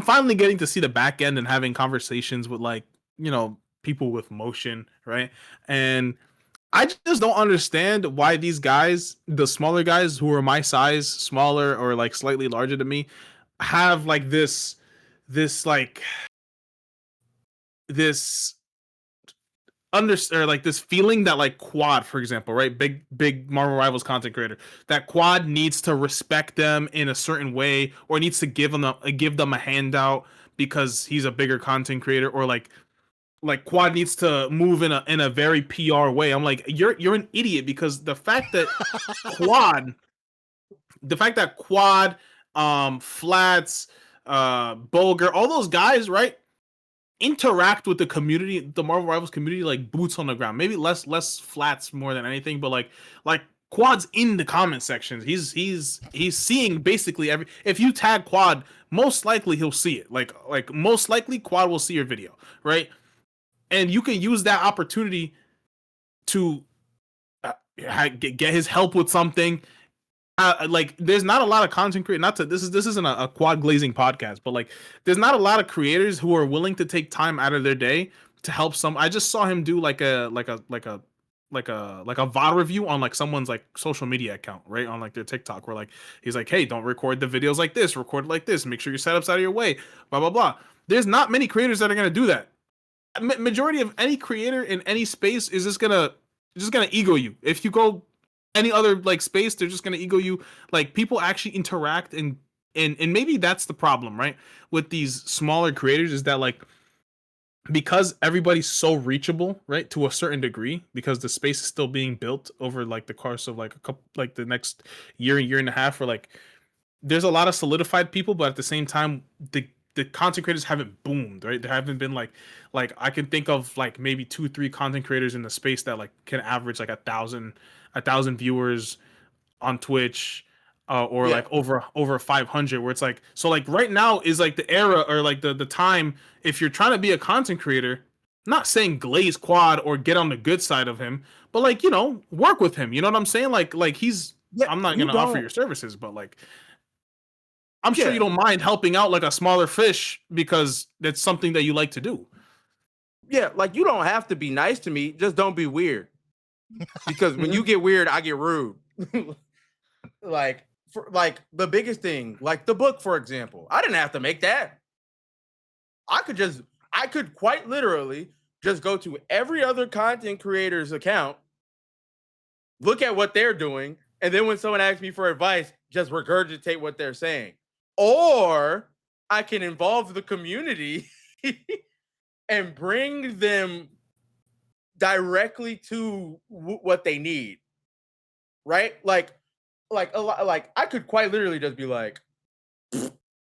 finally getting to see the back end and having conversations with like people with motion, right? And I just don't understand why these guys, the smaller guys who are my size, smaller or like slightly larger than me, have like this feeling that like Quad, for example, right? Big MarvelRivals content creator, that Quad needs to respect them in a certain way, or needs to give them a handout because he's a bigger content creator, or like Quad needs to move in a very PR way. I'm like, you're an idiot, because the fact that Quad, Flats, Bulger, all those guys, right? interact with the community, the Marvel Rivals community, like boots on the ground. Maybe less flats more than anything, but like Quad's in the comment sections. He's seeing basically every. If you tag Quad, most likely he'll see it. Like most likely Quad will see your video, right? And you can use that opportunity to get his help with something. Like there's not a lot of content creators. Not to this isn't a Quad glazing podcast, but like there's not a lot of creators who are willing to take time out of their day to help some. I just saw him do like a VOD review on like someone's like social media account, right, on like their TikTok, where like he's like, hey, don't record the videos like this, record it like this, make sure your setup's out of your way, blah blah blah. There's not many creators that are gonna do that. Majority of any creator in any space is just gonna ego you. If you go any other like space, they're just gonna ego you. Like people actually interact and maybe that's the problem, right? With these smaller creators is that like because everybody's so reachable, right, to a certain degree, because the space is still being built over like the course of like a couple like the next year and a half, or like there's a lot of solidified people, but at the same time the content creators haven't boomed, right? There haven't been like I can think of like maybe 2-3 content creators in the space that like can average like 1,000 viewers on Twitch, or like over 500, where it's like, so like right now is like the era or like the time, if you're trying to be a content creator, not saying glaze Quad or get on the good side of him, but like, you know, work with him, you know what I'm saying? Like he's, I'm not gonna offer your services, but like I'm sure you don't mind helping out like a smaller fish because that's something that you like to do. Yeah, like you don't have to be nice to me, just don't be weird. Because when you get weird, I get rude. Like the biggest thing, like the book, for example, I didn't have to make that. I could quite literally just go to every other content creator's account, look at what they're doing, and then when someone asks me for advice, just regurgitate what they're saying. Or I can involve the community and bring them directly to what they need, right? Like a lot. Like I could quite literally just be like,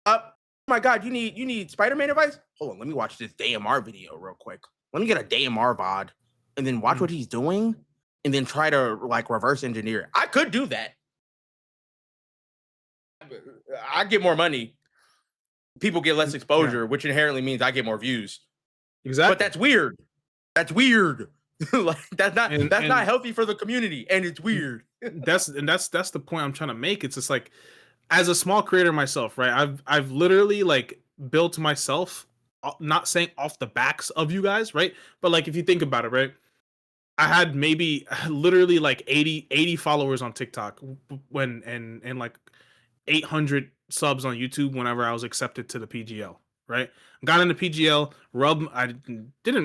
"Oh my God, you need Spider-Man advice? Hold on, let me watch this DMR video real quick. Let me get a DMR VOD, and then watch what he's doing, and then try to like reverse engineer it." I could do that. I get more money. People get less exposure, which inherently means I get more views. Exactly. But that's weird. That's weird. Like that's not healthy for the community, and it's weird. That's the point I'm trying to make. It's just like, as a small creator myself, right? I've literally like built myself, not saying off the backs of you guys, right? But like if you think about it, right? I had maybe literally like 80 followers on TikTok when and like 800 subs on YouTube whenever I was accepted to the PGL, right? Got into PGL,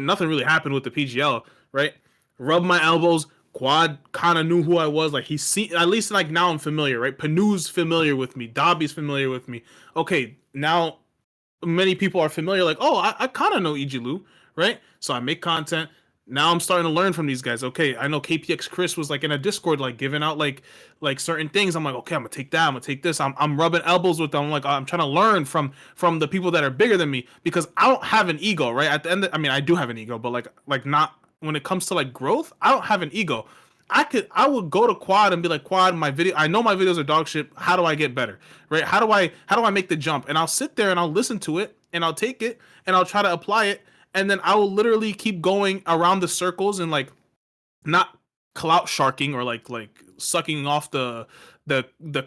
nothing really happened with the PGL, right? Rubbed my elbows. Quad kind of knew who I was. Like at least like now I'm familiar, right? Panu's familiar with me. Dobby's familiar with me. Okay, now many people are familiar. Like, oh, I kind of know Egylou, right? So I make content. Now I'm starting to learn from these guys. Okay, I know KPX Chris was like in a Discord, like giving out like certain things. I'm like, okay, I'm gonna take that. I'm gonna take this. I'm rubbing elbows with them. I'm like, I'm trying to learn from the people that are bigger than me, because I don't have an ego, right? At the end, I mean, I do have an ego, but like not when it comes to like growth. I don't have an ego. I would go to Quad and be like, Quad, I know my videos are dog shit. How do I get better, right? How do I make the jump? And I'll sit there and I'll listen to it and I'll take it and I'll try to apply it. And then I will literally keep going around the circles and like not clout sharking or like sucking off the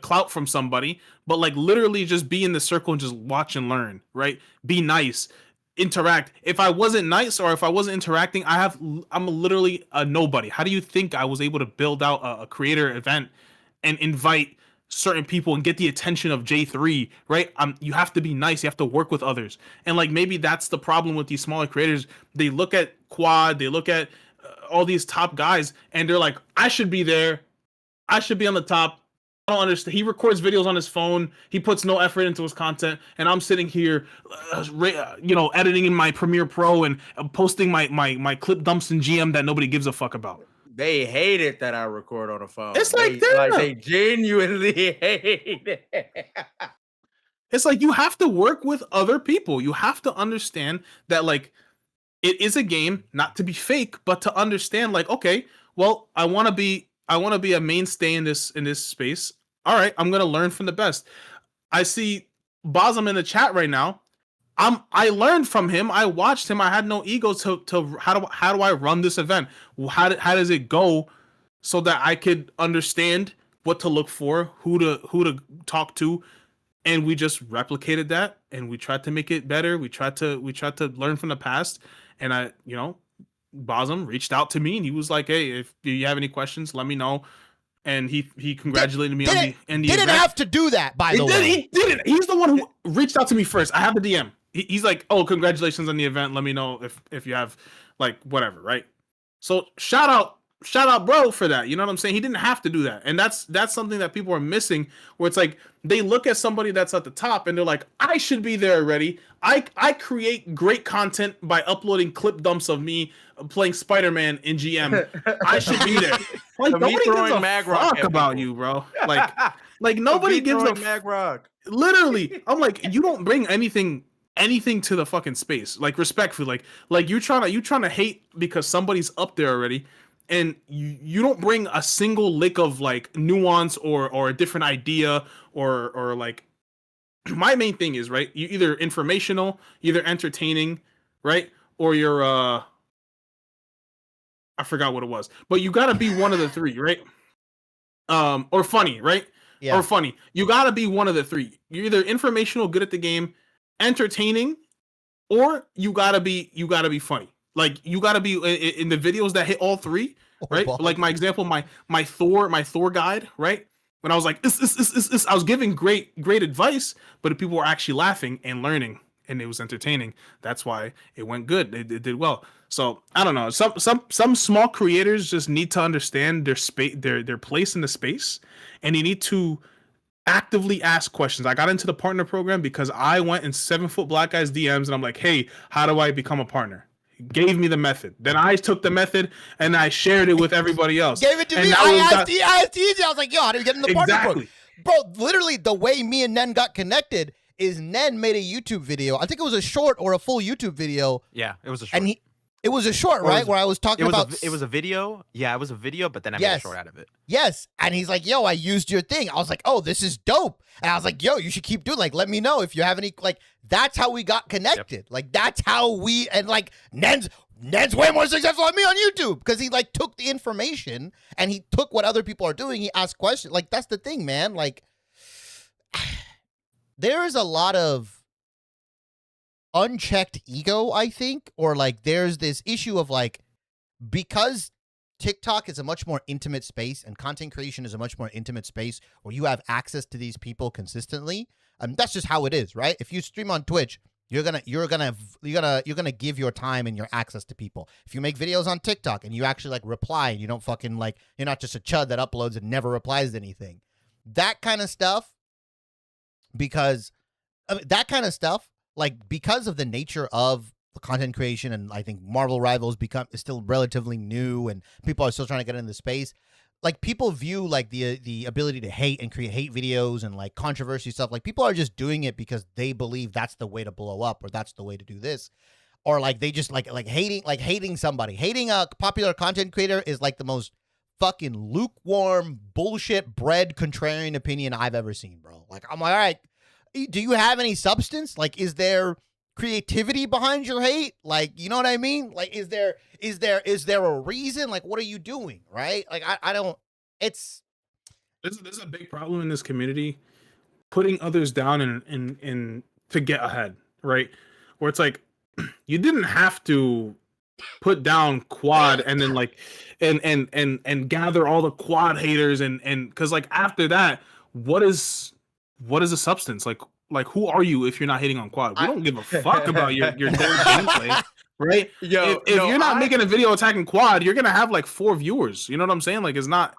clout from somebody, but like literally just be in the circle and just watch and learn, right? Be nice, interact. If I wasn't nice or if I wasn't interacting, I'm literally a nobody. How do you think I was able to build out a creator event and invite certain people and get the attention of J3, right? You have to be nice. You have to work with others. And like, maybe that's the problem with these smaller creators. They look at Quad, they look at all these top guys, and they're like, I should be there. I should be on the top. I don't understand. He records videos on his phone. He puts no effort into his content. And I'm sitting here, editing in my Premiere Pro and posting my clip dumps in GM that nobody gives a fuck about. They hate it that I record on a phone. It's they genuinely hate it. It's like you have to work with other people. You have to understand that like it is a game, not to be fake, but to understand, like, okay, well, I want to be a mainstay in this space. All right, I'm gonna learn from the best. I see Bosm in the chat right now. I learned from him. I watched him. I had no ego to how do I run this event? How does it go, so that I could understand what to look for, who to talk to, and we just replicated that, and we tried to make it better. We tried to learn from the past, and Bosm reached out to me, and he was like, "Hey, if you have any questions, let me know." And he congratulated me on the event. Didn't have to do that, by the way. He didn't. He's the one who reached out to me first. I have the DM. He's like, "Oh, congratulations on the event. Let me know if you have like whatever, right?" So shout out, bro, for that. You know what I'm saying? He didn't have to do that, and that's something that people are missing. Where it's like they look at somebody that's at the top and they're like, "I should be there already. I create great content by uploading clip dumps of me playing Spider-Man in GM. I should be there." Like nobody gives a fuck about you, bro. Like nobody gives a mag rock. Literally, I'm like, you don't bring anything to the fucking space. Like respectfully, like you trying to hate because somebody's up there already, and you don't bring a single lick of like nuance or a different idea or like. My main thing is, right, you either informational, either entertaining, right, or you're I forgot what it was, but you gotta be one of the three, right? Or funny, right? Yeah. Or funny. You gotta be one of the three. You're either informational, good at the game, entertaining, or you gotta be funny. Like you gotta be in the videos that hit all three, right? Like my example, my Thor guide, right? When I was like, I was giving great advice, but people were actually laughing and learning, and it was entertaining. That's why it went good. It did well. So I don't know. Some small creators just need to understand their space, their place in the space, and you need to actively ask questions. I got into the partner program because I went in 7-foot black guy's DMs, and I'm like, hey, how do I become a partner? He gave me the method. Then I took the method and I shared it with everybody else. Gave it to me. I asked easy. I was like, yo, how do you get in the partner program? Bro, literally the way me and Nenn got connected is Nenn made a YouTube video. I think it was a short or a full YouTube video. Yeah, it was a short. And it was a short, right? Where I was talking about... It was a video. Yeah, it was a video, but then I made a short out of it. Yes. And he's like, yo, I used your thing. I was like, oh, this is dope. And I was like, yo, you should keep doing like, let me know if you have any... Like, that's how we got connected. Yep. Like, that's how we... And like, Nenn's way more successful than me on YouTube because he like took the information and he took what other people are doing. He asked questions. Like, that's the thing, man. Like, there is a lot of unchecked ego, I think, or like there's this issue of like, because TikTok is a much more intimate space and content creation is a much more intimate space where you have access to these people consistently. That's just how it is, right? If you stream on Twitch, you're gonna give your time and your access to people. If you make videos on TikTok and you actually like reply and you don't fucking like, you're not just a chud that uploads and never replies to anything. That kind of stuff, because like because of the nature of the content creation, and I think MarvelRivals is still relatively new and people are still trying to get into the space. Like people view like the ability to hate and create hate videos and like controversy stuff. Like people are just doing it because they believe that's the way to blow up or that's the way to do this. Or like they just like hating somebody. Hating a popular content creator is like the most fucking lukewarm bullshit bread contrarian opinion I've ever seen, bro. Like I'm like, all right, do you have any substance? Like, is there creativity behind your hate? Like, you know what I mean? Like, is there a reason? Like, what are you doing? Right? Like, I don't, it's. There's a big problem in this community, putting others down and to get ahead, right? Where it's like, you didn't have to put down Quad and then like, and gather all the Quad haters and cause like after that, what is the substance? Like who are you if you're not hitting on Quad? We don't give a fuck about your gameplay, right? If you're not making a video attacking Quad, you're gonna have like 4 viewers. You know what I'm saying? Like it's not.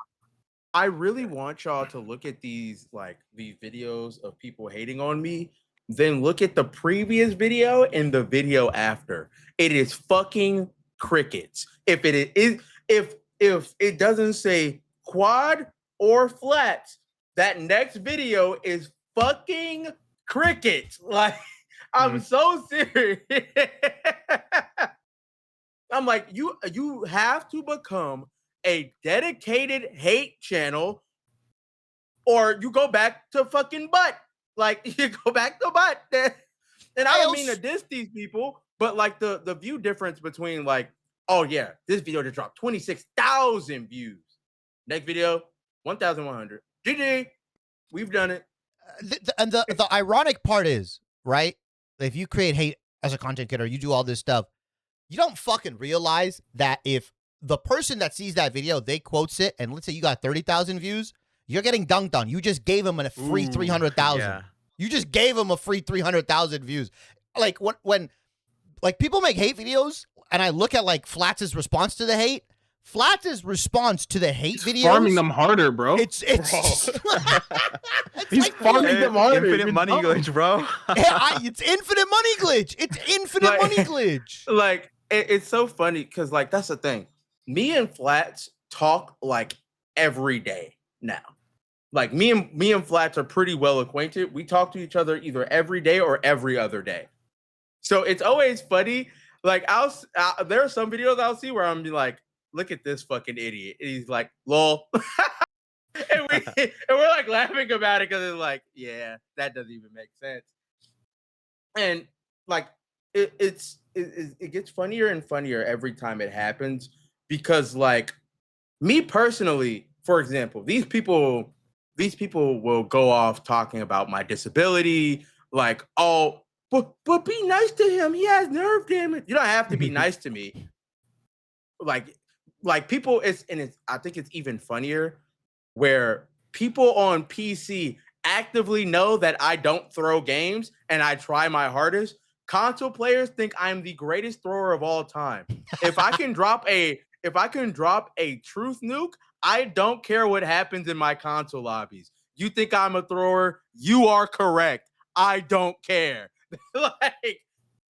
I really want y'all to look at these videos of people hating on me, then look at the previous video and the video after. It is fucking crickets. If it doesn't say Quad or Flats, that next video is fucking crickets. Like, I'm so serious. I'm like, you have to become a dedicated hate channel, or you go back to fucking butt. Like, you go back to butt. And I don't mean to diss these people, but like the view difference between like, oh yeah, this video just dropped 26,000 views. Next video, 1,100. GG, we've done it. And the ironic part is, right, if you create hate as a content creator, you do all this stuff, you don't fucking realize that if the person that sees that video, they quotes it, and let's say you got 30,000 views, you're getting dunked on. You just gave them a free 300,000. Yeah. You just gave them a free 300,000 views. Like when like people make hate videos, and I look at like Fauwkz's response to the hate. Fauwkz's response to the hate videos, farming them harder, bro. It's He's like farming them harder. Infinite money glitch, bro. It's infinite money glitch. It's infinite money glitch. Like it's so funny because like that's the thing. Me and Fauwkz talk like every day now. Like me and Fauwkz are pretty well acquainted. We talk to each other either every day or every other day. So it's always funny. Like there are some videos I'll see where I'm be like, look at this fucking idiot. And he's like, lol. and we're like laughing about it because it's like, yeah, that doesn't even make sense. And like it gets funnier and funnier every time it happens because like me personally, for example, these people will go off talking about my disability, like, oh, but be nice to him. He has nerve damage. You don't have to be nice to me. Like people, I think it's even funnier where people on PC actively know that I don't throw games and I try my hardest. Console players think I'm the greatest thrower of all time. If I can drop a truth nuke, I don't care what happens in my console lobbies. You think I'm a thrower? You are correct. I don't care. Like,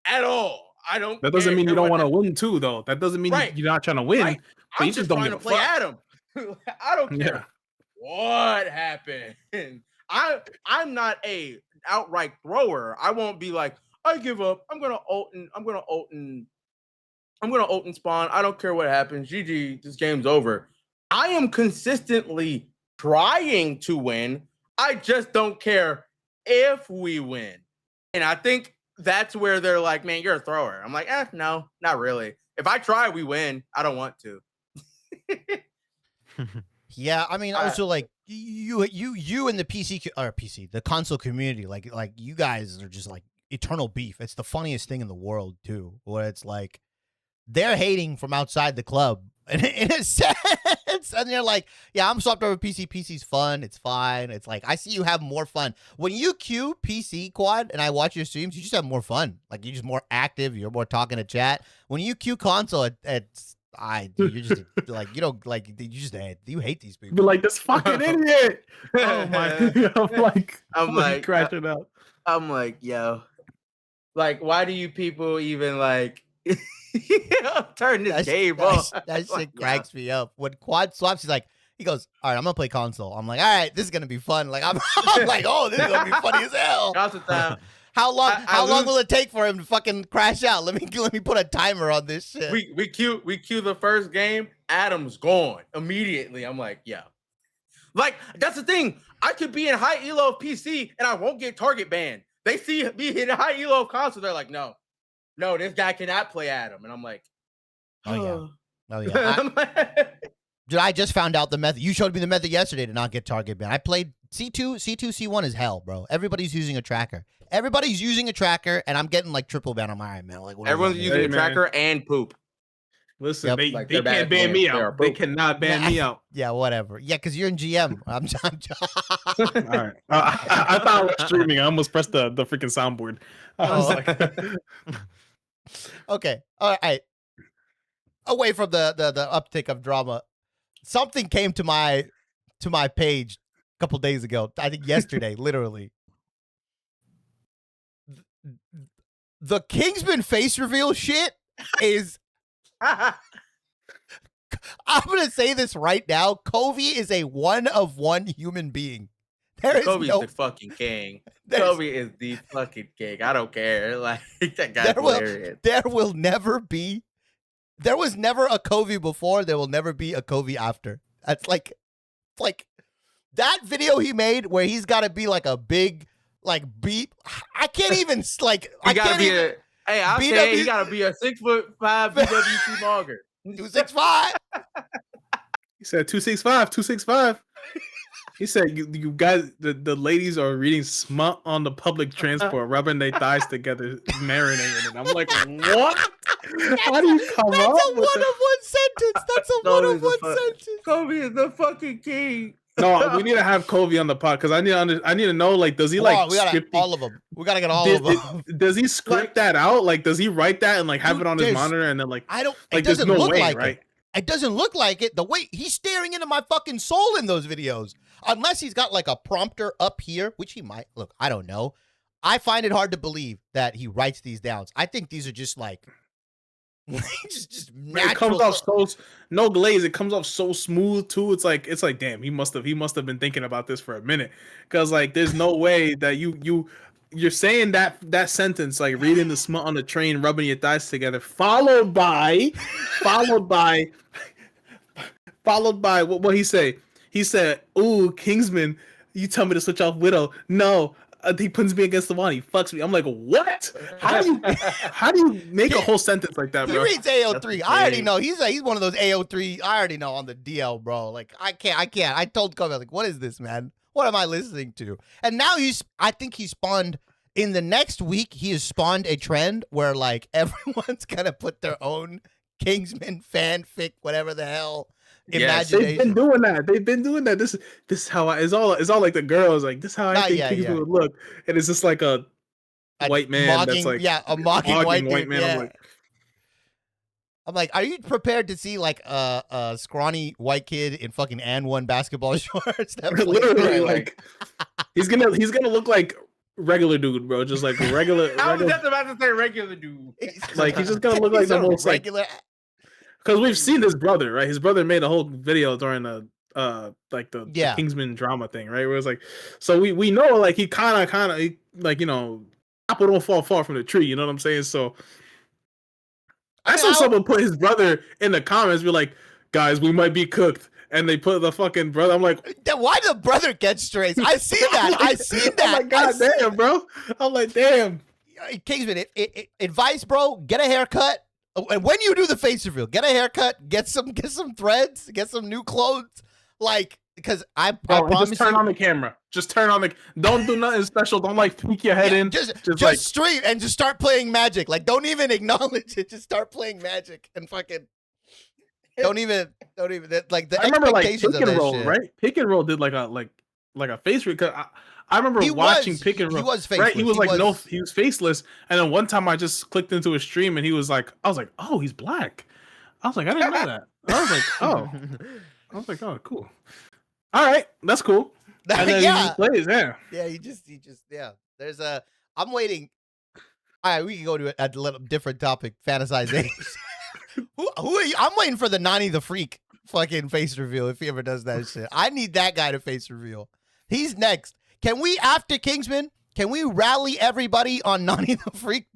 at all. I don't. That doesn't mean you don't want to win too, though. That doesn't mean you're not trying to win. Right. But I'm just don't trying to play Adam. I don't care what happened. I'm not a outright thrower. I won't be like, I give up. I'm gonna ult and spawn. I don't care what happens. GG. This game's over. I am consistently trying to win. I just don't care if we win. And I think that's where they're like, man, you're a thrower. I'm like, no, not really. If I try, we win. I don't want to. Yeah, I mean, also like you and the the console community, like you guys are just like eternal beef. It's the funniest thing in the world too, where it's like they're hating from outside the club in a sense, and they're like, yeah, I'm swapped over PC. PC's fun. It's fine. It's like I see you have more fun when you queue PC quad, and I watch your streams. You just have more fun. Like you're just more active. You're more talking to chat. When you queue console, you're just like you hate these people. You're like this fucking idiot. Oh my! I'm like crashing out. I'm like, yo, like, why do you people even like turn this game off? That shit cracks me up. When Quad swaps, he goes, all right, I'm gonna play console. I'm like, all right, this is gonna be fun. Like I'm like, oh, this is gonna be funny as hell. Console time. How long will it take for him to fucking crash out? Let me put a timer on this shit. We queue the first game. Adam's gone immediately. I'm like, yeah. Like that's the thing. I could be in high elo of PC and I won't get target banned. They see me in high elo of console. They're like, no, this guy cannot play Adam. And I'm like, oh yeah. Dude, I just found out the method. You showed me the method yesterday to not get target banned. I played C2, C1 is hell, bro. Everybody's using a tracker. And I'm getting like triple ban on my eye, man. Like everyone's using a tracker and poop. Listen, they can't ban me out. They cannot ban me out. Yeah, whatever. Yeah, because you're in GM. I'm all right. I thought I was streaming. I almost pressed the freaking soundboard. I was like, okay. All right. Away from the uptick of drama, something came to my page a couple days ago. I think yesterday, literally. The Kingsman face reveal shit is. I'm gonna say this right now. WhoKovi is a one of one human being. WhoKovi is the fucking king. WhoKovi is the fucking king. I don't care. Like that guy's hilarious. There will never be there was never a Kovi before. There will never be a Kovi after. That's like that video he made where he's got to be like a big like beat. I can't even like. I can't even. Hey, I'll say he got to be a 6'5" BWC longer. 265. He said 265, 265. He said you guys, the ladies are reading smut on the public transport, rubbing their thighs together, marinating. And I'm like, what? How do you come up with one-of-one sentence. That's a one-of-one sentence. Kovi is the fucking king. No, we need to have Kovi on the pod because I need to know, like, does he like all of them? We gotta get all of them. Does he script that out? Like, does he write that and like have it on his monitor and then like I don't. Like, it doesn't there's no look way, like right? It doesn't look like it. The way he's staring into my fucking soul in those videos, unless he's got like a prompter up here, which he might. Look, I don't know. I find it hard to believe that he writes these down. I think these are just like. just natural. It comes off so no glaze. It comes off so smooth too. It's like damn. He must have been thinking about this for a minute because like there's no way that you're saying that sentence like reading the smut on the train, rubbing your thighs together, followed by what he say? He said, "Ooh, Kingsman, you tell me to switch off Widow. No." He puts me against the wall. He fucks me. I'm like, what? How do you make a whole sentence like that, bro? He reads AO3. I already know. He's one of those AO3. I already know on the DL, bro. Like I can't. I told Kobe, I was like, what is this, man? What am I listening to? And now I think he spawned in the next week. He has spawned a trend where like everyone's gonna put their own Kingsman fanfic, whatever the hell. Imagination. They've been doing that. This is how it's all like the girls like this is how I think Kingsman would look, and it's just like a white man mocking, that's like a mocking white man. Yeah. I'm like, are you prepared to see like a scrawny white kid in fucking and1 basketball shorts? Literally, like he's gonna look like regular dude, bro. Just like regular. I was just about to say regular dude. Like he's just gonna look like the most regular. Because we've seen his brother, right? His brother made a whole video during the Kingsman drama thing, right? Where it's like, so we know like he kind of like, you know, apple don't fall far from the tree. You know what I'm saying? So I saw someone put his brother in the comments, be like, guys, we might be cooked. And they put the fucking brother. I'm like, why did the brother get straight? I seen that. I seen that. I'm like, God damn, bro. I'm like, damn. Kingsman, advice, bro. Get a haircut. And when you do the face reveal, get a haircut, get some threads, get some new clothes, like because I promise just turn on the camera. Just turn on the. Don't do nothing special. Don't like peek your head in. Just like, stream and just start playing Magic. Like don't even acknowledge it. Just start playing Magic and fucking. Don't even like the. I remember like Pick and Roll, right? Pick and Roll did like a face reveal. I remember watching Pick and Roll. He was faceless. Right? He was he was faceless. And then one time I just clicked into his stream and he was like, I was like, oh, he's black. I was like, I didn't know that. I was like, oh, cool. All right, that's cool. And then he just plays, yeah. He just There's I'm waiting. All right, we can go to a little different topic. Fantasization. Who are you? I'm waiting for the Nani the Freak fucking face reveal if he ever does that shit. I need that guy to face reveal. He's next. Can we, after Kingsman, can we rally everybody on Nani the Freak?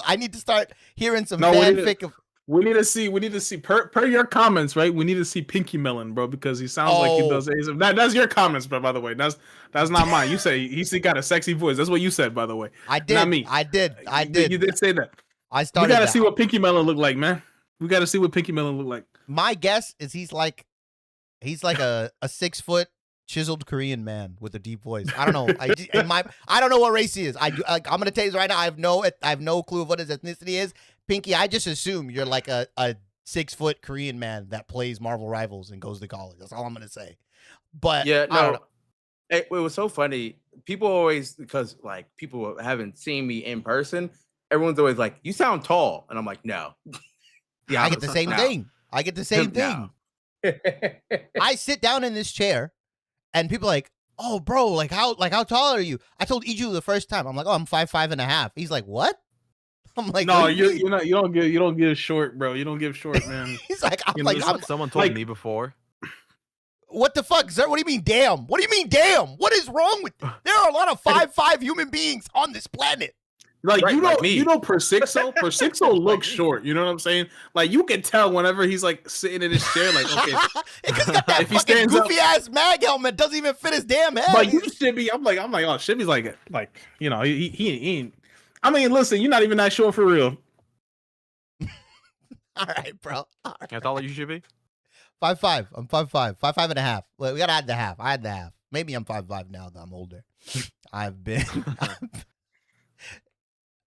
I need to start hearing some fanfic of. We need to see per your comments, right? We need to see Pinky Melon, bro, because he sounds like he does. That's your comments, bro. By the way, that's not mine. You say he's got a sexy voice. That's what you said, by the way. I did. Not me. I did. You did say that. I started. We gotta see what Pinky Melon look like, man. We gotta see what Pinky Melon look like. My guess is he's like a 6 foot chiseled Korean man with a deep voice. I don't know. I don't know what race he is. I'm gonna tell you right now. I have no clue of what his ethnicity is. Pinky, I just assume you're like a 6 foot Korean man that plays Marvel Rivals and goes to college. That's all I'm gonna say. But yeah, no. It was so funny. People always, because like people haven't seen me in person. Everyone's always like, "You sound tall," and I'm like, "No." Yeah, I get the same thing. I get the same thing. I sit down in this chair. And people are like, oh, bro, like how tall are you? I told Egylou the first time. I'm like, oh, I'm 5'5.5". He's like, what? I'm like, no, you're not. You don't give short, bro. You don't give short, man. He's like, someone told me before. What the fuck, sir? What do you mean, damn? What do you mean, damn? What is wrong with? There are a lot of 5'5" human beings on this planet. Like right, you know, Persixo looks short. You know what I'm saying? Like you can tell whenever he's like sitting in his chair. Like okay, because he got that fucking goofy ass mag helmet doesn't even fit his damn head. Like you should be. I'm like oh, Shibby's like you know he ain't. I mean, listen, you're not even that short for real. All right, bro. All right. How tall are you, Shibby? 5'5". I'm 5'5". 5'5" and a half. Well, we gotta add the half. I had the half. Maybe I'm 5'5" now that I'm older. I've been.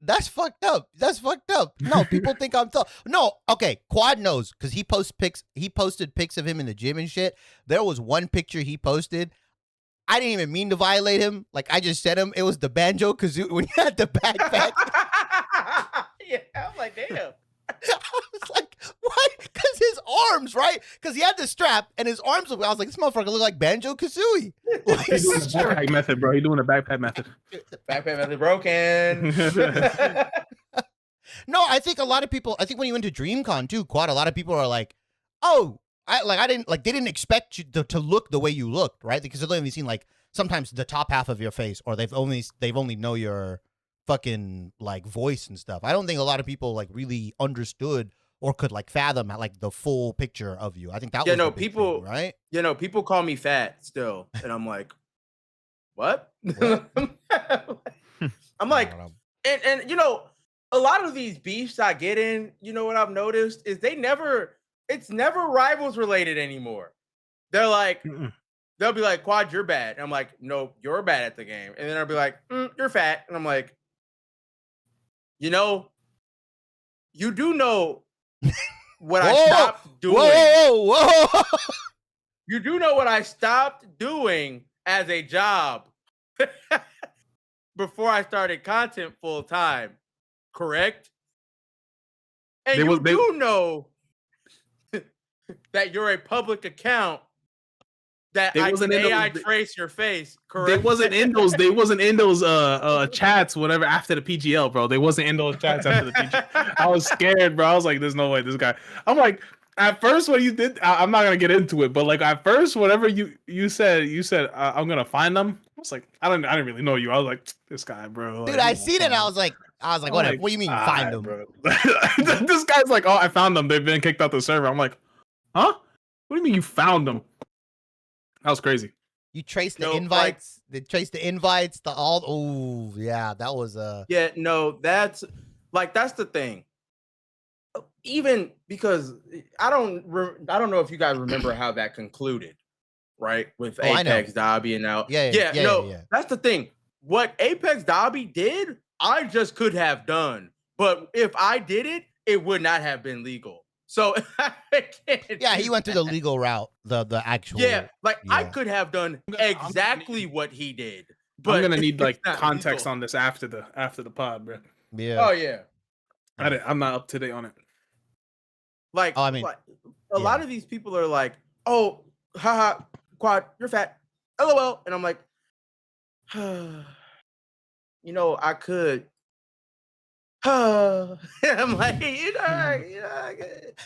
That's fucked up. That's fucked up. No, people think I'm tall. No, okay. Quad knows because he posts pics. He posted pics of him in the gym and shit. There was one picture he posted. I didn't even mean to violate him. Like I just said him. It was the banjo kazoo when he had the backpack. Yeah, I'm like, damn. I was like, what? Because his arms, right? Because he had the strap and his arms. I was like, this motherfucker look like Banjo Kazooie. Like, He's doing the backpack method, bro. He's doing the backpack method. Backpack method broken. No, I think a lot of people. I think when you went to DreamCon too, Quad, a lot of people are like, oh, they didn't expect you to look the way you looked, right? Because they've only seen like sometimes the top half of your face, or they've only know your fucking like voice and stuff. I don't think a lot of people like really understood or could like fathom like the full picture of you. I think that was the big thing, right? You know, people call me fat still, and I'm like, what? I'm like, and you know, a lot of these beefs I get in, you know what I've noticed is it's never Rivals related anymore. They're like, they'll be like, Quad, you're bad. And I'm like, no, you're bad at the game. And then I'll be like, you're fat. And I'm like, you know, you do know what I stopped doing. Whoa. You do know what I stopped doing as a job before I started content full time, correct? And you do know that you're a public account that I can AI trace your face, correct? They wasn't in those chats, whatever, after the PGL, bro. They wasn't in those chats after the PGL. I was scared, bro. I was like, there's no way this guy. I'm like, at first when you did, I'm not gonna get into it, but like at first, whatever you said, I'm gonna find them. I was like, I didn't really know you. I was like, this guy, bro. Dude, like, I seen it and I was like, whatever. What do you mean find them? Bro. This guy's like, oh, I found them. They've been kicked out the server. I'm like, huh? What do you mean you found them? That was crazy. You traced the invites. They traced the invites. Oh yeah, that was Yeah, no, that's the thing. Even because I don't know if you guys remember how that concluded, right? With Apex Dobby and now. Yeah. That's the thing. What Apex Dobby did, I just could have done, but if I did it, it would not have been legal. So he went through the legal route, the actual. I could have done exactly what he did, but I'm gonna need like context legal on this after the pod, bro. Yeah. Oh yeah. I'm not up to date on it. Like, a lot of these people are like, "Oh, haha, Quad, you're fat, LOL," and I'm like, you know, I could. I'm like,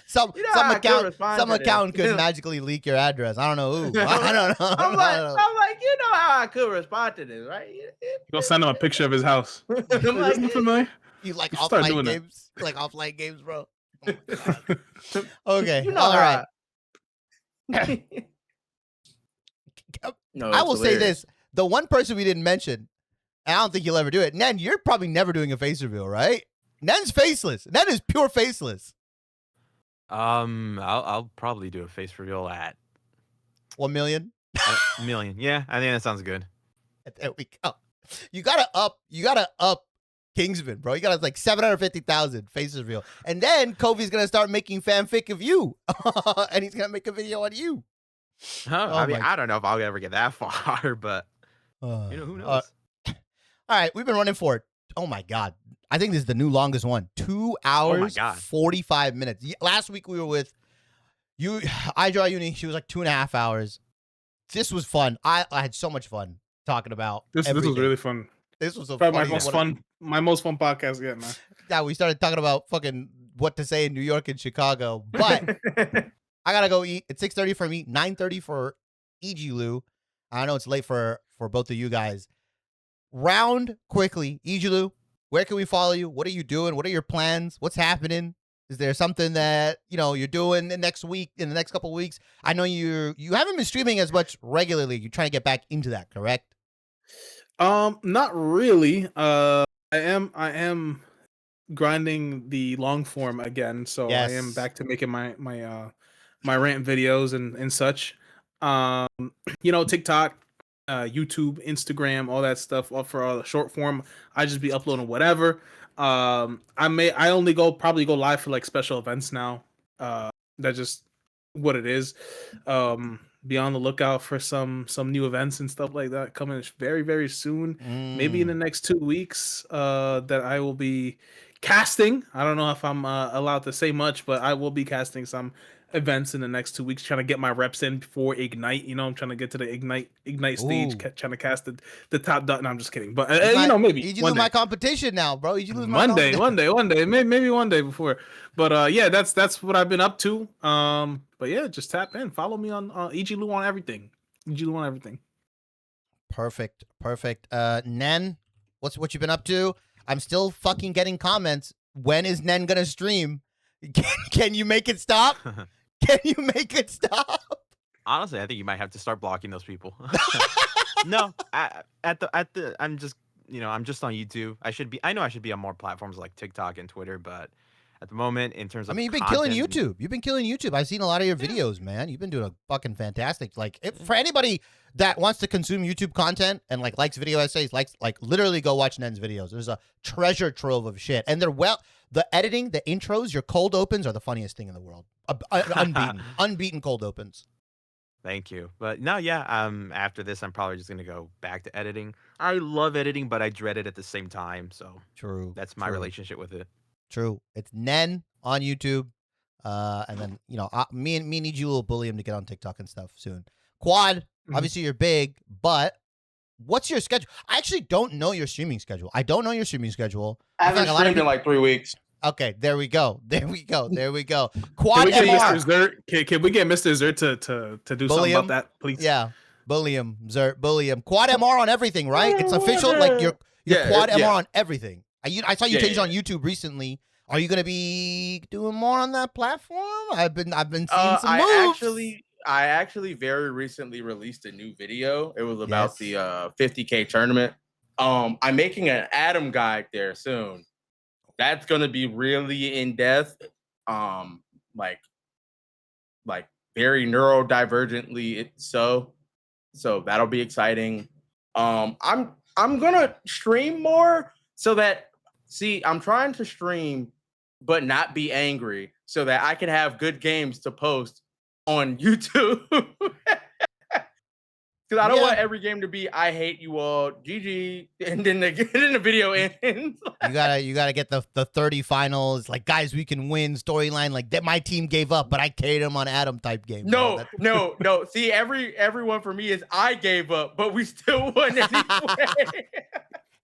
some account could magically leak your address. I don't know who. I don't know. I'm like, you know how I could respond to this, right? Go send him a picture of his house. I'm like, familiar? You like offline games? You like offline games, bro? Oh okay, you know all right. No, I will say this: the one person we didn't mention, and I don't think you'll ever do it. Nenn, you're probably never doing a face reveal, right? Nenn's faceless. Nenn is pure faceless. I'll probably do a face reveal at 1 million. $1 million. Yeah, I think that sounds good. There we go. You gotta up Kingsman, bro. You got like 750,000 face reveal, and then Kovi's gonna start making fanfic of you, and he's gonna make a video on you. I mean, I don't know if I'll ever get that far, but you know, who knows? All right, we've been running for, oh my god, I think this is the new longest one. 2 hours, 45 minutes. Last week we were with you, I Draw Uni. She was like 2.5 hours. This was fun. I had so much fun talking about this. This was really fun. This was my most fun podcast yet, man. Yeah, we started talking about fucking what to say in New York and Chicago, but I gotta go eat. It's 6:30 for me, 9:30 for Egylou. I know it's late for both of you guys. Round quickly, Egylou, Where can we follow you? What are you doing? What are your plans? What's happening? Is there something that you're doing the next week, in the next couple of weeks? I know you haven't been streaming as much regularly. You're trying to get back into that, correct? Not really. I am grinding the long form again, so yes. I am back to making my rant videos and such. TikTok, YouTube, Instagram, all that stuff. For all the short form, I just be uploading whatever. I only probably go live for like special events now. That's just what it is. Be on the lookout for some new events and stuff like that coming very, very soon. Maybe in the next 2 weeks, that I will be casting. I don't know if I'm allowed to say much, but I will be casting some events in the next 2 weeks, trying to get my reps in before Ignite. I'm trying to get to the Ignite stage, trying to cast the top dot. No, I'm just kidding. But maybe you lose my competition now, bro. You lose one day, maybe one day before. But yeah, that's what I've been up to. But yeah, just tap in, follow me on Egylou on everything. Egylou on everything. Perfect. Nenn, what you been up to? I'm still fucking getting comments. When is Nenn gonna stream? Can you make it stop? Can you make it stop? Honestly, I think you might have to start blocking those people. No, I'm just on YouTube. I know I should be on more platforms like TikTok and Twitter, but at the moment, in terms of you've been killing YouTube. You've been killing YouTube. I've seen a lot of your videos, man. You've been doing a fucking fantastic. For anybody that wants to consume YouTube content and likes video essays, literally go watch Nenn's videos. There's a treasure trove of shit, and the editing, the intros, your cold opens are the funniest thing in the world. Unbeaten cold opens. Thank you. But no, yeah, after this, I'm probably just going to go back to editing. I love editing, but I dread it at the same time. So true. That's my relationship with it. True. It's Nenn on YouTube. And then, me and Egylou will bully him to get on TikTok and stuff soon. Quad, obviously you're big, but what's your schedule? I actually don't know your streaming schedule. I haven't streamed in 3 weeks. Okay, there we go. Quad Can we get Mr. Zert to do something about that, please? Yeah. Bully him, Zert. Bully him. Quad MR on everything, right? It's official. Your Quad MR on everything. I saw you change on YouTube recently. Are you gonna be doing more on that platform? I've been seeing some moves. I actually very recently released a new video. It was about the 50K tournament. I'm making an Adam guide there soon. That's gonna be really in depth, like very neurodivergently. So that'll be exciting. I'm gonna stream more so that I'm trying to stream but not be angry so that I can have good games to post on YouTube. Because I don't want every game to be I hate you all, GG, and then the video ends. you gotta get the 30 finals, guys, we can win storyline, that my team gave up, but I carried them on Adam type game. No. See, everyone for me is I gave up, but we still won anyway.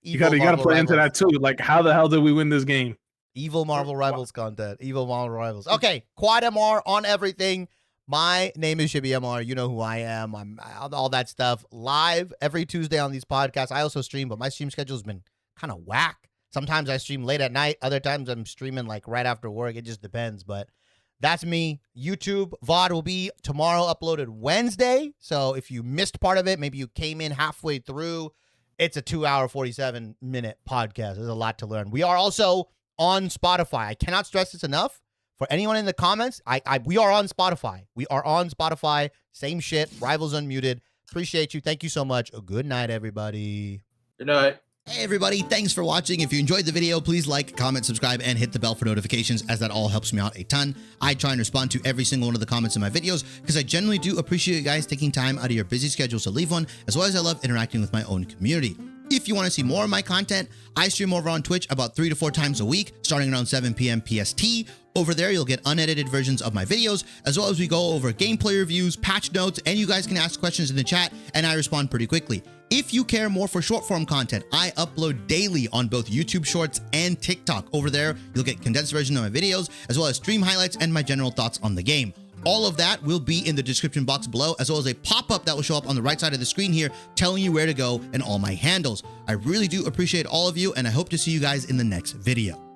You gotta play into that too. How the hell did we win this game? Evil Marvel Rivals content. Evil Marvel Rivals. Okay, Quad MR on everything. My name is Shibby MR. You know who I am. I'm all that stuff. Live every Tuesday on these podcasts. I also stream, but my stream schedule has been kind of whack. Sometimes I stream late at night. Other times I'm streaming right after work. It just depends. But that's me. YouTube VOD will be tomorrow, uploaded Wednesday. So if you missed part of it, maybe you came in halfway through, it's a 2-hour, 47-minute podcast. There's a lot to learn. We are also on Spotify. I cannot stress this enough. For anyone in the comments, we are on Spotify. We are on Spotify. Same shit. Rivals Unmuted. Appreciate you. Thank you so much. Good night, everybody. Good night. Hey, everybody. Thanks for watching. If you enjoyed the video, please like, comment, subscribe, and hit the bell for notifications, as that all helps me out a ton. I try and respond to every single one of the comments in my videos because I genuinely do appreciate you guys taking time out of your busy schedules to leave one, as well as I love interacting with my own community. If you want to see more of my content, I stream over on Twitch about 3 to 4 times a week, starting around 7 p.m. PST. Over there, you'll get unedited versions of my videos, as well as we go over gameplay reviews, patch notes, and you guys can ask questions in the chat, and I respond pretty quickly. If you care more for short form content, I upload daily on both YouTube Shorts and TikTok. Over there, you'll get condensed versions of my videos, as well as stream highlights and my general thoughts on the game. All of that will be in the description box below, as well as a pop-up that will show up on the right side of the screen here telling you where to go and all my handles. I really do appreciate all of you, and I hope to see you guys in the next video.